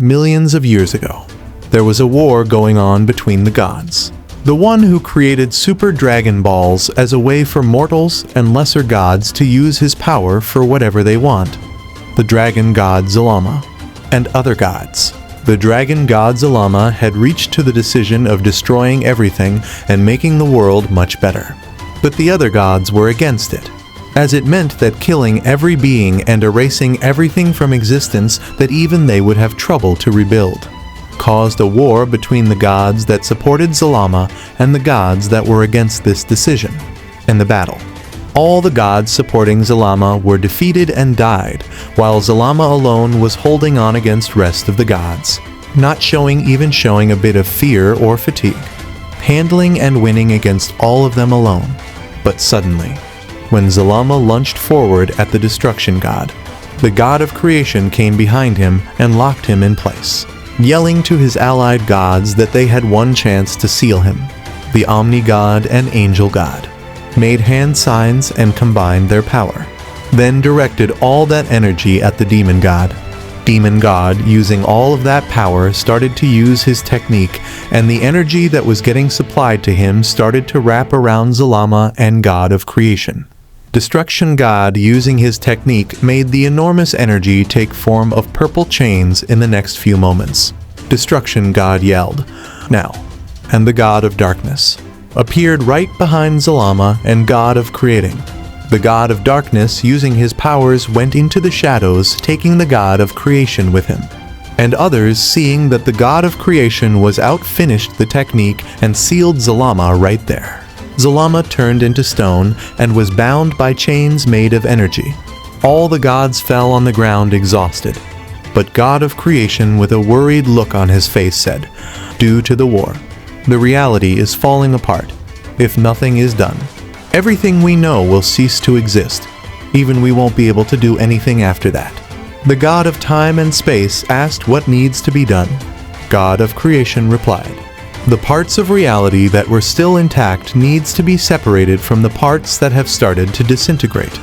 Millions of years ago, there was a war going on between the gods. The one who created Super Dragon Balls as a way for mortals and lesser gods to use his power for whatever they want. The dragon god Zalama. And other gods. The dragon god Zalama had reached to the decision of destroying everything and making the world much better. But the other gods were against it, as it meant that killing every being and erasing everything from existence that even they would have trouble to rebuild, caused a war between the gods that supported Zalama and the gods that were against this decision. In the battle, all the gods supporting Zalama were defeated and died, while Zalama alone was holding on against rest of the gods, not showing a bit of fear or fatigue, handling and winning against all of them alone. But suddenly, when Zalama lunged forward at the destruction god, the god of creation came behind him and locked him in place, yelling to his allied gods that they had one chance to seal him. The Omni God and Angel God made hand signs and combined their power, then directed all that energy at the Demon God. Demon God, using all of that power, started to use his technique, and the energy that was getting supplied to him started to wrap around Zalama and God of creation. Destruction God, using his technique, made the enormous energy take form of purple chains in the next few moments. Destruction God yelled, "Now!" And the God of darkness appeared right behind Zalama and God of creating. The God of darkness, using his powers, went into the shadows, taking the God of creation with him. And others, seeing that the God of creation was out, finished the technique and sealed Zalama right there. Zalama turned into stone and was bound by chains made of energy. All the gods fell on the ground exhausted. But God of creation, with a worried look on his face, said, "Due to the war, the reality is falling apart. If nothing is done, everything we know will cease to exist. Even we won't be able to do anything after that." The God of time and space asked what needs to be done. God of creation replied, "The parts of reality that were still intact needs to be separated from the parts that have started to disintegrate.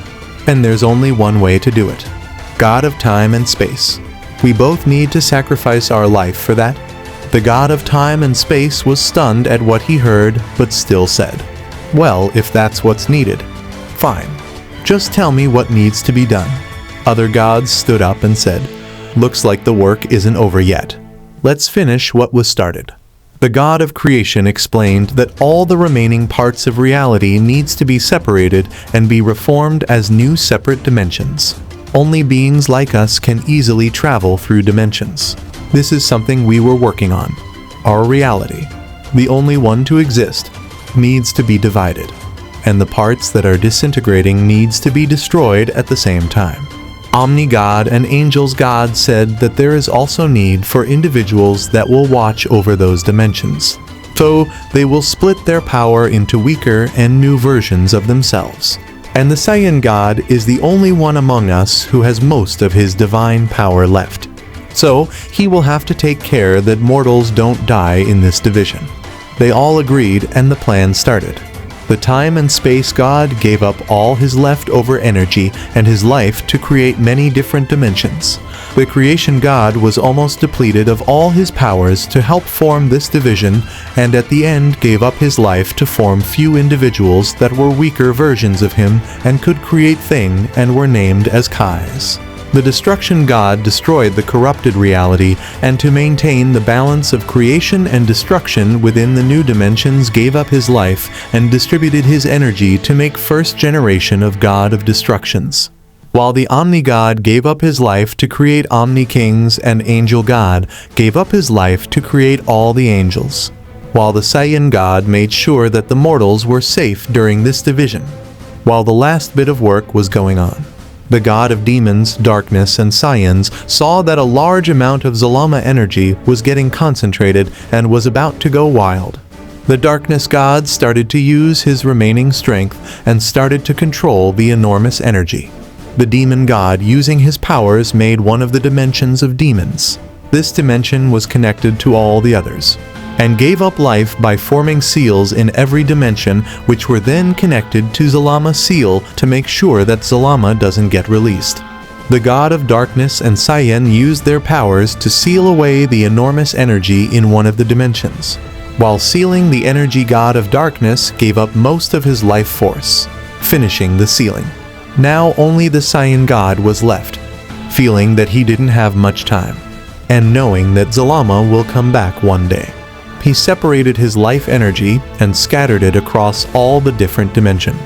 And there's only one way to do it. God of time and space, we both need to sacrifice our life for that." The God of time and space was stunned at what he heard, but still said, "Well, if that's what's needed, fine. Just tell me what needs to be done." Other gods stood up and said, "Looks like the work isn't over yet. Let's finish what was started." The God of creation explained that all the remaining parts of reality needs to be separated and be reformed as new separate dimensions. Only beings like us can easily travel through dimensions. This is something we were working on. Our reality, the only one to exist, needs to be divided, and the parts that are disintegrating needs to be destroyed at the same time. Omni God and Angels God said that there is also need for individuals that will watch over those dimensions. So they will split their power into weaker and new versions of themselves. And the Saiyan God is the only one among us who has most of his divine power left. So he will have to take care that mortals don't die in this division. They all agreed and the plan started. The time and space god gave up all his leftover energy and his life to create many different dimensions. The creation god was almost depleted of all his powers to help form this division, and at the end gave up his life to form few individuals that were weaker versions of him and could create things and were named as Kais. The destruction god destroyed the corrupted reality, and to maintain the balance of creation and destruction within the new dimensions gave up his life and distributed his energy to make first generation of God of Destructions. While the Omni God gave up his life to create Omni Kings, and Angel God gave up his life to create all the angels. While the Saiyan God made sure that the mortals were safe during this division, while the last bit of work was going on. The god of demons, darkness, and Saiyans saw that a large amount of Zalama energy was getting concentrated and was about to go wild. The darkness god started to use his remaining strength and started to control the enormous energy. The demon god, using his powers, made one of the dimensions of demons. This dimension was connected to all the others, and gave up life by forming seals in every dimension, which were then connected to Zalama's seal to make sure that Zalama doesn't get released. The god of darkness and Saiyan used their powers to seal away the enormous energy in one of the dimensions, while sealing the energy god of darkness gave up most of his life force, finishing the sealing. Now only the Saiyan God was left, feeling that he didn't have much time, and knowing that Zalama will come back one day. He separated his life energy and scattered it across all the different dimensions.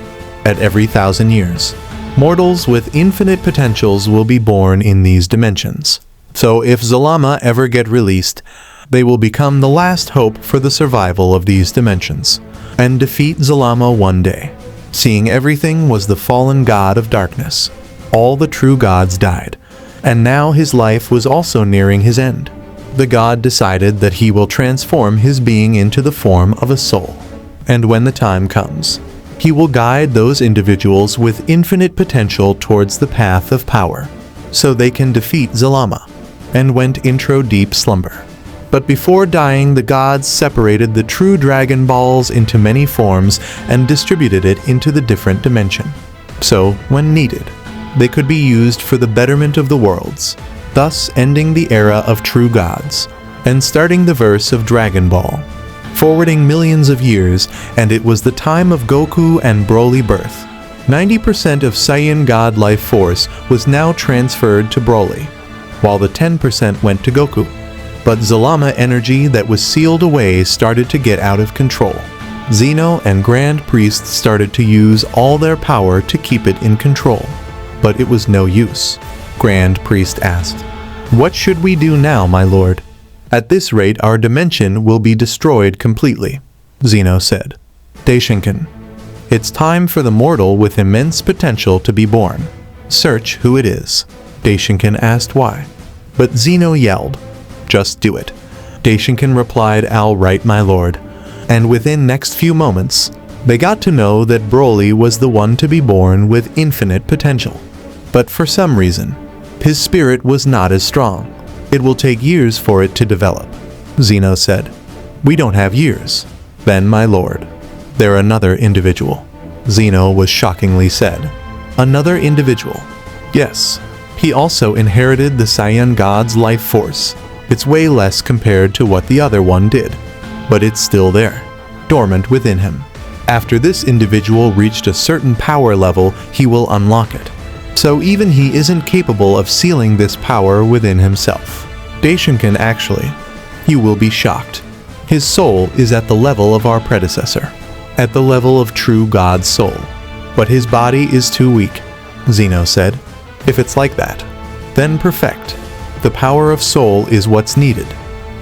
At every 1,000 years, mortals with infinite potentials will be born in these dimensions. So if Zalama ever get released, they will become the last hope for the survival of these dimensions, and defeat Zalama one day. Seeing everything was the fallen god of darkness. All the true gods died, and now his life was also nearing his end. The god decided that he will transform his being into the form of a soul, and when the time comes, he will guide those individuals with infinite potential towards the path of power, so they can defeat Zalama, and went into deep slumber. But before dying, the gods separated the true Dragon Balls into many forms and distributed it into the different dimension. So, when needed, they could be used for the betterment of the worlds, thus ending the era of true gods, and starting the verse of Dragon Ball, forwarding millions of years, and it was the time of Goku and Broly birth. 90% of Saiyan God life force was now transferred to Broly, while the 10% went to Goku. But Zalama energy that was sealed away started to get out of control. Zeno and Grand Priest started to use all their power to keep it in control. But it was no use. Grand Priest asked, "What should we do now, my lord? At this rate our dimension will be destroyed completely," Zeno said. "Daishinkan, it's time for the mortal with immense potential to be born. Search who it is." Daishinkan asked why. But Zeno yelled, "Just do it." Daishinkan replied, "All right, my lord." And within next few moments, they got to know that Broly was the one to be born with infinite potential. But for some reason, his spirit was not as strong. "It will take years for it to develop," Zeno said. "We don't have years." "Then, my lord, they're another individual," Zeno was shockingly said. "Another individual?" "Yes. He also inherited the Saiyan God's life force. It's way less compared to what the other one did, but it's still there, dormant within him. After this individual reached a certain power level, he will unlock it. So even he isn't capable of sealing this power within himself. Daishinkan actually, you will be shocked. His soul is at the level of our predecessor, at the level of true God's soul. But his body is too weak," Zeno said. "If it's like that, then perfect. The power of soul is what's needed.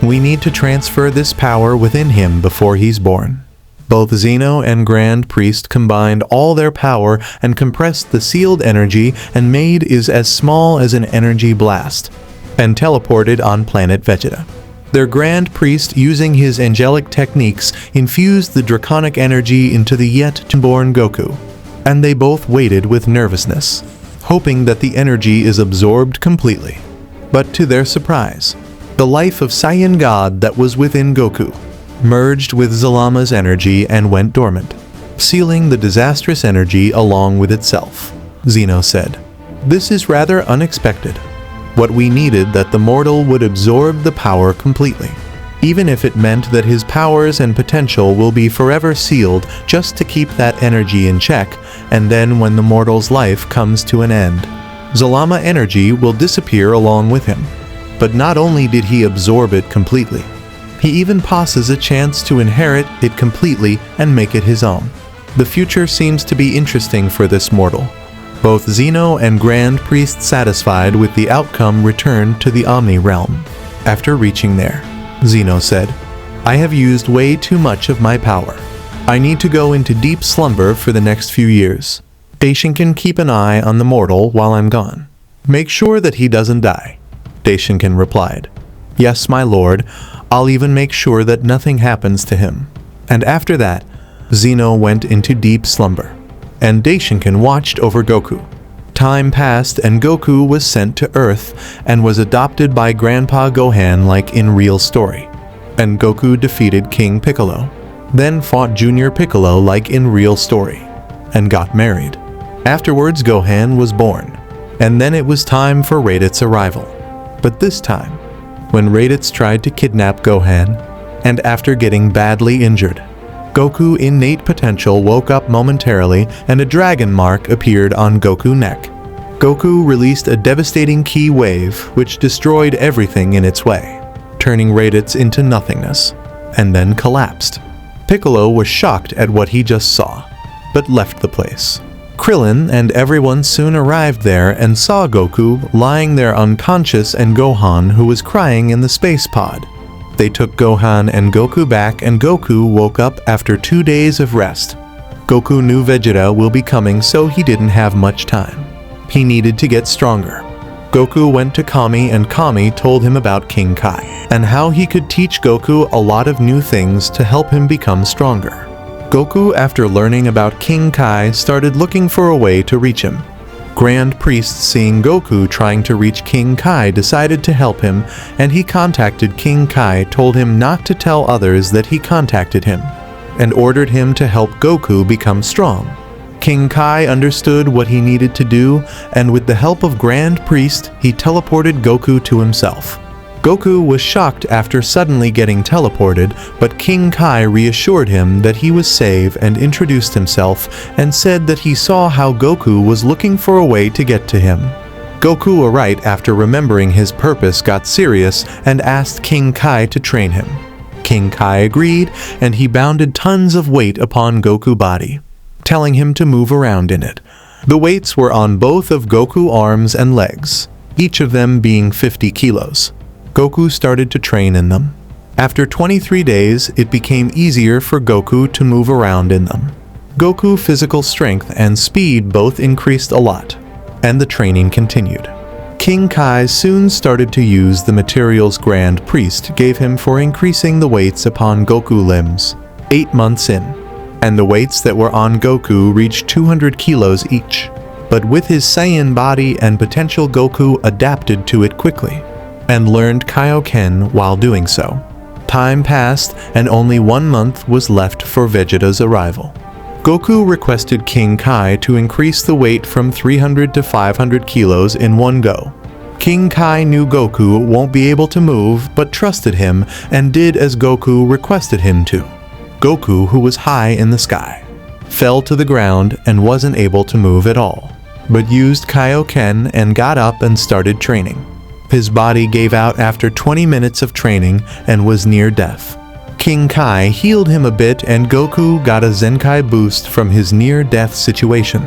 We need to transfer this power within him before he's born." Both Zeno and Grand Priest combined all their power and compressed the sealed energy and made is as small as an energy blast, and teleported on planet Vegeta. Their Grand Priest, using his angelic techniques, infused the draconic energy into the yet-to-born Goku, and they both waited with nervousness, hoping that the energy is absorbed completely. But to their surprise, the life of Saiyan God that was within Goku merged with Zalama's energy and went dormant, sealing the disastrous energy along with itself, Zeno said. "This is rather unexpected. What we needed that the mortal would absorb the power completely, even if it meant that his powers and potential will be forever sealed just to keep that energy in check, and then when the mortal's life comes to an end, Zalama energy will disappear along with him. But not only did he absorb it completely, he even passes a chance to inherit it completely and make it his own. The future seems to be interesting for this mortal." Both Zeno and Grand Priest, satisfied with the outcome, returned to the Omni realm. After reaching there, Zeno said, "I have used way too much of my power. I need to go into deep slumber for the next few years. Daishinkan, keep an eye on the mortal while I'm gone. Make sure that he doesn't die." Daishinkan replied, "Yes, my lord. I'll even make sure that nothing happens to him." And after that, Zeno went into deep slumber, and Daishinkan watched over Goku. Time passed and Goku was sent to Earth and was adopted by Grandpa Gohan like in real story. And Goku defeated King Piccolo, then fought Junior Piccolo like in real story, and got married. Afterwards Gohan was born. And then it was time for Raditz' arrival. But this time, when Raditz tried to kidnap Gohan, and after getting badly injured, Goku's innate potential woke up momentarily and a dragon mark appeared on Goku's neck. Goku released a devastating ki wave which destroyed everything in its way, turning Raditz into nothingness, and then collapsed. Piccolo was shocked at what he just saw, but left the place. Krillin and everyone soon arrived there and saw Goku lying there unconscious and Gohan who was crying in the space pod. They took Gohan and Goku back and Goku woke up after 2 days of rest. Goku knew Vegeta will be coming, so he didn't have much time. He needed to get stronger. Goku went to Kami and Kami told him about King Kai and how he could teach Goku a lot of new things to help him become stronger. Goku, after learning about King Kai, started looking for a way to reach him. Grand Priest, seeing Goku trying to reach King Kai, decided to help him, and he contacted King Kai, told him not to tell others that he contacted him, and ordered him to help Goku become strong. King Kai understood what he needed to do, and with the help of Grand Priest, he teleported Goku to himself. Goku was shocked after suddenly getting teleported, but King Kai reassured him that he was safe and introduced himself and said that he saw how Goku was looking for a way to get to him. Goku, right after remembering his purpose, got serious and asked King Kai to train him. King Kai agreed, and he bounded tons of weight upon Goku's body, telling him to move around in it. The weights were on both of Goku's arms and legs, each of them being 50 kilos. Goku started to train in them. After 23 days, it became easier for Goku to move around in them. Goku's physical strength and speed both increased a lot, and the training continued. King Kai soon started to use the materials Grand Priest gave him for increasing the weights upon Goku's limbs, 8 months in, and the weights that were on Goku reached 200 kilos each. But with his Saiyan body and potential, Goku adapted to it quickly and learned Kaioken while doing so. Time passed and only 1 month was left for Vegeta's arrival. Goku requested King Kai to increase the weight from 300 to 500 kilos in one go. King Kai knew Goku won't be able to move but trusted him and did as Goku requested him to. Goku, who was high in the sky, fell to the ground and wasn't able to move at all, but used Kaioken and got up and started training. His body gave out after 20 minutes of training and was near death. King Kai healed him a bit and Goku got a Zenkai boost from his near-death situation.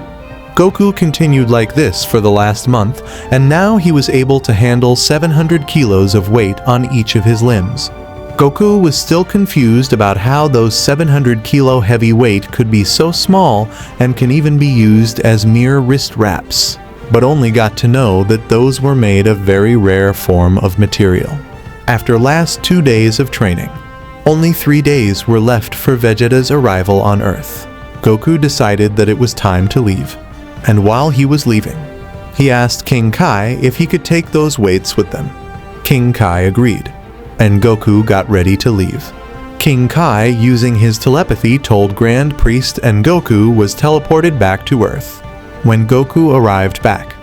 Goku continued like this for the last month, and now he was able to handle 700 kilos of weight on each of his limbs. Goku was still confused about how those 700 kilo heavy weight could be so small and can even be used as mere wrist wraps, but only got to know that those were made of very rare form of material. After last 2 days of training, only 3 days were left for Vegeta's arrival on Earth. Goku decided that it was time to leave, and while he was leaving, he asked King Kai if he could take those weights with them. King Kai agreed, and Goku got ready to leave. King Kai, using his telepathy, told Grand Priest and Goku was teleported back to Earth. When Goku arrived back,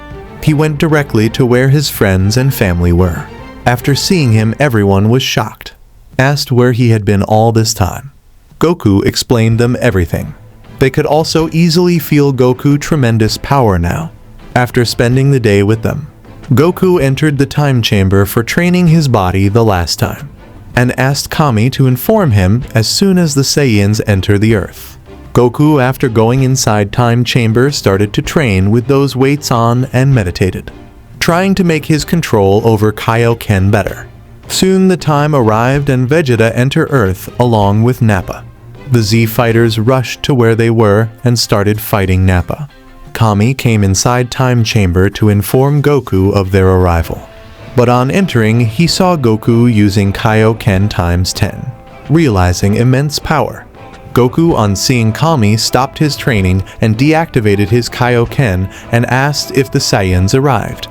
he went directly to where his friends and family were. After seeing him, everyone was shocked, asked where he had been all this time. Goku explained them everything. They could also easily feel Goku's tremendous power now. After spending the day with them, Goku entered the time chamber for training his body the last time, and asked Kami to inform him as soon as the Saiyans enter the Earth. Goku, after going inside time chamber, started to train with those weights on and meditated, trying to make his control over Kaioken better. Soon the time arrived and Vegeta entered Earth along with Nappa. The Z fighters rushed to where they were and started fighting Nappa. Kami came inside time chamber to inform Goku of their arrival. But on entering, he saw Goku using Kaioken times 10, realizing immense power. Goku, on seeing Kami, stopped his training and deactivated his Kaioken and asked if the Saiyans arrived.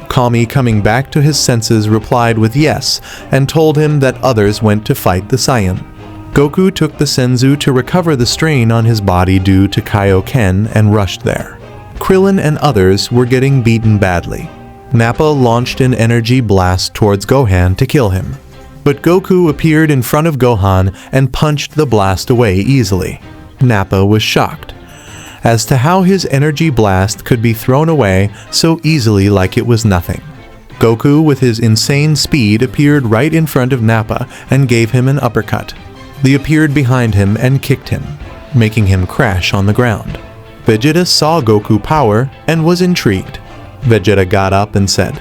Kami, coming back to his senses, replied with yes and told him that others went to fight the Saiyan. Goku took the Senzu to recover the strain on his body due to Kaioken and rushed there. Krillin and others were getting beaten badly. Nappa launched an energy blast towards Gohan to kill him. But Goku appeared in front of Gohan and punched the blast away easily. Nappa was shocked as to how his energy blast could be thrown away so easily like it was nothing. Goku, with his insane speed, appeared right in front of Nappa and gave him an uppercut. He appeared behind him and kicked him, making him crash on the ground. Vegeta saw Goku power and was intrigued. Vegeta got up and said,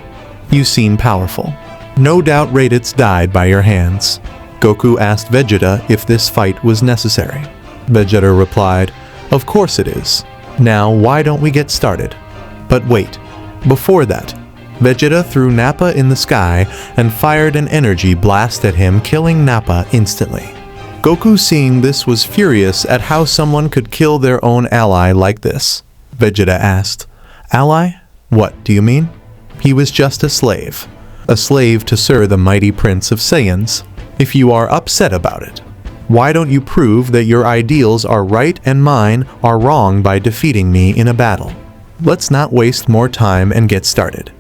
"You seem powerful. No doubt Raditz died by your hands." Goku asked Vegeta if this fight was necessary. Vegeta replied, "Of course it is. Now why don't we get started?" But wait, before that, Vegeta threw Nappa in the sky and fired an energy blast at him, killing Nappa instantly. Goku, seeing this, was furious at how someone could kill their own ally like this. Vegeta asked, "Ally? What do you mean?" He was just a slave to Sir the mighty Prince of Saiyans. If you are upset about it, why don't you prove that your ideals are right and mine are wrong by defeating me in a battle? Let's not waste more time and get started.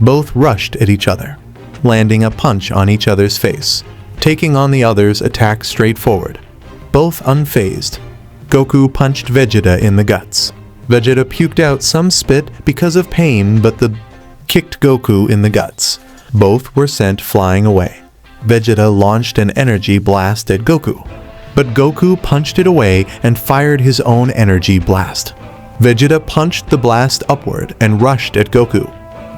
Both rushed at each other, landing a punch on each other's face, taking on the other's attack straight forward. Both unfazed. Goku punched Vegeta in the guts. Vegeta puked out some spit because of pain, but kicked Goku in the guts. Both were sent flying away. Vegeta launched an energy blast at Goku, but Goku punched it away and fired his own energy blast. Vegeta punched the blast upward and rushed at Goku.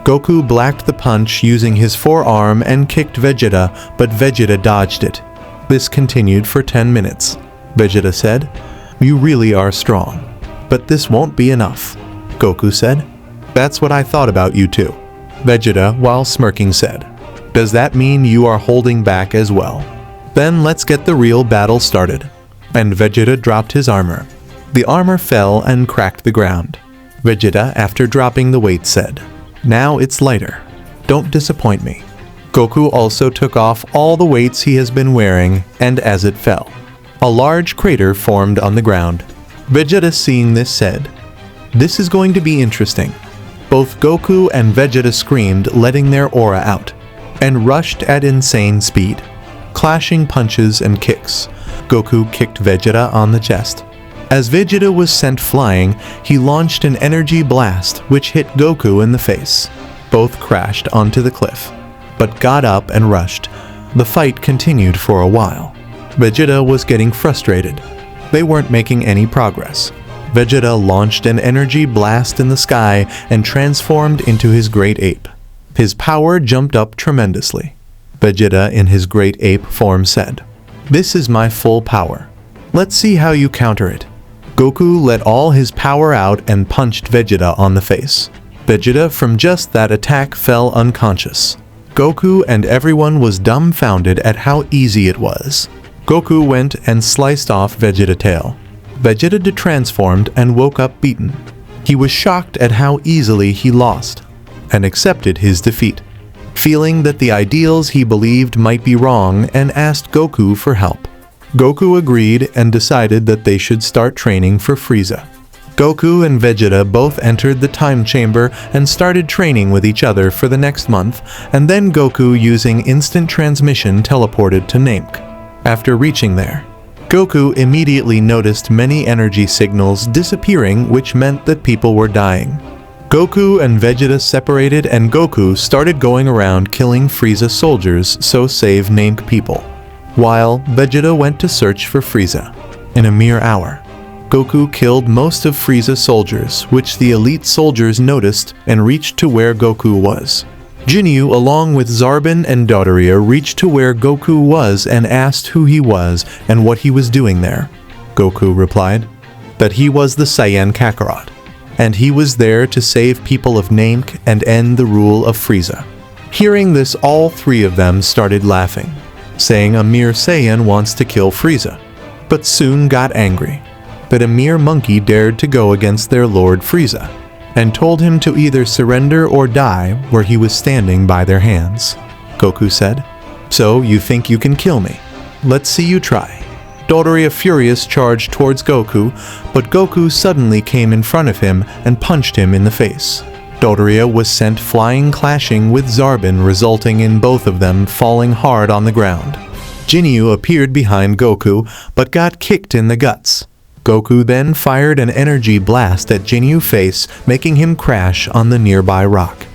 Goku blocked the punch using his forearm and kicked Vegeta, but Vegeta dodged it. This continued for 10 minutes. Vegeta said, "You really are strong. But this won't be enough." Goku said, "That's what I thought about you too." Vegeta, while smirking, said, "Does that mean you are holding back as well? Then let's get the real battle started." And Vegeta dropped his armor. The armor fell and cracked the ground. Vegeta, after dropping the weight, said, "Now it's lighter. Don't disappoint me." Goku also took off all the weights he has been wearing, and as it fell, a large crater formed on the ground. Vegeta, seeing this, said, "This is going to be interesting." Both Goku and Vegeta screamed, letting their aura out, and rushed at insane speed, clashing punches and kicks. Goku kicked Vegeta on the chest. As Vegeta was sent flying, he launched an energy blast which hit Goku in the face. Both crashed onto the cliff, but got up and rushed. The fight continued for a while. Vegeta was getting frustrated. They weren't making any progress. Vegeta launched an energy blast in the sky and transformed into his great ape. His power jumped up tremendously. Vegeta, in his great ape form, said, "This is my full power. Let's see how you counter it." Goku let all his power out and punched Vegeta on the face. Vegeta, from just that attack, fell unconscious. Goku and everyone was dumbfounded at how easy it was. Goku went and sliced off Vegeta's tail. Vegeta detransformed and woke up beaten. He was shocked at how easily he lost, and accepted his defeat, feeling that the ideals he believed might be wrong, and asked Goku for help. Goku agreed and decided that they should start training for Freiza. Goku and Vegeta both entered the time chamber and started training with each other for the next month, and then Goku, using instant transmission, teleported to Namek. After reaching there, Goku immediately noticed many energy signals disappearing, which meant that people were dying. Goku and Vegeta separated, and Goku started going around killing Freiza soldiers so save Namek people, while Vegeta went to search for Freiza. In a mere hour, Goku killed most of Freiza's soldiers, which the elite soldiers noticed and reached to where Goku was. Jinyu, along with Zarbin and Dodoria, reached to where Goku was and asked who he was and what he was doing there. Goku replied that he was the Saiyan Kakarot, and he was there to save people of Namek and end the rule of Freiza. Hearing this, all three of them started laughing, saying a mere Saiyan wants to kill Freiza, but soon got angry that a mere monkey dared to go against their Lord Freiza, and told him to either surrender or die where he was standing by their hands. Goku said, "So you think you can kill me? Let's see you try." Dodoria, furious, charged towards Goku, but Goku suddenly came in front of him and punched him in the face. Dodoria was sent flying, clashing with Zarbin, resulting in both of them falling hard on the ground. Jinyu appeared behind Goku, but got kicked in the guts. Goku then fired an energy blast at Jinyu's face, making him crash on the nearby rock.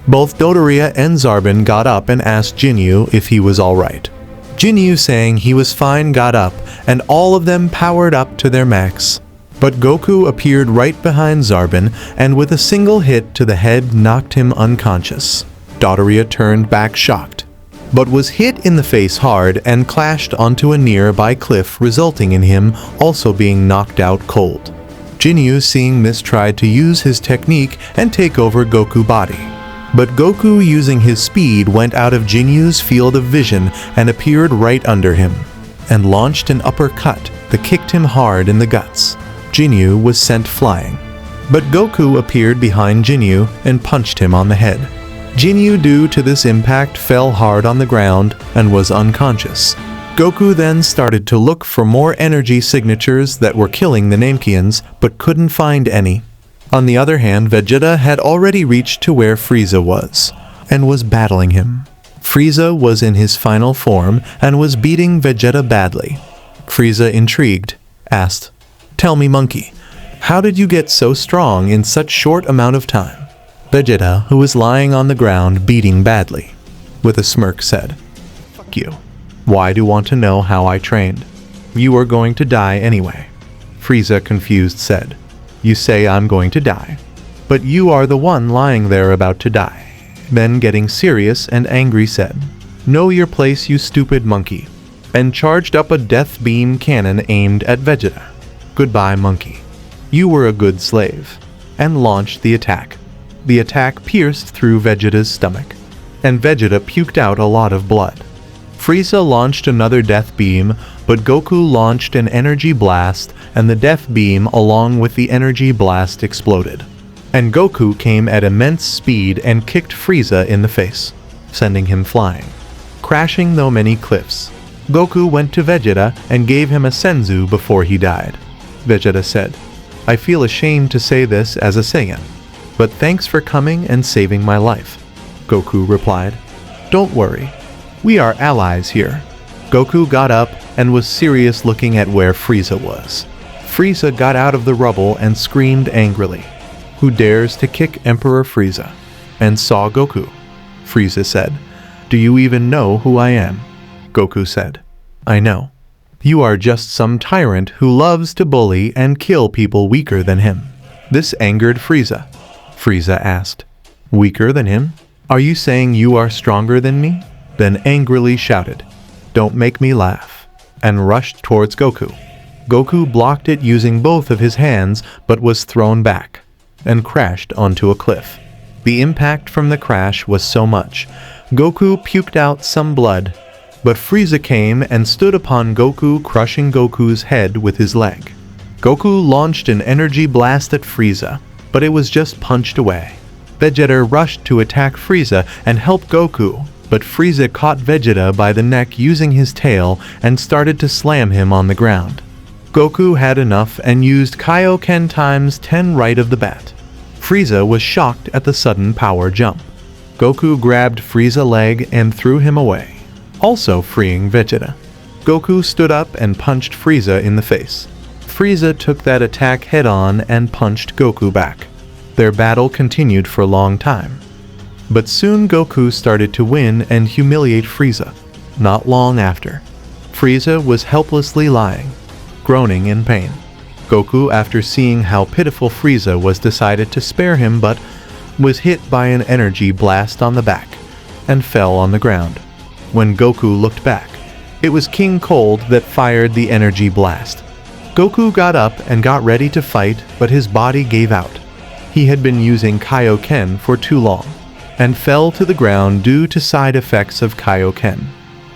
Both Dodoria and Zarbin got up and asked Jinyu if he was alright. Jinyu, saying he was fine, got up, and all of them powered up to their max. But Goku appeared right behind Zarbin, and with a single hit to the head knocked him unconscious. Dodoria turned back shocked, but was hit in the face hard and clashed onto a nearby cliff, resulting in him also being knocked out cold. Jinyu, seeing this, tried to use his technique and take over Goku's body. But Goku, using his speed, went out of Jinyu's field of vision and appeared right under him, and launched an uppercut that kicked him hard in the guts. Jinyu was sent flying, but Goku appeared behind Jinyu and punched him on the head. Jinyu, due to this impact, fell hard on the ground and was unconscious. Goku then started to look for more energy signatures that were killing the Namekians, but couldn't find any. On the other hand, Vegeta had already reached to where Freiza was, and was battling him. Freiza was in his final form and was beating Vegeta badly. Freiza, intrigued, asked, "Tell me, monkey, how did you get so strong in such short amount of time?" Vegeta, who was lying on the ground beating badly, with a smirk said, "Fuck you. Why do you want to know how I trained? You are going to die anyway." Freiza, confused, said, "You say I'm going to die, but you are the one lying there about to die." Then, getting serious and angry, said, "Know your place, you stupid monkey," and charged up a death beam cannon aimed at Vegeta. "Goodbye, monkey. You were a good slave," and launched the attack. The attack pierced through Vegeta's stomach, and Vegeta puked out a lot of blood. Freiza launched another death beam, but Goku launched an energy blast, and the death beam along with the energy blast exploded. And Goku came at immense speed and kicked Freiza in the face, sending him flying, crashing through many cliffs. Goku went to Vegeta and gave him a senzu before he died. Vegeta said, "I feel ashamed to say this as a Saiyan, but thanks for coming and saving my life." Goku replied, "Don't worry. We are allies here." Goku got up and was serious, looking at where Freiza was. Freiza got out of the rubble and screamed angrily, "Who dares to kick Emperor Freiza?" and saw Goku. Freiza said, "Do you even know who I am?" Goku said, "I know. You are just some tyrant who loves to bully and kill people weaker than him." This angered Freiza. Freiza asked, "Weaker than him? Are you saying you are stronger than me?" Then angrily shouted, "Don't make me laugh," and rushed towards Goku. Goku blocked it using both of his hands, but was thrown back and crashed onto a cliff. The impact from the crash was so much, Goku puked out some blood, but Freiza came and stood upon Goku, crushing Goku's head with his leg. Goku launched an energy blast at Freiza, but it was just punched away. Vegeta rushed to attack Freiza and help Goku, but Freiza caught Vegeta by the neck using his tail and started to slam him on the ground. Goku had enough and used Kaioken times 10 right of the bat. Freiza was shocked at the sudden power jump. Goku grabbed Freiza's leg and threw him away, also freeing Vegeta. Goku stood up and punched Freiza in the face. Freiza took that attack head-on and punched Goku back. Their battle continued for a long time, but soon Goku started to win and humiliate Freiza. Not long after, Freiza was helplessly lying, groaning in pain. Goku, after seeing how pitiful Freiza was, decided to spare him, but was hit by an energy blast on the back and fell on the ground. When Goku looked back, it was King Cold that fired the energy blast. Goku got up and got ready to fight, but his body gave out. He had been using Kaioken for too long, and fell to the ground due to side effects of Kaioken.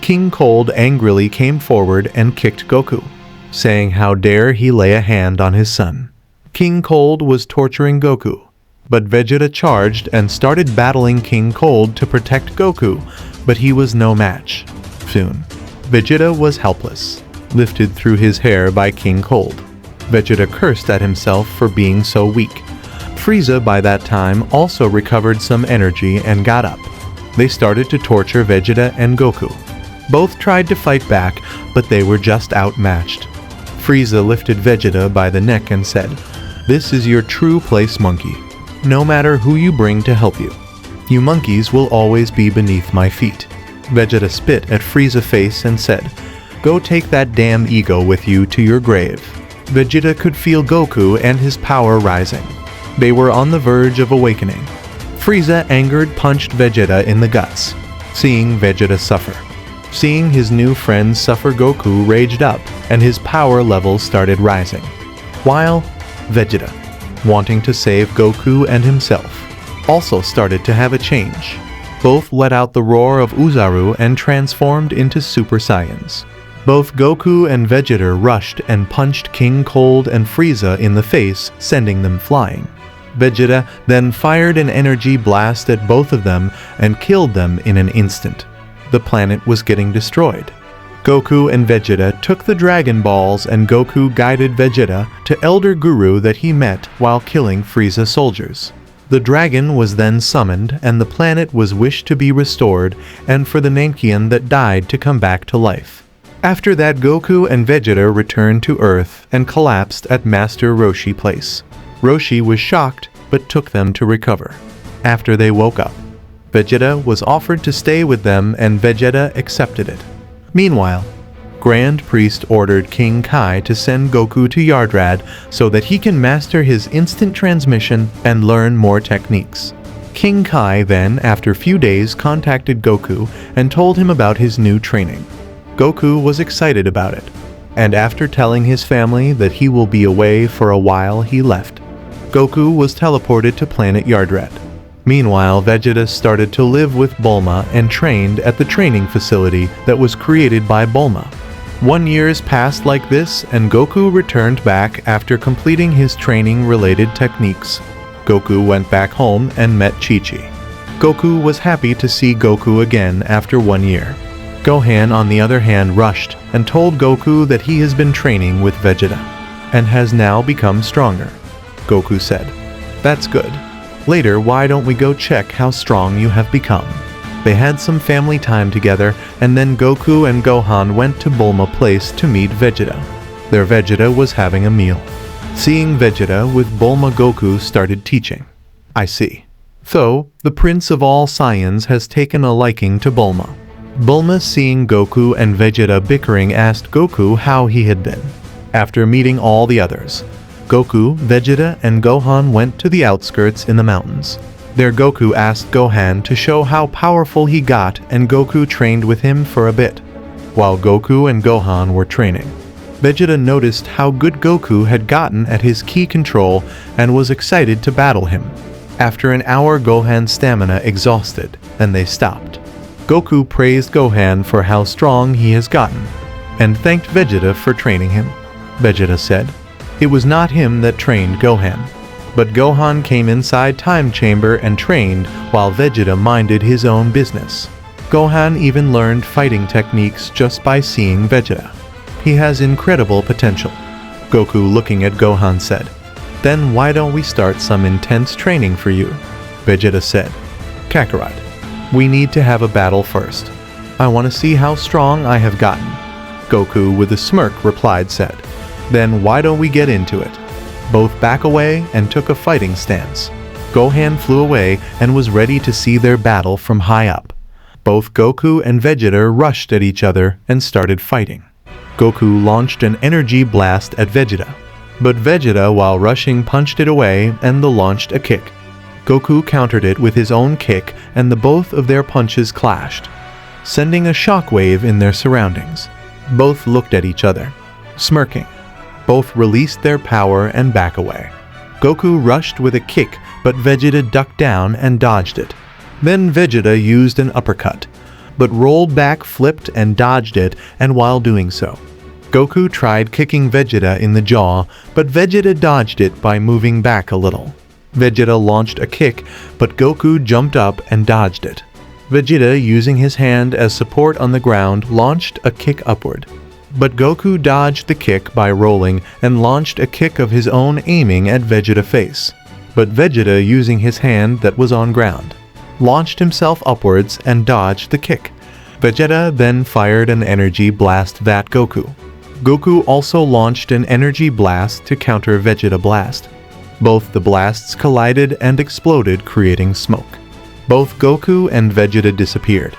King Cold angrily came forward and kicked Goku, saying how dare he lay a hand on his son. King Cold was torturing Goku, but Vegeta charged and started battling King Cold to protect Goku, but he was no match. Soon, Vegeta was helpless. lifted through his hair by King Cold. Vegeta cursed at himself for being so weak. Freiza by that time also recovered some energy and got up. They started to torture Vegeta and Goku. Both tried to fight back, but they were just outmatched. Freiza lifted Vegeta by the neck and said, "This is your true place, monkey. No matter who you bring to help you, you monkeys will always be beneath my feet." Vegeta spit at Frieza's face and said, "Go take that damn ego with you to your grave." Vegeta could feel Goku and his power rising. They were on the verge of awakening. Freiza, angered, punched Vegeta in the guts, seeing Vegeta suffer. Seeing his new friends suffer, Goku raged up, and his power levels started rising. While Vegeta, wanting to save Goku and himself, also started to have a change. Both let out the roar of Uzaru and transformed into Super Saiyans. Both Goku and Vegeta rushed and punched King Cold and Freiza in the face, sending them flying. Vegeta then fired an energy blast at both of them and killed them in an instant. The planet was getting destroyed. Goku and Vegeta took the Dragon Balls, and Goku guided Vegeta to Elder Guru that he met while killing Frieza soldiers. The dragon was then summoned, and the planet was wished to be restored, and for the Namekian that died to come back to life. After that, Goku and Vegeta returned to Earth and collapsed at Master Roshi's place. Roshi was shocked, but took them to recover. After they woke up, Vegeta was offered to stay with them, and Vegeta accepted it. Meanwhile, Grand Priest ordered King Kai to send Goku to Yardrat so that he can master his instant transmission and learn more techniques. King Kai then, after a few days, contacted Goku and told him about his new training. Goku was excited about it, and after telling his family that he will be away for a while, he left. Goku was teleported to planet Yardrat. Meanwhile, Vegeta started to live with Bulma and trained at the training facility that was created by Bulma. 1 year passed like this, and Goku returned back after completing his training-related techniques. Goku went back home and met Chi-Chi. Goku was happy to see Goku again after 1 year. Gohan, on the other hand, rushed and told Goku that he has been training with Vegeta and has now become stronger. Goku said, "That's good. Later, why don't we go check how strong you have become?" They had some family time together, and then Goku and Gohan went to Bulma Place to meet Vegeta. Their Vegeta was having a meal. Seeing Vegeta with Bulma, Goku started teaching. "I see. So, the Prince of all Saiyans has taken a liking to Bulma." Bulma, seeing Goku and Vegeta bickering, asked Goku how he had been. After meeting all the others, Goku, Vegeta, and Gohan went to the outskirts in the mountains. There Goku asked Gohan to show how powerful he got, and Goku trained with him for a bit. While Goku and Gohan were training, Vegeta noticed how good Goku had gotten at his ki control and was excited to battle him. After an hour, Gohan's stamina exhausted, and they stopped. Goku praised Gohan for how strong he has gotten, and thanked Vegeta for training him. Vegeta said, it was not him that trained Gohan, but Gohan came inside Time Chamber and trained while Vegeta minded his own business. Gohan even learned fighting techniques just by seeing Vegeta. He has incredible potential. Goku, looking at Gohan, said, "Then why don't we start some intense training for you?" Vegeta said, "Kakarot, we need to have a battle first. I want to see how strong I have gotten." Goku, with a smirk, replied, said, "Then why don't we get into it?" Both back away and took a fighting stance. Gohan flew away and was ready to see their battle from high up. Both Goku and Vegeta rushed at each other and started fighting. Goku launched an energy blast at Vegeta, but Vegeta, while rushing, punched it away and launched a kick. Goku countered it with his own kick, and the both of their punches clashed, sending a shockwave in their surroundings. Both looked at each other, smirking. Both released their power and back away. Goku rushed with a kick, but Vegeta ducked down and dodged it. Then Vegeta used an uppercut, but rolled back, flipped, and dodged it, and while doing so, Goku tried kicking Vegeta in the jaw, but Vegeta dodged it by moving back a little. Vegeta launched a kick, but Goku jumped up and dodged it. Vegeta, using his hand as support on the ground, launched a kick upward. But Goku dodged the kick by rolling and launched a kick of his own aiming at Vegeta's face. But Vegeta, using his hand that was on ground, launched himself upwards and dodged the kick. Vegeta then fired an energy blast at Goku. Goku also launched an energy blast to counter Vegeta blast. Both the blasts collided and exploded, creating smoke. Both Goku and Vegeta disappeared.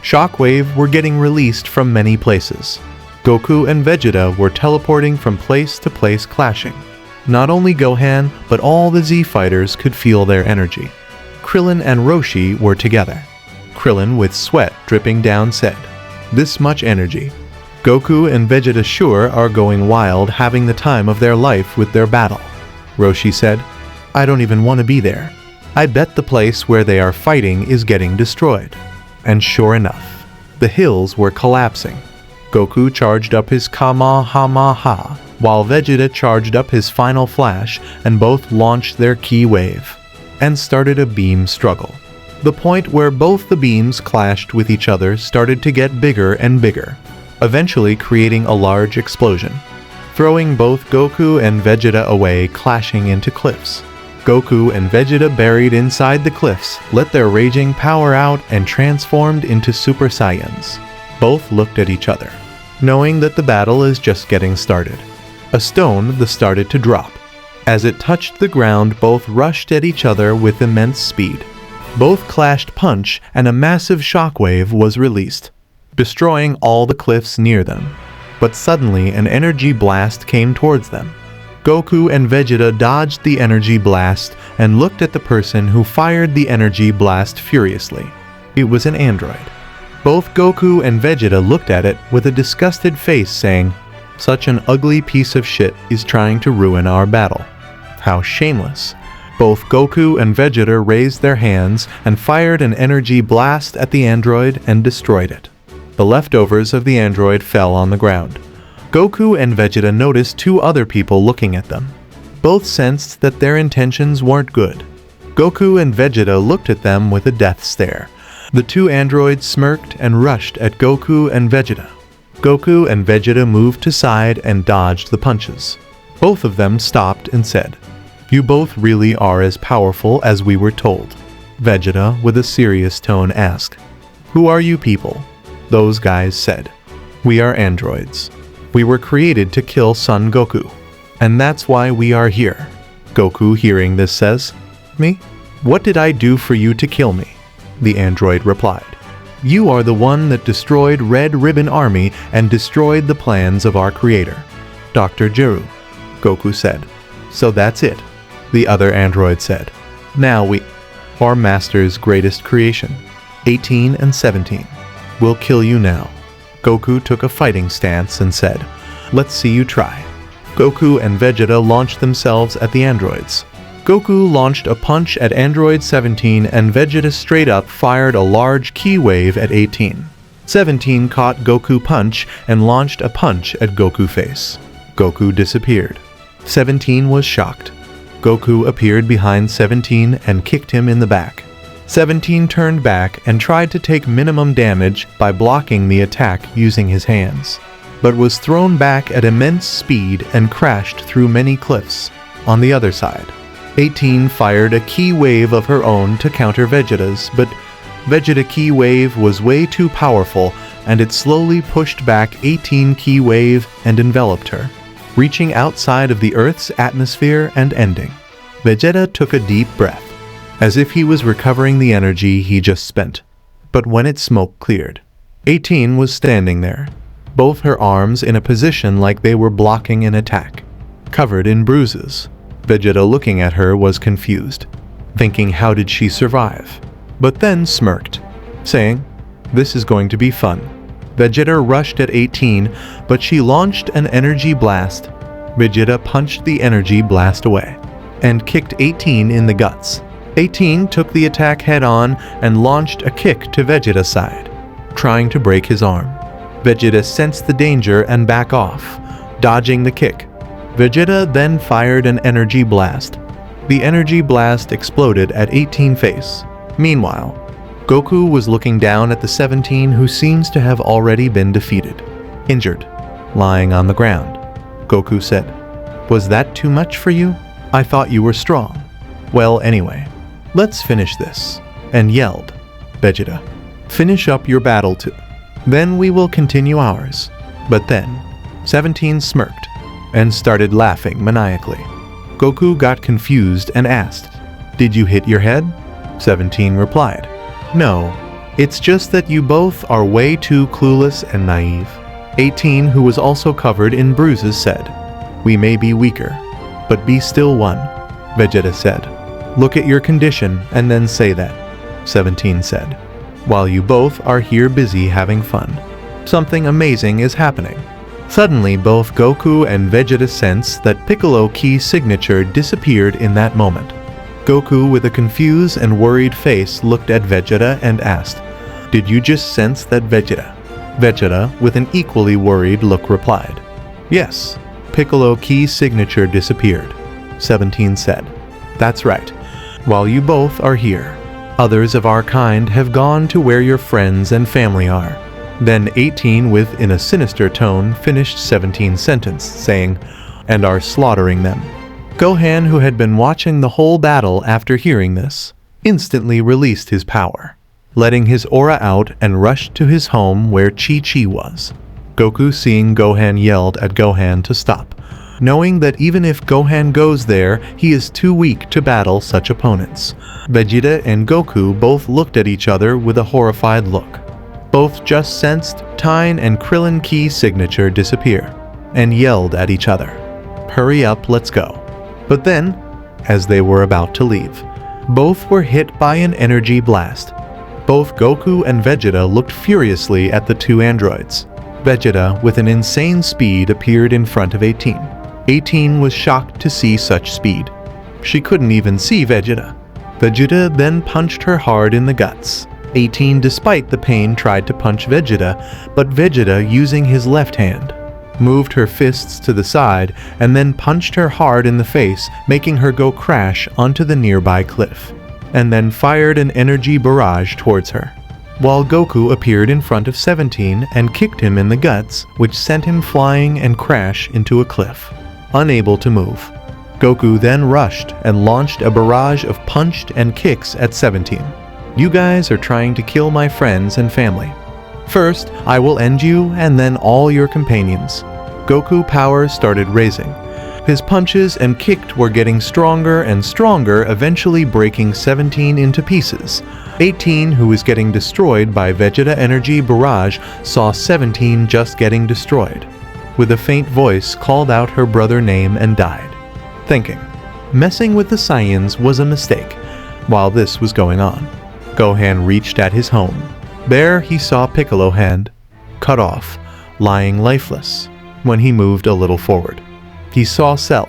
Shockwave were getting released from many places. Goku and Vegeta were teleporting from place to place, clashing. Not only Gohan, but all the Z fighters could feel their energy. Krillin and Roshi were together. Krillin, with sweat dripping down, said, "This much energy. Goku and Vegeta sure are going wild, having the time of their life with their battle." Roshi said, "I don't even want to be there. I bet the place where they are fighting is getting destroyed." And sure enough, the hills were collapsing. Goku charged up his Kamehameha, while Vegeta charged up his final flash, and both launched their ki wave, and started a beam struggle. The point where both the beams clashed with each other started to get bigger and bigger, eventually creating a large explosion, throwing both Goku and Vegeta away, clashing into cliffs. Goku and Vegeta, buried inside the cliffs, let their raging power out and transformed into Super Saiyans. Both looked at each other, knowing that the battle is just getting started. A stone started to drop. As it touched the ground, both rushed at each other with immense speed. Both clashed punch, and a massive shockwave was released, destroying all the cliffs near them. But suddenly an energy blast came towards them. Goku and Vegeta dodged the energy blast and looked at the person who fired the energy blast furiously. It was an android. Both Goku and Vegeta looked at it with a disgusted face, saying, "Such an ugly piece of shit is trying to ruin our battle. How shameless." Both Goku and Vegeta raised their hands and fired an energy blast at the android and destroyed it. The leftovers of the android fell on the ground. Goku and Vegeta noticed two other people looking at them. Both sensed that their intentions weren't good. Goku and Vegeta looked at them with a death stare. The two androids smirked and rushed at Goku and Vegeta. Goku and Vegeta moved to side and dodged the punches. Both of them stopped and said, "You both really are as powerful as we were told." Vegeta, with a serious tone, asked, "Who are you people?" Those guys said, "We are androids. We were created to kill Son Goku, and that's why we are here." Goku, hearing this, says, "Me? What did I do for you to kill me?" The android replied, "You are the one that destroyed Red Ribbon Army and destroyed the plans of our creator, Dr. Jiru." Goku said, "So that's it." The other android said, "Now we, our master's greatest creation, 18 and 17, will kill you now." Goku took a fighting stance and said, "Let's see you try." Goku and Vegeta launched themselves at the androids. Goku launched a punch at Android 17 and Vegeta straight up fired a large ki wave at 18. 17 caught Goku punch and launched a punch at Goku face. Goku disappeared. 17 was shocked. Goku appeared behind 17 and kicked him in the back. 17 turned back and tried to take minimum damage by blocking the attack using his hands, but was thrown back at immense speed and crashed through many cliffs. On the other side, 18 fired a ki wave of her own to counter Vegeta's, but Vegeta ki wave was way too powerful and it slowly pushed back 18 ki wave and enveloped her, reaching outside of the Earth's atmosphere and ending. Vegeta took a deep breath, as if he was recovering the energy he just spent. But when its smoke cleared, 18 was standing there, both her arms in a position like they were blocking an attack, covered in bruises. Vegeta, looking at her, was confused, thinking how did she survive, but then smirked, saying, "This is going to be fun." Vegeta rushed at 18, but she launched an energy blast. Vegeta punched the energy blast away, and kicked 18 in the guts. 18 took the attack head-on and launched a kick to Vegeta's side, trying to break his arm. Vegeta sensed the danger and backed off, dodging the kick. Vegeta then fired an energy blast. The energy blast exploded at 18's face. Meanwhile, Goku was looking down at the 17 who seems to have already been defeated. Injured, lying on the ground. Goku said, "Was that too much for you? I thought you were strong." "Well, anyway, let's finish this," and yelled, "Vegeta, finish up your battle too. Then we will continue ours." But then, 17 smirked and started laughing maniacally. Goku got confused and asked, "Did you hit your head?" 17 replied, "No, it's just that you both are way too clueless and naive." 18, who was also covered in bruises, said, "We may be weaker, but be still one." Vegeta said, "Look at your condition and then say that." 17 said, "While you both are here busy having fun, something amazing is happening." Suddenly, both Goku and Vegeta sensed that Piccolo Key signature disappeared in that moment. Goku, with a confused and worried face, looked at Vegeta and asked, "Did you just sense that, Vegeta?" Vegeta, with an equally worried look, replied, "Yes, Piccolo Key signature disappeared." 17 said, "That's right. While you both are here, others of our kind have gone to where your friends and family are." Then 18, in a sinister tone, finished 17's sentence, saying, "and are slaughtering them." Gohan, who had been watching the whole battle after hearing this, instantly released his power, letting his aura out and rushed to his home where Chi-Chi was. Goku, seeing Gohan, yelled at Gohan to stop, knowing that even if Gohan goes there, he is too weak to battle such opponents. Vegeta and Goku both looked at each other with a horrified look. Both just sensed Tyne and Krillin Key signature disappear, and yelled at each other, "Hurry up, let's go." But then, as they were about to leave, both were hit by an energy blast. Both Goku and Vegeta looked furiously at the two androids. Vegeta, with an insane speed, appeared in front of 18. 18 was shocked to see such speed. She couldn't even see Vegeta. Vegeta then punched her hard in the guts. 18, despite the pain, tried to punch Vegeta, but Vegeta, using his left hand, moved her fists to the side and then punched her hard in the face, making her go crash onto the nearby cliff, and then fired an energy barrage towards her. While Goku appeared in front of 17 and kicked him in the guts, which sent him flying and crash into a cliff, unable to move. Goku then rushed and launched a barrage of punched and kicks at 17. "You guys are trying to kill my friends and family. First, I will end you and then all your companions." Goku power started raising. His punches and kicks were getting stronger and stronger, eventually breaking 17 into pieces. 18, who was getting destroyed by Vegeta energy barrage, saw 17 just getting destroyed. With a faint voice, called out her brother name and died, thinking, messing with the Saiyans was a mistake. While this was going on, Gohan reached at his home. There he saw Piccolo hand, cut off, lying lifeless. When he moved a little forward, he saw Cell,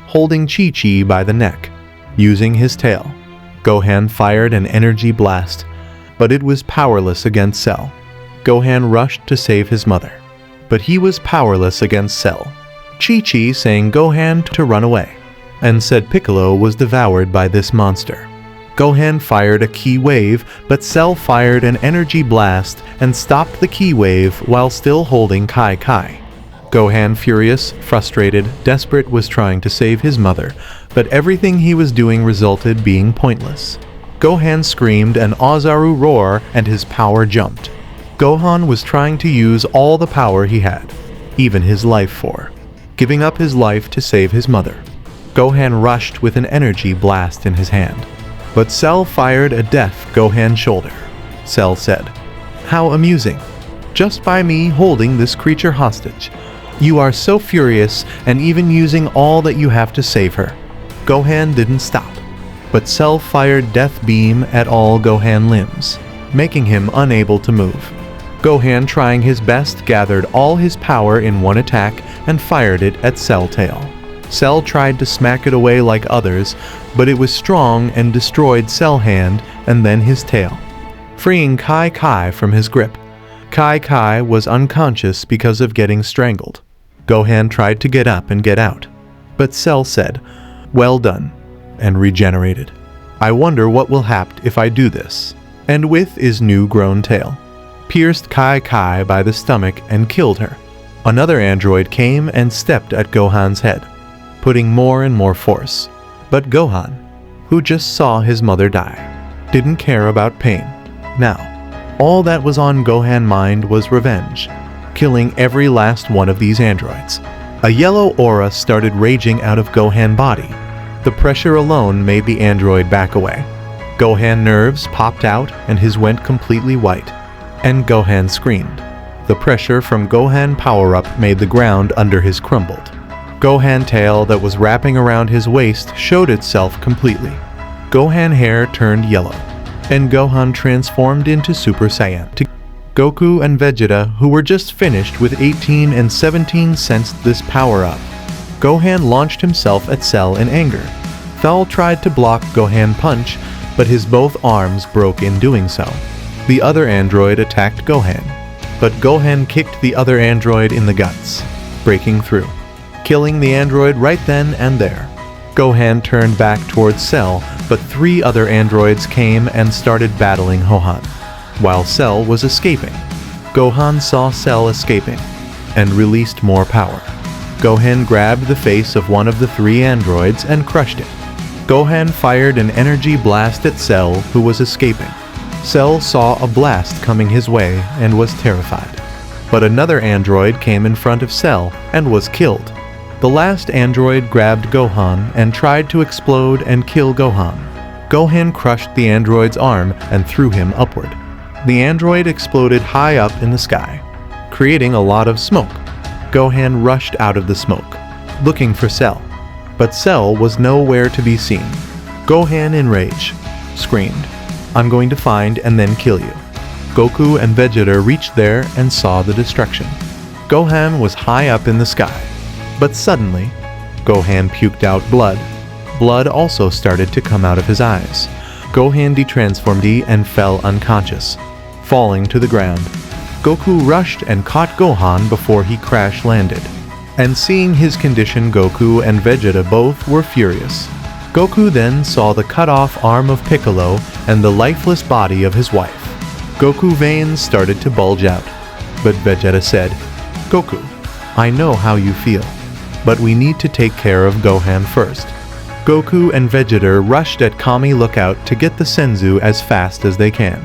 holding Chi-Chi by the neck, using his tail. Gohan fired an energy blast, but it was powerless against Cell. Gohan rushed to save his mother, but he was powerless against Cell. Chi-Chi saying Gohan to run away, and said Piccolo was devoured by this monster. Gohan fired a ki wave, but Cell fired an energy blast and stopped the ki wave while still holding Kai Kai. Gohan, furious, frustrated, desperate, was trying to save his mother, but everything he was doing resulted being pointless. Gohan screamed an Ozaru roar and his power jumped. Gohan was trying to use all the power he had, even his life for, giving up his life to save his mother. Gohan rushed with an energy blast in his hand, but Cell fired a death Gohan's shoulder. Cell said, "How amusing, just by me holding this creature hostage. You are so furious and even using all that you have to save her." Gohan didn't stop, but Cell fired Death Beam at all Gohan limbs, making him unable to move. Gohan, trying his best, gathered all his power in one attack and fired it at Cell tail. Cell tried to smack it away like others, but it was strong and destroyed Cell hand and then his tail, freeing Kai Kai from his grip. Kai Kai was unconscious because of getting strangled. Gohan tried to get up and get out, but Cell said, "Well done," and regenerated. "I wonder what will happen if I do this," and with his new grown tail, pierced Kai Kai by the stomach and killed her. Another android came and stepped at Gohan's head, putting more and more force. But Gohan, who just saw his mother die, didn't care about pain. Now, all that was on Gohan's mind was revenge, killing every last one of these androids. A yellow aura started raging out of Gohan's body. The pressure alone made the android back away. Gohan's nerves popped out and his went completely white, and Gohan screamed. The pressure from Gohan's power-up made the ground under his crumbled. Gohan's tail that was wrapping around his waist showed itself completely. Gohan's hair turned yellow, and Gohan transformed into Super Saiyan. Goku and Vegeta, who were just finished with 18 and 17, sensed this power-up. Gohan launched himself at Cell in anger. Cell tried to block Gohan's punch, but his both arms broke in doing so. The other android attacked Gohan, but Gohan kicked the other android in the guts, breaking through, killing the android right then and there. Gohan turned back towards Cell, but 3 other androids came and started battling Gohan, while Cell was escaping. Gohan saw Cell escaping, and released more power. Gohan grabbed the face of one of the 3 androids and crushed it. Gohan fired an energy blast at Cell, who was escaping. Cell saw a blast coming his way and was terrified. But another android came in front of Cell and was killed. The last android grabbed Gohan and tried to explode and kill Gohan. Gohan crushed the android's arm and threw him upward. The android exploded high up in the sky, creating a lot of smoke. Gohan rushed out of the smoke, looking for Cell, but Cell was nowhere to be seen. Gohan, in rage, screamed, "I'm going to find and then kill you." Goku and Vegeta reached there and saw the destruction. Gohan was high up in the sky, but suddenly, Gohan puked out blood. Blood also started to come out of his eyes. Gohan detransformed and fell unconscious, falling to the ground. Goku rushed and caught Gohan before he crash-landed. And seeing his condition, Goku and Vegeta both were furious. Goku then saw the cut-off arm of Piccolo and the lifeless body of his wife. Goku's veins started to bulge out, but Vegeta said, "Goku, I know how you feel, but we need to take care of Gohan first." Goku and Vegeta rushed at Kami Lookout to get the Senzu as fast as they can.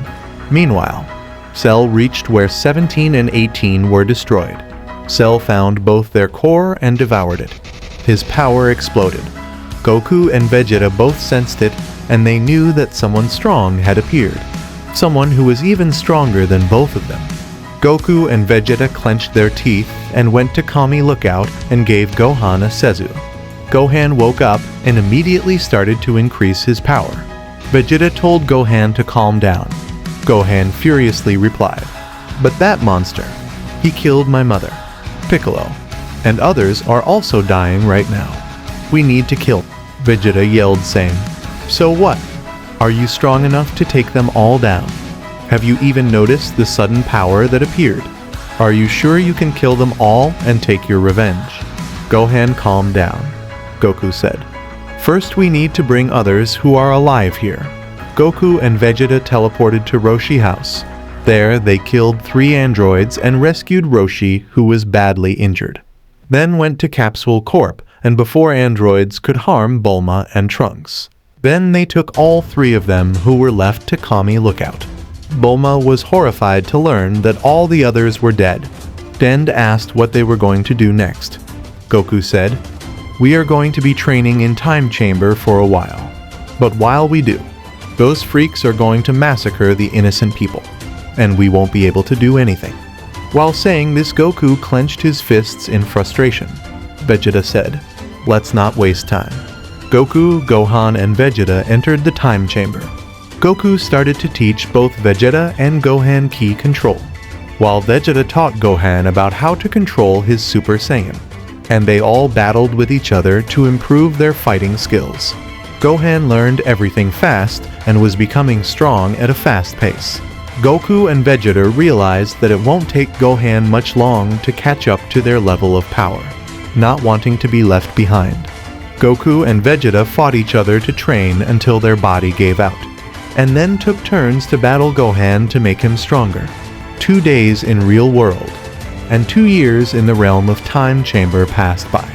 Meanwhile, Cell reached where 17 and 18 were destroyed. Cell found both their core and devoured it. His power exploded. Goku and Vegeta both sensed it, and they knew that someone strong had appeared. Someone who was even stronger than both of them. Goku and Vegeta clenched their teeth and went to Kami Lookout and gave Gohan a Senzu. Gohan woke up and immediately started to increase his power. Vegeta told Gohan to calm down. Gohan furiously replied, "But that monster, he killed my mother, Piccolo, and others are also dying right now. We need to kill." Vegeta yelled, saying, "So what? Are you strong enough to take them all down? Have you even noticed the sudden power that appeared? Are you sure you can kill them all and take your revenge?" Gohan calmed down. Goku said, "First we need to bring others who are alive here." Goku and Vegeta teleported to Roshi's house. There they killed 3 androids and rescued Roshi, who was badly injured. Then went to Capsule Corp, and before androids could harm Bulma and Trunks. Then they took all 3 of them who were left to Kami Lookout. Bulma was horrified to learn that all the others were dead. Dend asked what they were going to do next. Goku said, "We are going to be training in Time Chamber for a while. But while we do, those freaks are going to massacre the innocent people, and we won't be able to do anything." While saying this, Goku clenched his fists in frustration. Vegeta said, "Let's not waste time." Goku, Gohan, and Vegeta entered the Time Chamber. Goku started to teach both Vegeta and Gohan ki control, while Vegeta taught Gohan about how to control his Super Saiyan, and they all battled with each other to improve their fighting skills. Gohan learned everything fast and was becoming strong at a fast pace. Goku and Vegeta realized that it won't take Gohan much long to catch up to their level of power, not wanting to be left behind. Goku and Vegeta fought each other to train until their body gave out, and then took turns to battle Gohan to make him stronger. 2 days in real world. and 2 years in the realm of Time Chamber passed by.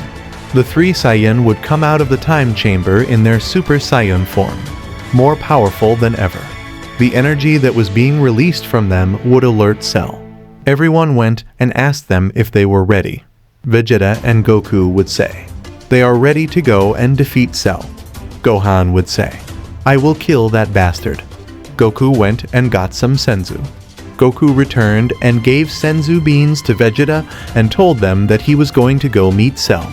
The 3 Saiyan would come out of the Time Chamber in their Super Saiyan form, more powerful than ever. The energy that was being released from them would alert Cell. Everyone went and asked them if they were ready. Vegeta and Goku would say, "They are ready to go and defeat Cell." Gohan would say, "I will kill that bastard." Goku went and got some senzu. Goku returned and gave senzu beans to Vegeta and told them that he was going to go meet Cell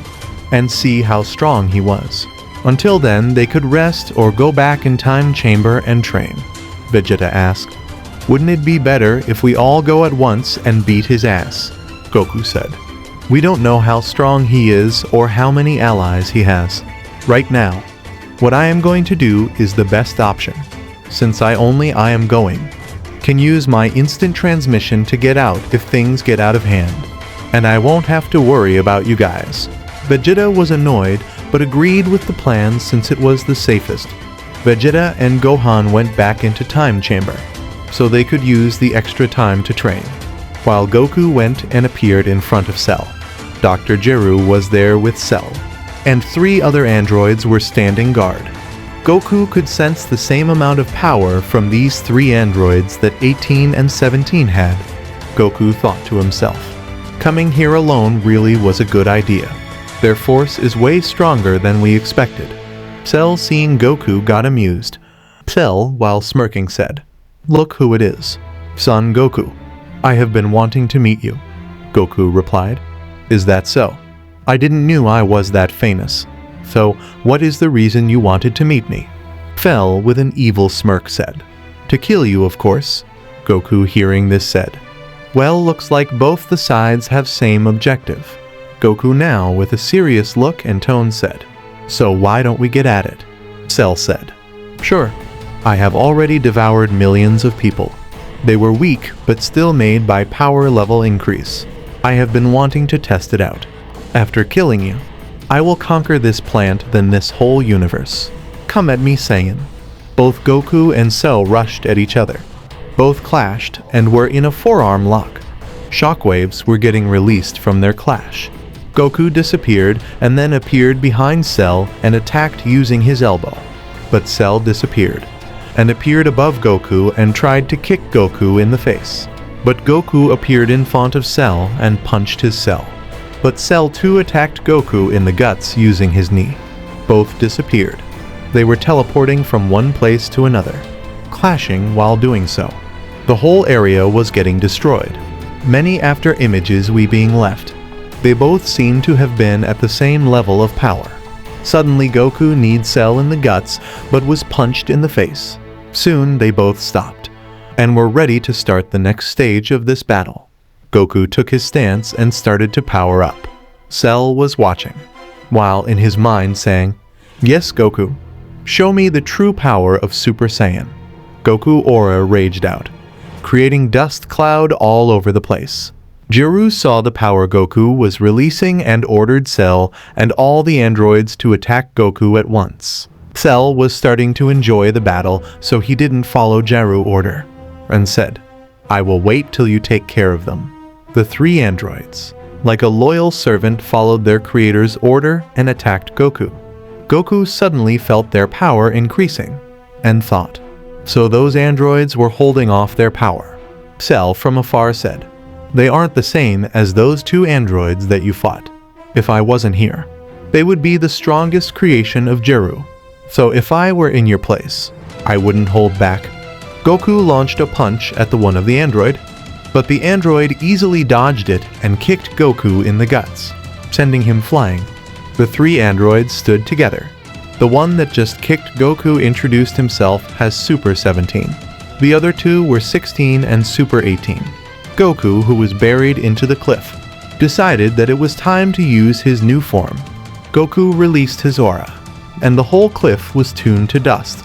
and see how strong he was. Until then, they could rest or go back in Time Chamber and train. Vegeta asked, "Wouldn't it be better if we all go at once and beat his ass?" Goku said, "We don't know how strong he is or how many allies he has. Right now, what I am going to do is the best option, since I am going. Can use my instant transmission to get out if things get out of hand, and I won't have to worry about you guys." Vegeta was annoyed, but agreed with the plan since it was the safest. Vegeta and Gohan went back into Time Chamber, so they could use the extra time to train, while Goku went and appeared in front of Cell. Dr. Jiru was there with Cell, and 3 other androids were standing guard. Goku could sense the same amount of power from these 3 androids that 18 and 17 had. Goku thought to himself, "Coming here alone really was a good idea. Their force is way stronger than we expected." Cell, seeing Goku, got amused. Cell, while smirking, said, "Look who it is. Son Goku. I have been wanting to meet you." Goku replied, "Is that so? I didn't knew I was that famous. So, what is the reason you wanted to meet me?" Cell, with an evil smirk, said, "To kill you, of course." Goku, hearing this, said, "Well, looks like both the sides have same objective." Goku now, with a serious look and tone, said, "So why don't we get at it?" Cell said, "Sure. I have already devoured millions of people. They were weak, but still made by power level increase. I have been wanting to test it out. After killing you, I will conquer this plant, then this whole universe. Come at me, Saiyan." Both Goku and Cell rushed at each other. Both clashed and were in a forearm lock. Shockwaves were getting released from their clash. Goku disappeared and then appeared behind Cell and attacked using his elbow. But Cell disappeared and appeared above Goku and tried to kick Goku in the face. But Goku appeared in front of Cell and punched his Cell. But Cell too attacked Goku in the guts using his knee. Both disappeared. They were teleporting from one place to another, clashing while doing so. The whole area was getting destroyed. Many after images we being left. They both seemed to have been at the same level of power. Suddenly Goku kneed Cell in the guts but was punched in the face. Soon they both stopped, and were ready to start the next stage of this battle. Goku took his stance and started to power up. Cell was watching, while in his mind saying, "Yes, Goku, show me the true power of Super Saiyan." Goku aura raged out, creating dust cloud all over the place. Jiru saw the power Goku was releasing and ordered Cell and all the androids to attack Goku at once. Cell was starting to enjoy the battle, so he didn't follow Jiru's order, and said, "I will wait till you take care of them." The 3 androids, like a loyal servant, followed their creator's order and attacked Goku. Goku suddenly felt their power increasing, and thought, so those androids were holding off their power. Cell from afar said, "They aren't the same as those 2 androids that you fought. If I wasn't here, they would be the strongest creation of Jiru. So if I were in your place, I wouldn't hold back." Goku launched a punch at the one of the android, but the android easily dodged it and kicked Goku in the guts, sending him flying. The 3 androids stood together. The one that just kicked Goku introduced himself as Super 17. The other 2 were 16 and Super 18. Goku, who was buried into the cliff, decided that it was time to use his new form. Goku released his aura, and the whole cliff was tuned to dust.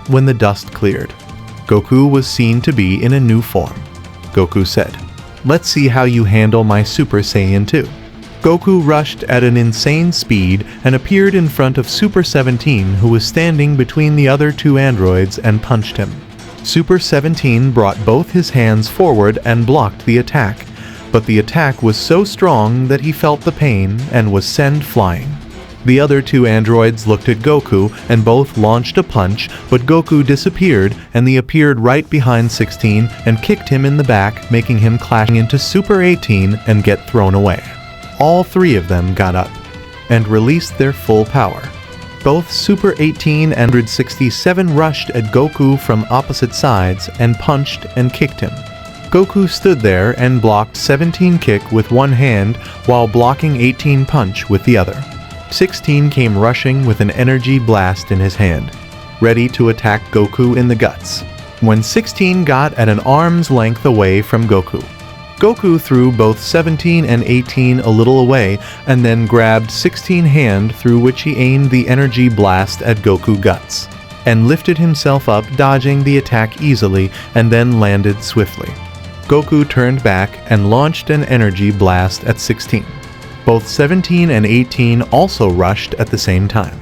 When the dust cleared, Goku was seen to be in a new form. Goku said, "Let's see how you handle my Super Saiyan 2. Goku rushed at an insane speed and appeared in front of Super 17, who was standing between the other 2 androids, and punched him. Super 17 brought both his hands forward and blocked the attack, but the attack was so strong that he felt the pain and was sent flying. The other two androids looked at Goku and both launched a punch, but Goku disappeared and they appeared right behind 16 and kicked him in the back, making him clash into Super 18 and get thrown away. All three of them got up and released their full power. Both Super 18 and 167 rushed at Goku from opposite sides and punched and kicked him. Goku stood there and blocked 17 kick with one hand while blocking 18 punch with the other. 16 came rushing with an energy blast in his hand, ready to attack Goku in the guts, when 16 got at an arm's length away from Goku. Goku threw both 17 and 18 a little away and then grabbed 16's hand, through which he aimed the energy blast at Goku guts, and lifted himself up, dodging the attack easily and then landed swiftly. Goku turned back and launched an energy blast at 16. Both 17 and 18 also rushed at the same time.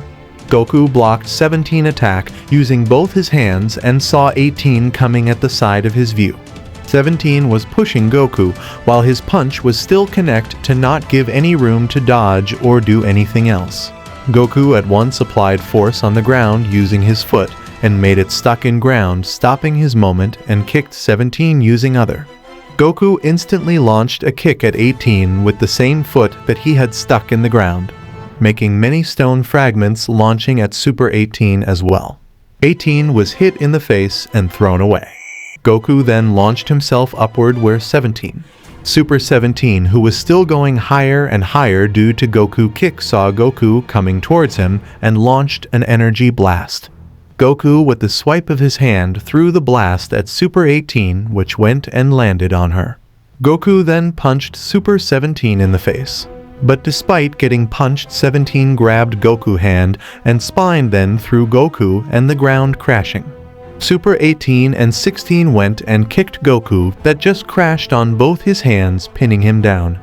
Goku blocked 17's attack using both his hands and saw 18 coming at the side of his view. 17 was pushing Goku while his punch was still connected to not give any room to dodge or do anything else. Goku at once applied force on the ground using his foot and made it stuck in ground, stopping his moment, and kicked 17 using other. Goku instantly launched a kick at 18 with the same foot that he had stuck in the ground, making many stone fragments launching at Super 18 as well. 18 was hit in the face and thrown away. Goku then launched himself upward where 17. Super 17, who was still going higher and higher due to Goku kick, saw Goku coming towards him and launched an energy blast. Goku, with the swipe of his hand, threw the blast at Super 18, which went and landed on her. Goku then punched Super 17 in the face. But despite getting punched, 17 grabbed Goku's hand and spined then through Goku and the ground, crashing. Super 18 and 16 went and kicked Goku, that just crashed on both his hands, pinning him down.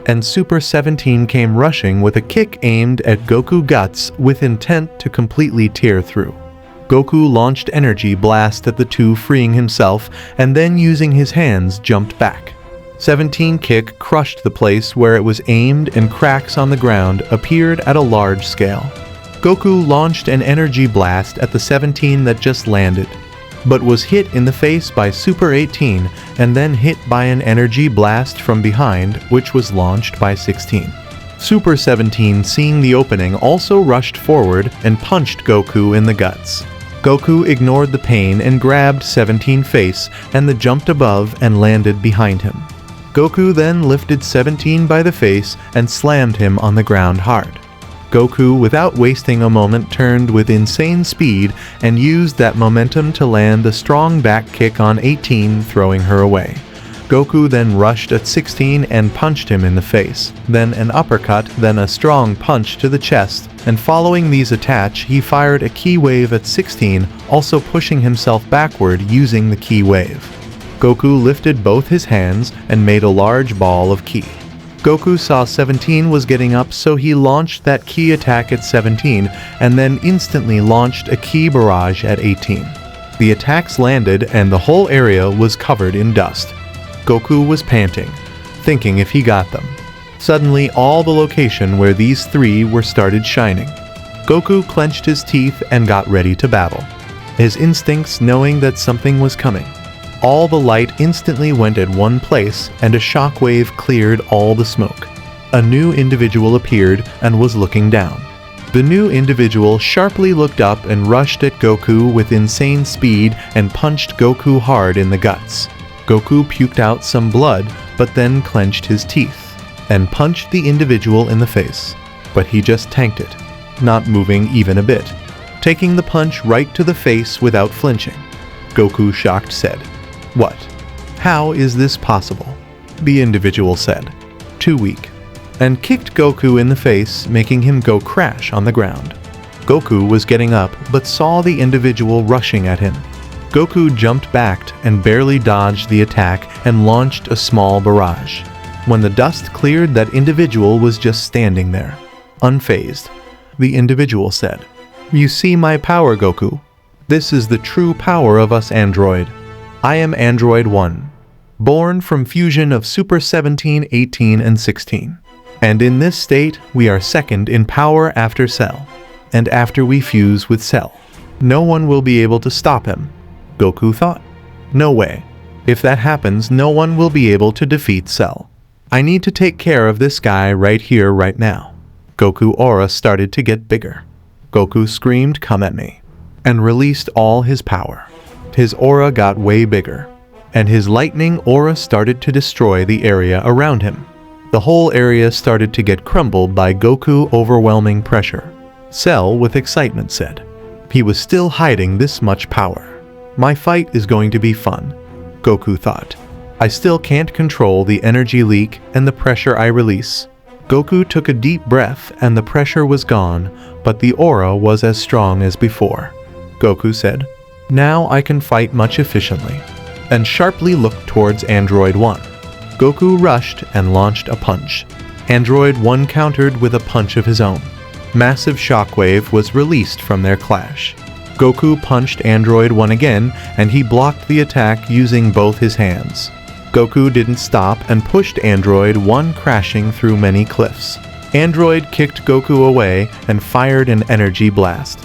And Super 17 came rushing with a kick aimed at Goku guts with intent to completely tear through. Goku launched energy blast at the two, freeing himself, and then using his hands jumped back. 17 kick crushed the place where it was aimed, and cracks on the ground appeared at a large scale. Goku launched an energy blast at the 17 that just landed, but was hit in the face by Super 18 and then hit by an energy blast from behind, which was launched by 16. Super 17, seeing the opening, also rushed forward and punched Goku in the guts. Goku ignored the pain and grabbed 17's face and then jumped above and landed behind him. Goku then lifted 17 by the face and slammed him on the ground hard. Goku, without wasting a moment, turned with insane speed and used that momentum to land a strong back kick on 18, throwing her away. Goku then rushed at 16 and punched him in the face, then an uppercut, then a strong punch to the chest, and following these attacks he fired a ki wave at 16, also pushing himself backward using the ki wave. Goku lifted both his hands and made a large ball of ki. Goku saw 17 was getting up, so he launched that ki attack at 17 and then instantly launched a ki barrage at 18. The attacks landed and the whole area was covered in dust. Goku was panting, thinking if he got them. Suddenly, all the location where these three were started shining. Goku clenched his teeth and got ready to battle, his instincts knowing that something was coming. All the light instantly went at one place and a shockwave cleared all the smoke. A new individual appeared and was looking down. The new individual sharply looked up and rushed at Goku with insane speed and punched Goku hard in the guts. Goku puked out some blood, but then clenched his teeth and punched the individual in the face. But he just tanked it, not moving even a bit, taking the punch right to the face without flinching. Goku, shocked, said, "What? How is this possible?" The individual said, "Too weak," and kicked Goku in the face, making him go crash on the ground. Goku was getting up, but saw the individual rushing at him. Goku jumped back and barely dodged the attack and launched a small barrage. When the dust cleared, that individual was just standing there, unfazed. The individual said, "You see my power, Goku. This is the true power of us android. I am Android 1. born from fusion of Super 17, 18, and 16. And in this state, we are second in power after Cell. And after we fuse with Cell, no one will be able to stop him, Goku thought. No way. If that happens, no one will be able to defeat Cell. I need to take care of this guy right here, right now. Goku aura started to get bigger. Goku screamed, "Come at me," and released all his power. His aura got way bigger, and his lightning aura started to destroy the area around him. The whole area started to get crumbled by Goku overwhelming pressure. Cell, with excitement, said. He was still hiding this much power. My fight is going to be fun, Goku thought. I still can't control the energy leak and the pressure I release. Goku took a deep breath and the pressure was gone, but the aura was as strong as before. Goku said, "Now I can fight much efficiently," and sharply looked towards Android 1. Goku rushed and launched a punch. Android 1 countered with a punch of his own. Massive shockwave was released from their clash. Goku punched Android 1 again, and he blocked the attack using both his hands. Goku didn't stop and pushed Android 1 crashing through many cliffs. Android kicked Goku away and fired an energy blast.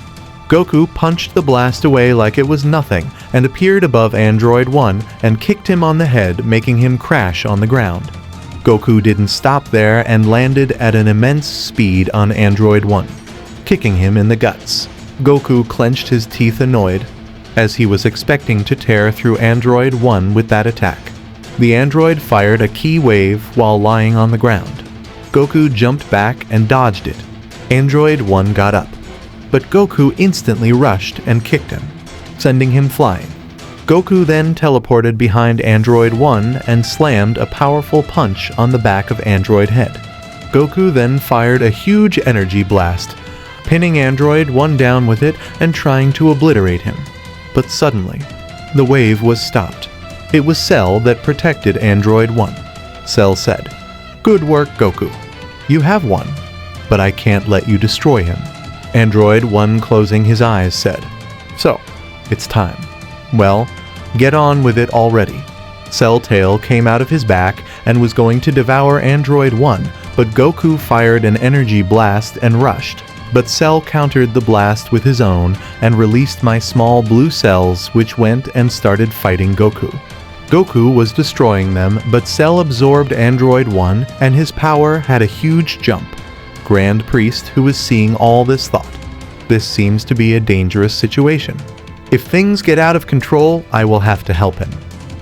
Goku punched the blast away like it was nothing and appeared above Android 1 and kicked him on the head, making him crash on the ground. Goku didn't stop there and landed at an immense speed on Android 1, kicking him in the guts. Goku clenched his teeth annoyed, as he was expecting to tear through Android 1 with that attack. The android fired a ki wave while lying on the ground. Goku jumped back and dodged it. Android 1 got up, but Goku instantly rushed and kicked him, sending him flying. Goku then teleported behind Android 1 and slammed a powerful punch on the back of Android head. Goku then fired a huge energy blast, pinning Android 1 down with it and trying to obliterate him. But suddenly, the wave was stopped. It was Cell that protected Android 1. Cell said, "Good work, Goku. You have won, but I can't let you destroy him." Android 1, closing his eyes, said, "So, it's time. Well, get on with it already." Cell tail came out of his back and was going to devour Android 1, but Goku fired an energy blast and rushed. But Cell countered the blast with his own and released my small blue cells, which went and started fighting Goku. Goku was destroying them, but Cell absorbed Android 1 and his power had a huge jump. Grand Priest, who was seeing all this, thought, "This seems to be a dangerous situation. If things get out of control, I will have to help him."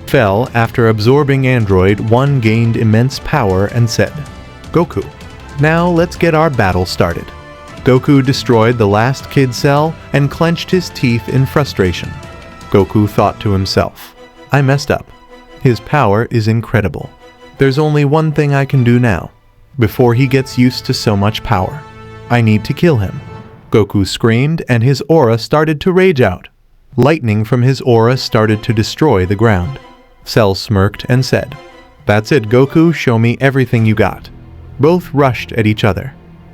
Fell, after absorbing Android 1, gained immense power and said, "Goku, now let's get our battle started." Goku destroyed the last Kid Cell and clenched his teeth in frustration. Goku thought to himself, "I messed up. His power is incredible. There's only one thing I can do now. Before he gets used to so much power, I need to kill him." Goku screamed and his aura started to rage out. Lightning from his aura started to destroy the ground. Cell smirked and said, "That's it, Goku, show me everything you got." Both rushed at each other,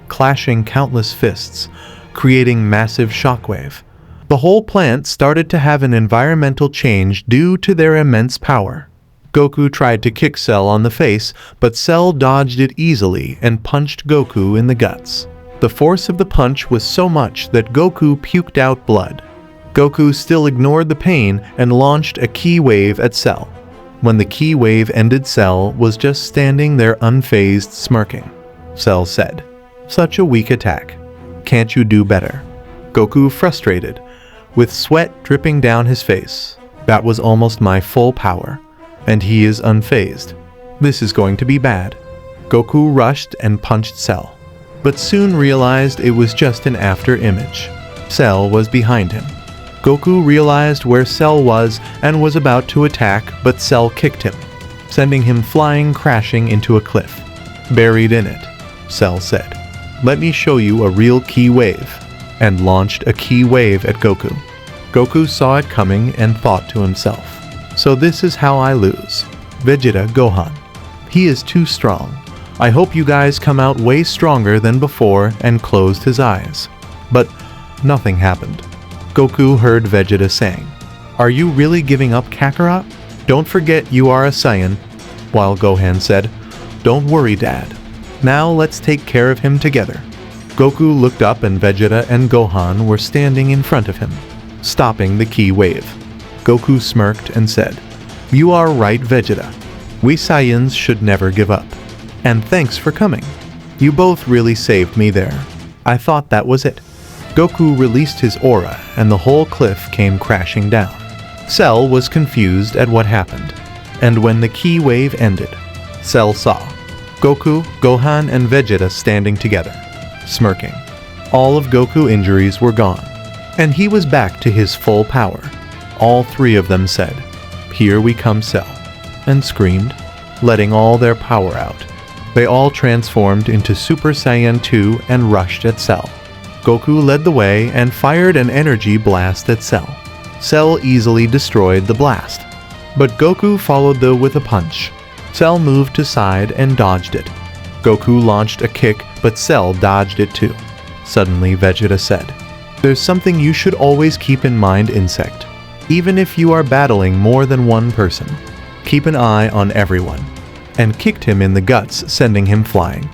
clashing countless fists, creating massive shockwave. The whole plant started to have an environmental change due to their immense power. Goku tried to kick Cell on the face, but Cell dodged it easily and punched Goku in the guts. The force of the punch was so much that Goku puked out blood. Goku still ignored the pain and launched a ki wave at Cell. When the ki wave ended, Cell was just standing there unfazed, smirking. Cell said, "Such a weak attack. Can't you do better?" Goku frustrated, with sweat dripping down his face. "That was almost my full power, and he is unfazed. This is going to be bad." Goku rushed and punched Cell, but soon realized it was just an after image. Cell was behind him. Goku realized where Cell was and was about to attack, but Cell kicked him, sending him flying, crashing into a cliff. "Buried in it," Cell said. "Let me show you a real ki wave," and launched a ki wave at Goku. Goku saw it coming and thought to himself, "So this is how I lose. Vegeta Gohan. He is too strong. I hope you guys come out way stronger than before," and closed his eyes. But nothing happened. Goku heard Vegeta saying, "Are you really giving up, Kakarot?" Don't forget you are a Saiyan, while Gohan said, "Don't worry, Dad. Now let's take care of him together." Goku looked up and Vegeta and Gohan were standing in front of him, stopping the ki wave. Goku smirked and said, "You are right, Vegeta. We Saiyans should never give up. And thanks for coming. You both really saved me there. I thought that was it." Goku released his aura and the whole cliff came crashing down. Cell was confused at what happened, and when the ki wave ended, Cell saw Goku, Gohan, and Vegeta standing together, smirking. All of Goku's injuries were gone, and he was back to his full power. All three of them said, "Here we come, Cell," and screamed, letting all their power out. They all transformed into Super Saiyan 2 and rushed at Cell. Goku led the way and fired an energy blast at Cell. Cell easily destroyed the blast, but Goku followed with a punch. Cell moved to side and dodged it. Goku launched a kick, but Cell dodged it too. Suddenly Vegeta said, "There's something you should always keep in mind, Insect. Even if you are battling more than one person, keep an eye on everyone," and kicked him in the guts, sending him flying.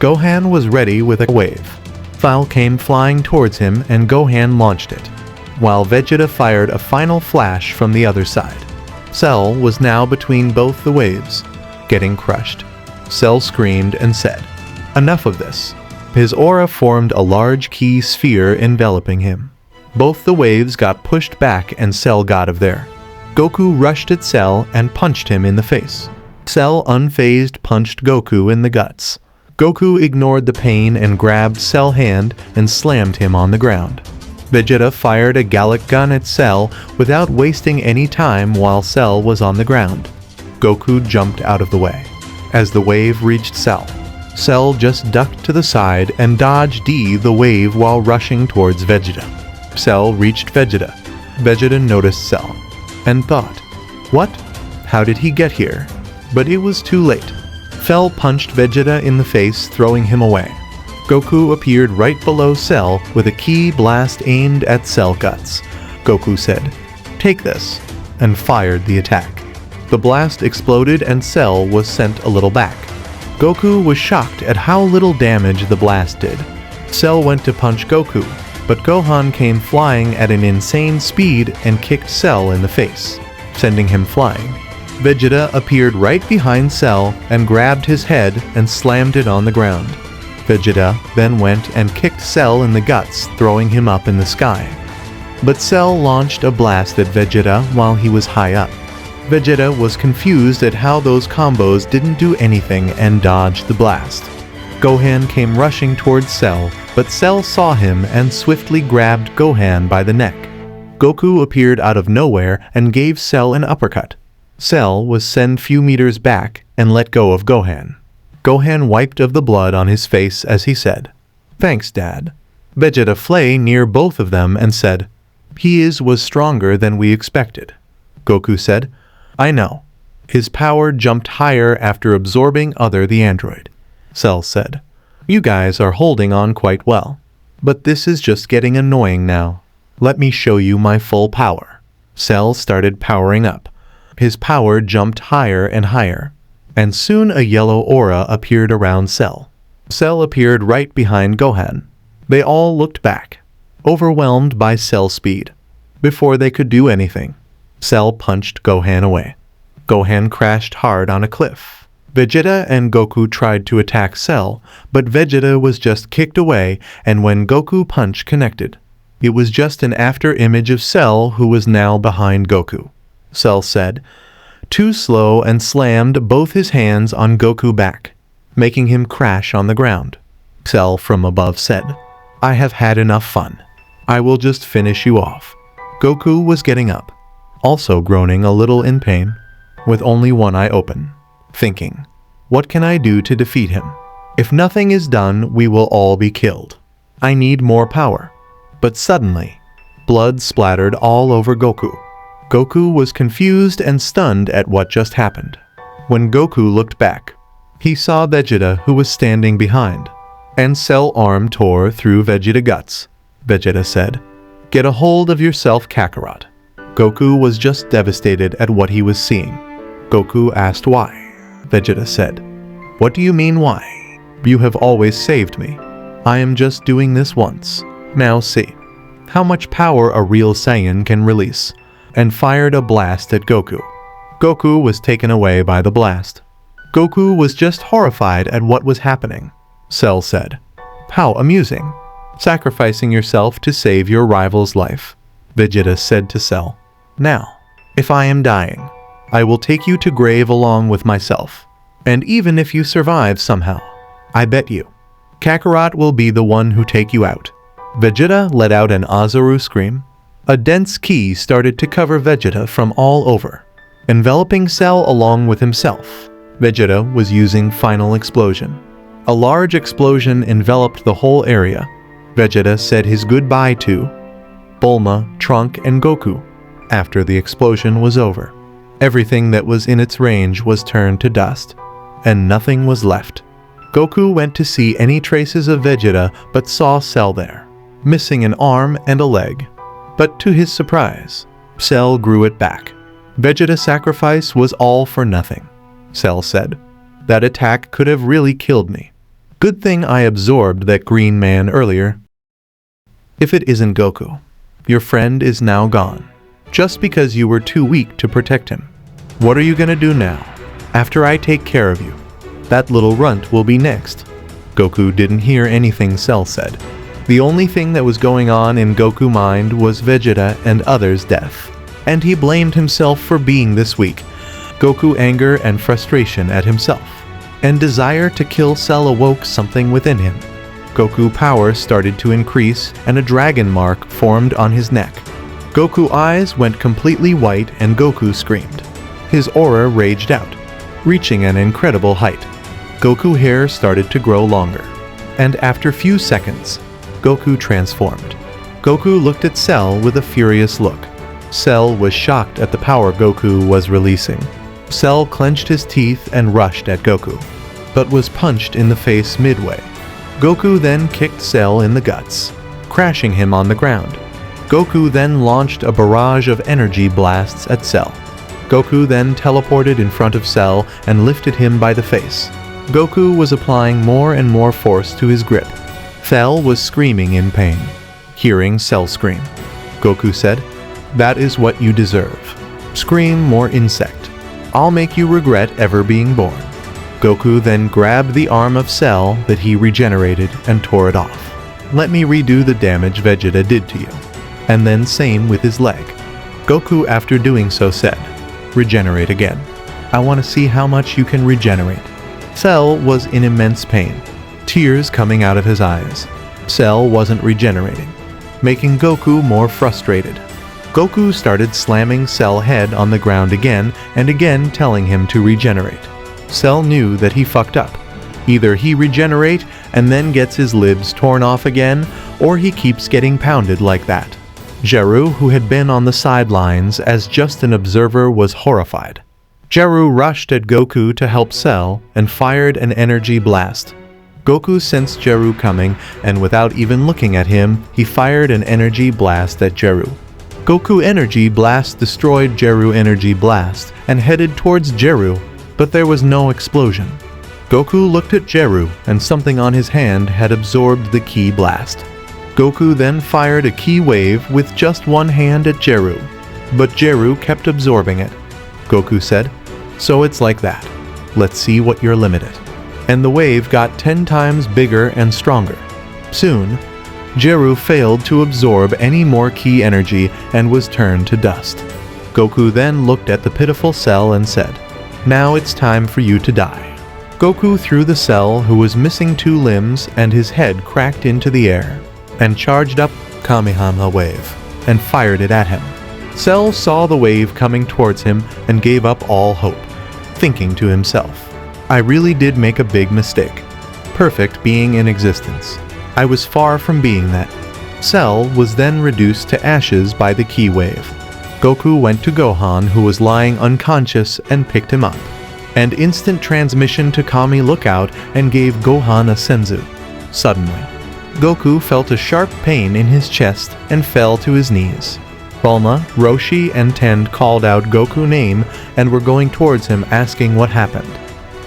Gohan was ready with a wave. Foul came flying towards him and Gohan launched it, while Vegeta fired a final flash from the other side. Cell was now between both the waves, getting crushed. Cell screamed and said, "Enough of this." His aura formed a large ki sphere enveloping him. Both the waves got pushed back and Cell got out of there. Goku rushed at Cell and punched him in the face. Cell unfazed punched Goku in the guts. Goku ignored the pain and grabbed Cell's hand and slammed him on the ground. Vegeta fired a Gallic gun at Cell without wasting any time while Cell was on the ground. Goku jumped out of the way. As the wave reached Cell, Cell just ducked to the side and dodged the wave while rushing towards Vegeta. Cell reached Vegeta. Vegeta noticed Cell and thought, "What? How did he get here?" But it was too late. Cell punched Vegeta in the face, throwing him away. Goku appeared right below Cell with a ki blast aimed at Cell guts. Goku said, "Take this," and fired the attack. The blast exploded and Cell was sent a little back. Goku was shocked at how little damage the blast did. Cell went to punch Goku, but Gohan came flying at an insane speed and kicked Cell in the face, sending him flying. Vegeta appeared right behind Cell and grabbed his head and slammed it on the ground. Vegeta then went and kicked Cell in the guts, throwing him up in the sky. But Cell launched a blast at Vegeta while he was high up. Vegeta was confused at how those combos didn't do anything and dodged the blast. Gohan came rushing towards Cell, but Cell saw him and swiftly grabbed Gohan by the neck. Goku appeared out of nowhere and gave Cell an uppercut. Cell was sent few meters back and let go of Gohan. Gohan wiped of the blood on his face as he said, "Thanks, Dad." Vegeta flay near both of them and said, "He was stronger than we expected." Goku said, "I know. His power jumped higher after absorbing the android." Cell said, "You guys are holding on quite well. But this is just getting annoying now. Let me show you my full power." Cell started powering up. His power jumped higher and higher, and soon a yellow aura appeared around Cell. Cell appeared right behind Gohan. They all looked back, overwhelmed by Cell's speed. Before they could do anything, Cell punched Gohan away. Gohan crashed hard on a cliff. Vegeta and Goku tried to attack Cell, but Vegeta was just kicked away, and when Goku punch connected, it was just an after image of Cell, who was now behind Goku. Cell said, "Too slow," and slammed both his hands on Goku back, making him crash on the ground. Cell from above said, "I have had enough fun. I will just finish you off." Goku was getting up, also groaning a little in pain, with only one eye open, thinking, "What can I do to defeat him? If nothing is done, we will all be killed. I need more power." But suddenly, blood splattered all over Goku. Goku was confused and stunned at what just happened. When Goku looked back, he saw Vegeta, who was standing behind, and Cell arm tore through Vegeta guts. Vegeta said, "Get a hold of yourself, Kakarot." Goku was just devastated at what he was seeing. Goku asked why. Vegeta said, "What do you mean why? You have always saved me. I am just doing this once. Now see how much power a real Saiyan can release," and fired a blast at Goku. Goku was taken away by the blast. Goku was just horrified at what was happening. Cell said, "How amusing. Sacrificing yourself to save your rival's life." Vegeta said to Cell, "Now, if I am dying, I will take you to grave along with myself. And even if you survive somehow, I bet you, Kakarot will be the one who take you out." Vegeta let out an Azaru scream. A dense ki started to cover Vegeta from all over, enveloping Cell along with himself. Vegeta was using Final Explosion. A large explosion enveloped the whole area. Vegeta said his goodbye to Bulma, Trunk, and Goku. After the explosion was over, everything that was in its range was turned to dust, and nothing was left. Goku went to see any traces of Vegeta but saw Cell there, missing an arm and a leg. But to his surprise, Cell grew it back. Vegeta's sacrifice was all for nothing. Cell said, "That attack could have really killed me. Good thing I absorbed that green man earlier." If it isn't Goku, your friend is now gone, just because you were too weak to protect him. What are you gonna do now, after I take care of you? That little runt will be next. Goku didn't hear anything Cell said. The only thing that was going on in Goku's mind was Vegeta and others' death, and he blamed himself for being this weak. Goku's anger and frustration at himself, and desire to kill Cell awoke something within him. Goku's power started to increase and a dragon mark formed on his neck. Goku's eyes went completely white and Goku screamed. His aura raged out, reaching an incredible height. Goku's hair started to grow longer, and after few seconds, Goku transformed. Goku looked at Cell with a furious look. Cell was shocked at the power Goku was releasing. Cell clenched his teeth and rushed at Goku, but was punched in the face midway. Goku then kicked Cell in the guts, crashing him on the ground. Goku then launched a barrage of energy blasts at Cell. Goku then teleported in front of Cell and lifted him by the face. Goku was applying more and more force to his grip. Cell was screaming in pain. Hearing Cell scream, Goku said, "That is what you deserve. Scream more, insect. I'll make you regret ever being born." Goku then grabbed the arm of Cell that he regenerated and tore it off. "Let me redo the damage Vegeta did to you." And then same with his leg. Goku, after doing so, said, "Regenerate again. I want to see how much you can regenerate." Cell was in immense pain, tears coming out of his eyes. Cell wasn't regenerating, making Goku more frustrated. Goku started slamming Cell's head on the ground again and again, telling him to regenerate. Cell knew that he fucked up. Either he regenerate and then gets his libs torn off again, or he keeps getting pounded like that. Jeru, who had been on the sidelines as just an observer, was horrified. Jeru rushed at Goku to help Cell and fired an energy blast. Goku sensed Jeru coming, and without even looking at him, he fired an energy blast at Jeru. Goku energy blast destroyed Jeru energy blast and headed towards Jeru, but there was no explosion. Goku looked at Jeru, and something on his hand had absorbed the ki blast. Goku then fired a ki wave with just one hand at Jeru, but Jeru kept absorbing it. Goku said, "So it's like that. Let's see what your limit is." And the wave got 10 times bigger and stronger. Soon, Jeru failed to absorb any more ki energy and was turned to dust. Goku then looked at the pitiful Cell and said, "Now it's time for you to die." Goku threw the Cell, who was missing 2 limbs and his head cracked into the air, and charged up Kamehameha wave and fired it at him. Cell saw the wave coming towards him and gave up all hope, thinking to himself, "I really did make a big mistake. Perfect being in existence. I was far from being that." Cell was then reduced to ashes by the ki wave. Goku went to Gohan, who was lying unconscious, and picked him up. And instant transmission to Kami Lookout and gave Gohan a senzu. Suddenly, Goku felt a sharp pain in his chest and fell to his knees. Bulma, Roshi, and Tend called out Goku's name and were going towards him asking what happened.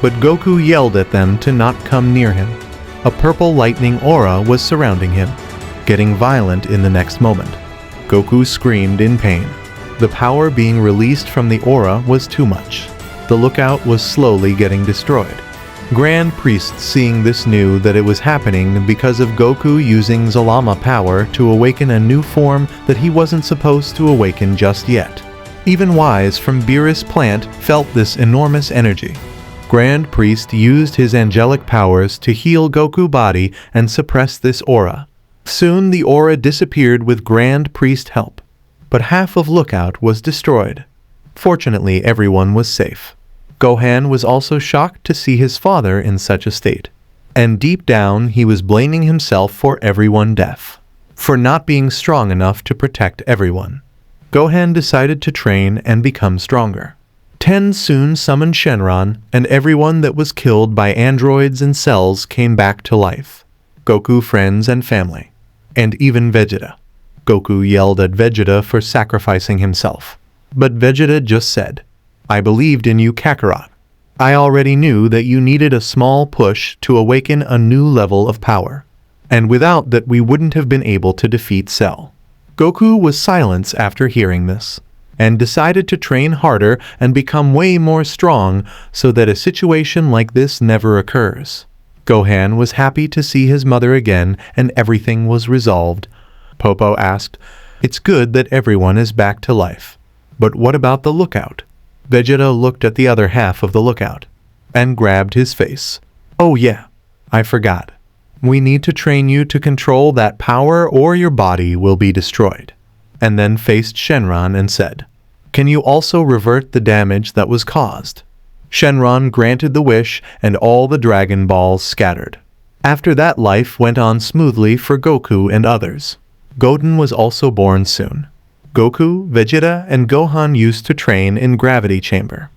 But Goku yelled at them to not come near him. A purple lightning aura was surrounding him, getting violent in the next moment. Goku screamed in pain. The power being released from the aura was too much. The lookout was slowly getting destroyed. Grand Priest seeing this knew that it was happening because of Goku using Zalama power to awaken a new form that he wasn't supposed to awaken just yet. Even Whis from Beerus plant felt this enormous energy. Grand Priest used his angelic powers to heal Goku's body and suppress this aura. Soon the aura disappeared with Grand Priest's help, but half of Lookout was destroyed. Fortunately, everyone was safe. Gohan was also shocked to see his father in such a state, and deep down he was blaming himself for everyone deaf, for not being strong enough to protect everyone. Gohan decided to train and become stronger. Ten soon summoned Shenron, and everyone that was killed by androids and cells came back to life. Goku friends and family, and even Vegeta. Goku yelled at Vegeta for sacrificing himself, but Vegeta just said, "I believed in you, Kakarot. I already knew that you needed a small push to awaken a new level of power, and without that we wouldn't have been able to defeat Cell." Goku was silent after hearing this, and decided to train harder and become way more strong so that a situation like this never occurs. Gohan was happy to see his mother again and everything was resolved. Popo asked, "It's good that everyone is back to life. But what about the lookout?" Vegeta looked at the other half of the lookout and grabbed his face. "Oh yeah, I forgot. We need to train you to control that power or your body will be destroyed." And then faced Shenron and said, "Can you also revert the damage that was caused?" Shenron granted the wish and all the Dragon Balls scattered. After that, life went on smoothly for Goku and others. Goten was also born soon. Goku, Vegeta, and Gohan used to train in Gravity Chamber,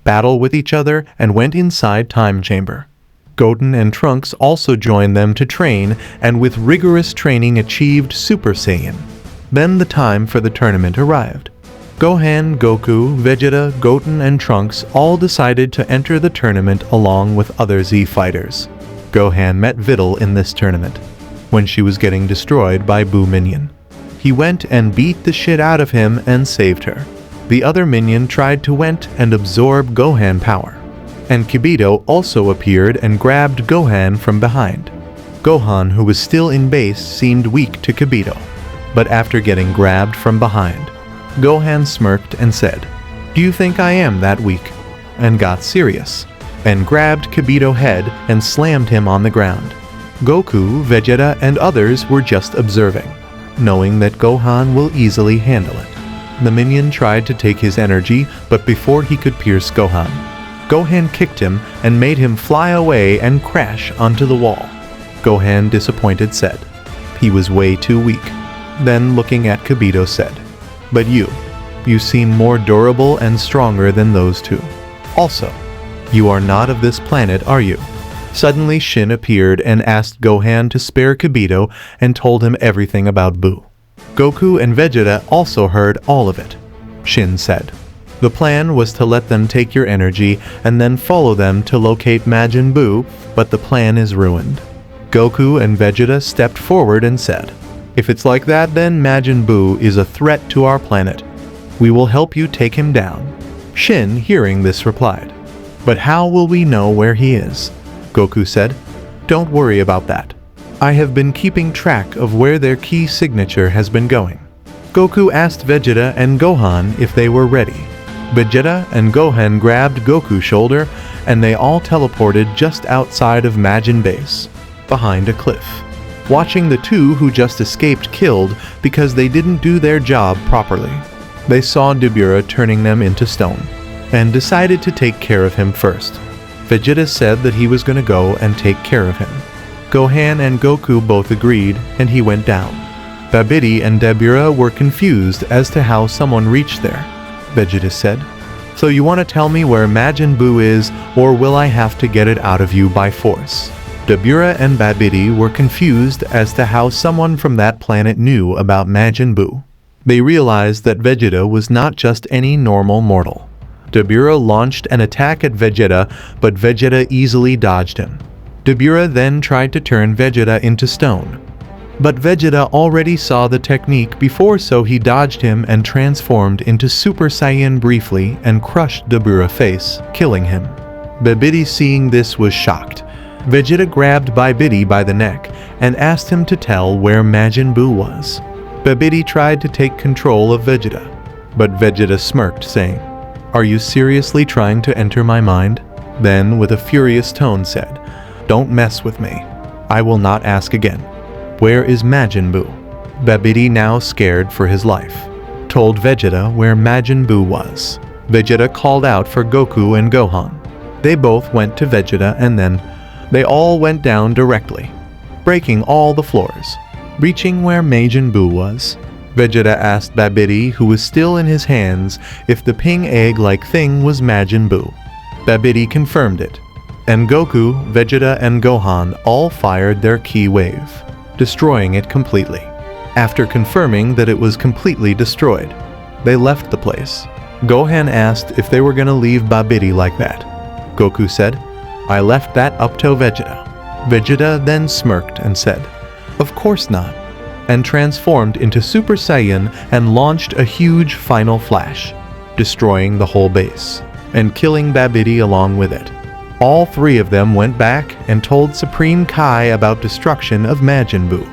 battle with each other, and went inside Time Chamber. Goten and Trunks also joined them to train, and with rigorous training achieved Super Saiyan. Then the time for the tournament arrived. Gohan, Goku, Vegeta, Goten, and Trunks all decided to enter the tournament along with other Z fighters. Gohan met Videl in this tournament, when she was getting destroyed by Boo Minion. He went and beat the shit out of him and saved her. The other minion tried to went and absorb Gohan power, and Kibito also appeared and grabbed Gohan from behind. Gohan, who was still in base, seemed weak to Kibito, but after getting grabbed from behind, Gohan smirked and said, "Do you think I am that weak?" and got serious, and grabbed Kibito's head and slammed him on the ground. Goku, Vegeta, and others were just observing, knowing that Gohan will easily handle it. The minion tried to take his energy, but before he could pierce Gohan, Gohan kicked him and made him fly away and crash onto the wall. Gohan, disappointed, said, he was way too weak. Then, looking at Kibito, said, "But you seem more durable and stronger than those two. Also, you are not of this planet, are you?" Suddenly Shin appeared and asked Gohan to spare Kibito and told him everything about Boo. Goku and Vegeta also heard all of it. Shin said, "The plan was to let them take your energy and then follow them to locate Majin Buu, but the plan is ruined." Goku and Vegeta stepped forward and said, "If it's like that, then Majin Buu is a threat to our planet. We will help you take him down." Shin, hearing this, replied, "But how will we know where he is?" Goku said, "Don't worry about that. I have been keeping track of where their key signature has been going." Goku asked Vegeta and Gohan if they were ready. Vegeta and Gohan grabbed Goku's shoulder and they all teleported just outside of Majin Base, behind a cliff, watching the two who just escaped killed because they didn't do their job properly. They saw Dabura turning them into stone, and decided to take care of him first. Vegeta said that he was going to go and take care of him. Gohan and Goku both agreed, and he went down. Babidi and Dabura were confused as to how someone reached there. Vegeta said, "So you want to tell me where Majin Buu is, or will I have to get it out of you by force?" Dabura and Babidi were confused as to how someone from that planet knew about Majin Buu. They realized that Vegeta was not just any normal mortal. Beerus launched an attack at Vegeta, but Vegeta easily dodged him. Beerus then tried to turn Vegeta into stone. But Vegeta already saw the technique before, so he dodged him and transformed into Super Saiyan briefly and crushed Beerus' face, killing him. Babidi, seeing this, was shocked. Vegeta grabbed Babidi by the neck and asked him to tell where Majin Buu was. Babidi tried to take control of Vegeta, but Vegeta smirked, saying, "Are you seriously trying to enter my mind?" Then, with a furious tone, said, "Don't mess with me. I will not ask again. Where is Majin Buu?" Babidi, now scared for his life, told Vegeta where Majin Buu was. Vegeta called out for Goku and Gohan. They both went to Vegeta, and then they all went down directly, breaking all the floors. Reaching where Majin Buu was, Vegeta asked Babidi, who was still in his hands, if the ping egg-like thing was Majin Buu. Babidi confirmed it, and Goku, Vegeta, and Gohan all fired their ki wave, destroying it completely. After confirming that it was completely destroyed, they left the place. Gohan asked if they were going to leave Babidi like that. Goku said, "I left that up to Vegeta." Vegeta then smirked and said, "Of course not," and transformed into Super Saiyan and launched a huge final flash, destroying the whole base, and killing Babidi along with it. All three of them went back and told Supreme Kai about destruction of Majin Buu.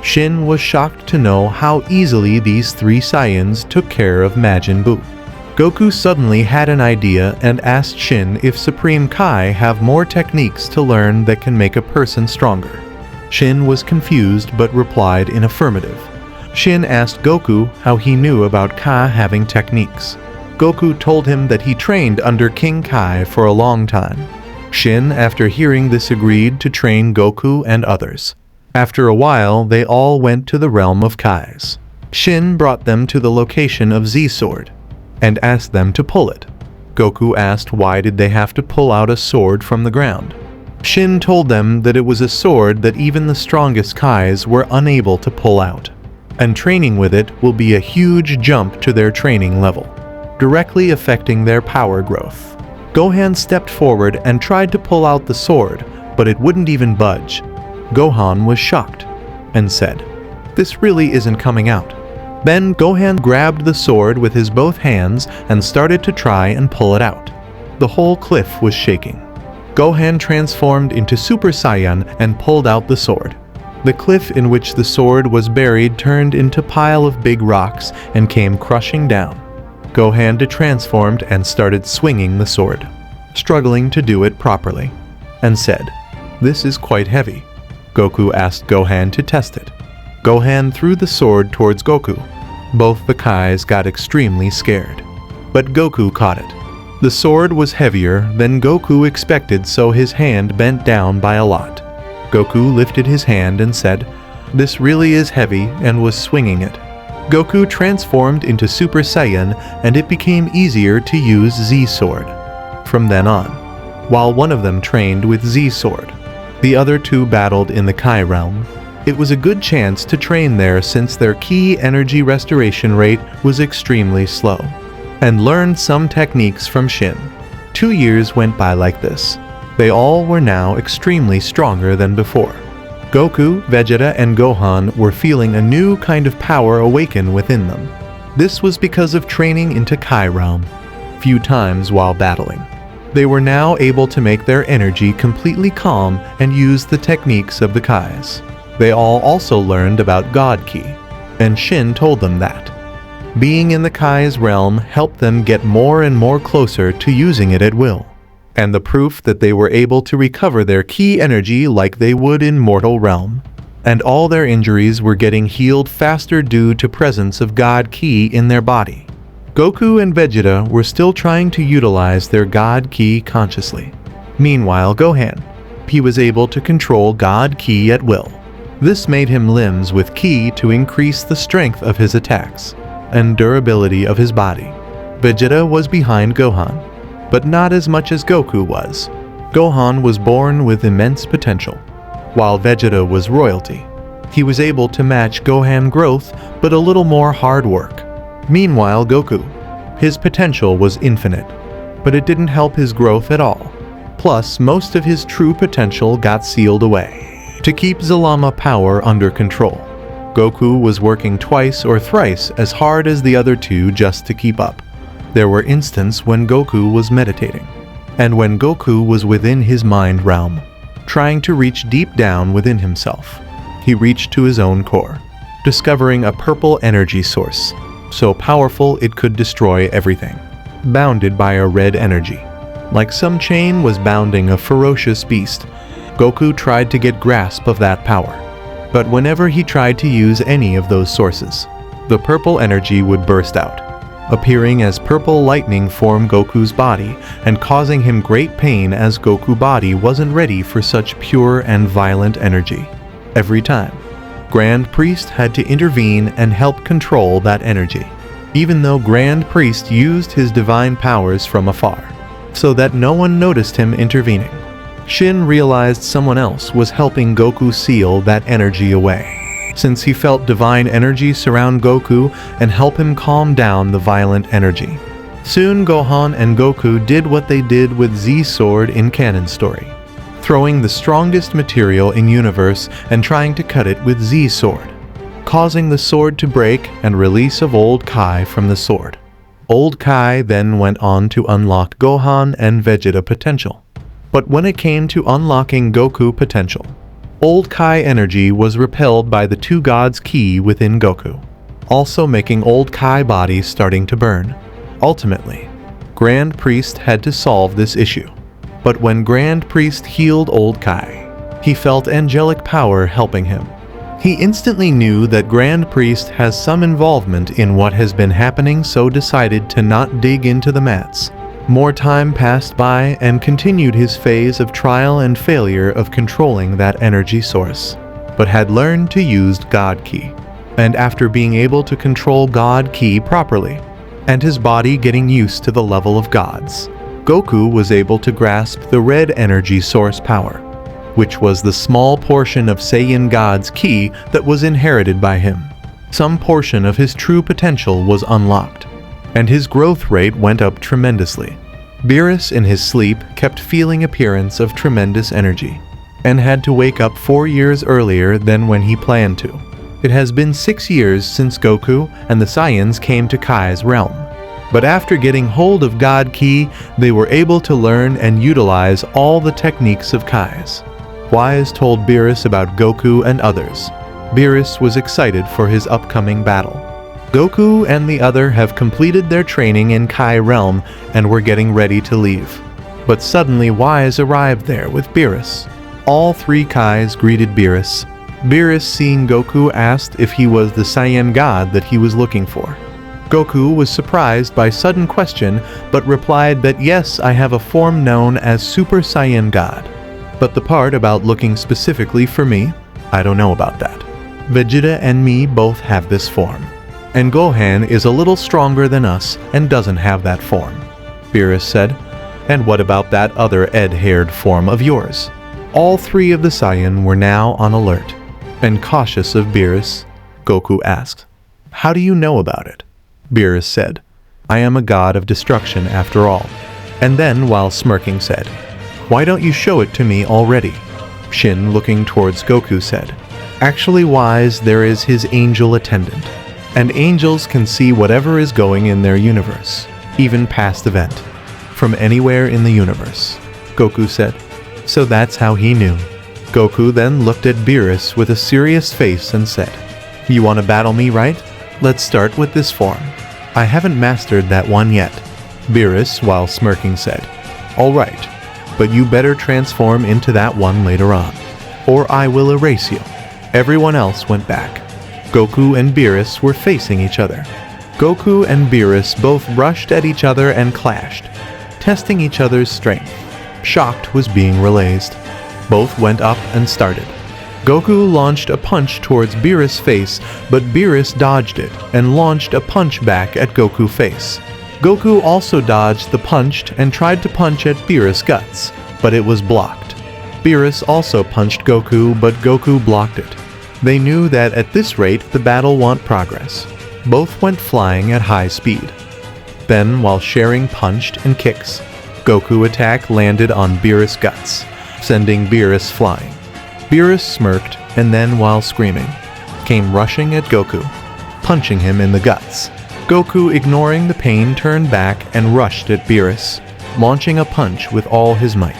Shin was shocked to know how easily these three Saiyans took care of Majin Buu. Goku suddenly had an idea and asked Shin if Supreme Kai have more techniques to learn that can make a person stronger. Shin was confused but replied in affirmative. Shin asked Goku how he knew about Kai having techniques. Goku told him that he trained under King Kai for a long time. Shin, after hearing this, agreed to train Goku and others. After a while, they all went to the realm of Kais. Shin brought them to the location of Z-Sword and asked them to pull it. Goku asked why did they have to pull out a sword from the ground. Shin told them that it was a sword that even the strongest Kais were unable to pull out, and training with it will be a huge jump to their training level, directly affecting their power growth. Gohan stepped forward and tried to pull out the sword, but it wouldn't even budge. Gohan was shocked and said, "This really isn't coming out." Then Gohan grabbed the sword with his both hands and started to try and pull it out. The whole cliff was shaking. Gohan transformed into Super Saiyan and pulled out the sword. The cliff in which the sword was buried turned into a pile of big rocks and came crushing down. Gohan transformed and started swinging the sword, struggling to do it properly, and said, "This is quite heavy." Goku asked Gohan to test it. Gohan threw the sword towards Goku. Both the Kais got extremely scared, but Goku caught it. The sword was heavier than Goku expected, so his hand bent down by a lot. Goku lifted his hand and said, "This really is heavy," and was swinging it. Goku transformed into Super Saiyan and it became easier to use Z-Sword from then on. While one of them trained with Z-Sword, the other two battled in the Kai realm. It was a good chance to train there since their ki energy restoration rate was extremely slow, and learned some techniques from Shin. 2 years went by like this. They all were now extremely stronger than before. Goku, Vegeta, and Gohan were feeling a new kind of power awaken within them. This was because of training into Kai realm few times while battling. They were now able to make their energy completely calm and use the techniques of the Kais. They all also learned about God Ki, and Shin told them that. Being in the Kai's realm helped them get more and more closer to using it at will, and the proof that they were able to recover their ki energy like they would in mortal realm. And all their injuries were getting healed faster due to presence of God Ki in their body. Goku and Vegeta were still trying to utilize their God Ki consciously. Meanwhile, Gohan, he was able to control God Ki at will. This made him limbs with ki to increase the strength of his attacks and durability of his body. Vegeta was behind Gohan, but not as much as Goku was. Gohan was born with immense potential, while Vegeta was royalty. He was able to match Gohan growth, but a little more hard work. Meanwhile, Goku. His potential was infinite, but it didn't help his growth at all. Plus, most of his true potential got sealed away. To keep Zalama power under control, Goku was working twice or thrice as hard as the other two just to keep up. There were instances when Goku was meditating, and when Goku was within his mind realm, trying to reach deep down within himself. He reached to his own core, discovering a purple energy source, so powerful it could destroy everything, bounded by a red energy. Like some chain was bounding a ferocious beast, Goku tried to get grasp of that power. But whenever he tried to use any of those sources, the purple energy would burst out, appearing as purple lightning form Goku's body and causing him great pain as Goku's body wasn't ready for such pure and violent energy. Every time, Grand Priest had to intervene and help control that energy, even though Grand Priest used his divine powers from afar, so that no one noticed him intervening. Shin realized someone else was helping Goku seal that energy away, since he felt divine energy surround Goku and help him calm down the violent energy. Soon Gohan and Goku did what they did with Z-Sword in canon story, throwing the strongest material in universe and trying to cut it with Z-Sword, causing the sword to break and release of Old Kai from the sword. Old Kai then went on to unlock Gohan and Vegeta potential. But when it came to unlocking Goku potential, Old Kai energy was repelled by the two gods' ki within Goku, also making Old Kai body starting to burn. Ultimately, Grand Priest had to solve this issue. But when Grand Priest healed Old Kai, he felt angelic power helping him. He instantly knew that Grand Priest has some involvement in what has been happening, so decided to not dig into the mats. More time passed by and continued his phase of trial and failure of controlling that energy source, but had learned to use God Ki. And after being able to control God Ki properly, and his body getting used to the level of gods, Goku was able to grasp the red energy source power, which was the small portion of Saiyan God's ki that was inherited by him. Some portion of his true potential was unlocked, and his growth rate went up tremendously. Beerus in his sleep kept feeling appearance of tremendous energy, and had to wake up 4 years earlier than when he planned to. It has been 6 years since Goku and the Saiyans came to Kai's realm, but after getting hold of God Ki, they were able to learn and utilize all the techniques of Kai's. Whis told Beerus about Goku and others. Beerus was excited for his upcoming battle. Goku and the other have completed their training in Kai realm and were getting ready to leave. But suddenly Whis arrived there with Beerus. All 3 Kais greeted Beerus. Beerus, seeing Goku, asked if he was the Saiyan God that he was looking for. Goku was surprised by sudden question, but replied that yes, I have a form known as Super Saiyan God. But the part about looking specifically for me, I don't know about that. Vegeta and me both have this form, and Gohan is a little stronger than us and doesn't have that form, Beerus said. And what about that other ed-haired form of yours? All 3 of the Saiyan were now on alert, and cautious of Beerus. Goku asked, "How do you know about it?" Beerus said, "I am a god of destruction after all." And then, while smirking, said, "Why don't you show it to me already?" Shin, looking towards Goku, said, "Actually, Whis, there is his angel attendant, and angels can see whatever is going in their universe, even past event, from anywhere in the universe," Goku said. So that's how he knew. Goku then looked at Beerus with a serious face and said, "You want to battle me, right? Let's start with this form. I haven't mastered that one yet." Beerus, while smirking, said, "All right, but you better transform into that one later on, or I will erase you." Everyone else went back. Goku and Beerus were facing each other. Goku and Beerus both rushed at each other and clashed, testing each other's strength. Shocked was being released. Both went up and started. Goku launched a punch towards Beerus' face, but Beerus dodged it and launched a punch back at Goku's face. Goku also dodged the punch and tried to punch at Beerus' guts, but it was blocked. Beerus also punched Goku, but Goku blocked it. They knew that at this rate the battle won't progress. Both went flying at high speed. Then, while sharing punched and kicks, Goku attack landed on Beerus' guts, sending Beerus flying. Beerus smirked and then, while screaming, came rushing at Goku, punching him in the guts. Goku, ignoring the pain, turned back and rushed at Beerus, launching a punch with all his might.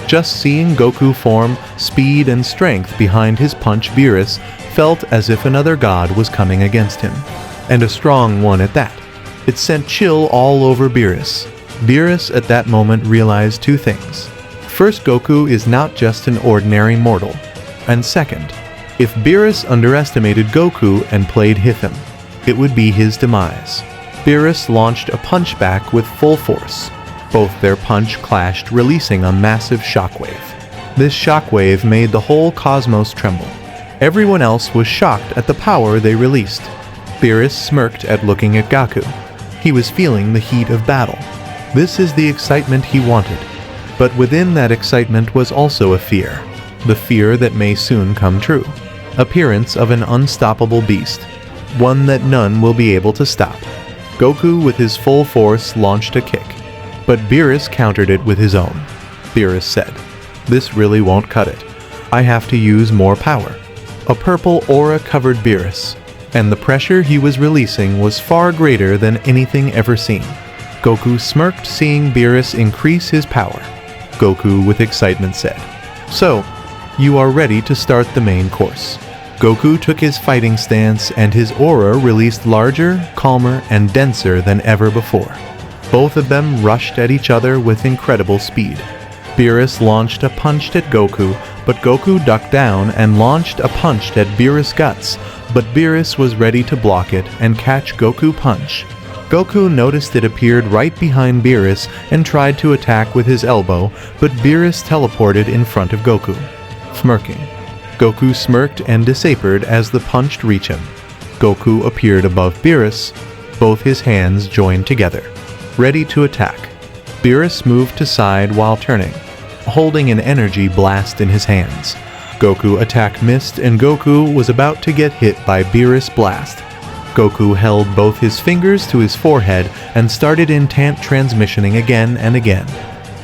Just seeing Goku form, speed and strength behind his punch, Beerus felt as if another god was coming against him, and a strong one at that. It sent chill all over Beerus. Beerus at that moment realized two things. First, Goku is not just an ordinary mortal, and second, if Beerus underestimated Goku and played him, it would be his demise. Beerus launched a punch back with full force. Both their punch clashed, releasing a massive shockwave. This shockwave made the whole cosmos tremble. Everyone else was shocked at the power they released. Beerus smirked at looking at Goku. He was feeling the heat of battle. This is the excitement he wanted. But within that excitement was also a fear. The fear that may soon come true. Appearance of an unstoppable beast. One that none will be able to stop. Goku with his full force launched a kick. But Beerus countered it with his own. Beerus said, "This really won't cut it. I have to use more power." A purple aura covered Beerus, and the pressure he was releasing was far greater than anything ever seen. Goku smirked, seeing Beerus increase his power. Goku with excitement said, "So, you are ready to start the main course." Goku took his fighting stance, and his aura released larger, calmer, and denser than ever before. Both of them rushed at each other with incredible speed. Beerus launched a punch at Goku, but Goku ducked down and launched a punch at Beerus' guts, but Beerus was ready to block it and catch Goku punch. Goku noticed it appeared right behind Beerus and tried to attack with his elbow, but Beerus teleported in front of Goku. Smirking. Goku smirked and disapered as the punch reached him. Goku appeared above Beerus, both his hands joined together, ready to attack. Beerus moved to side while turning, holding an energy blast in his hands. Goku attack missed and Goku was about to get hit by Beerus' blast. Goku held both his fingers to his forehead and started intent transmissioning again and again.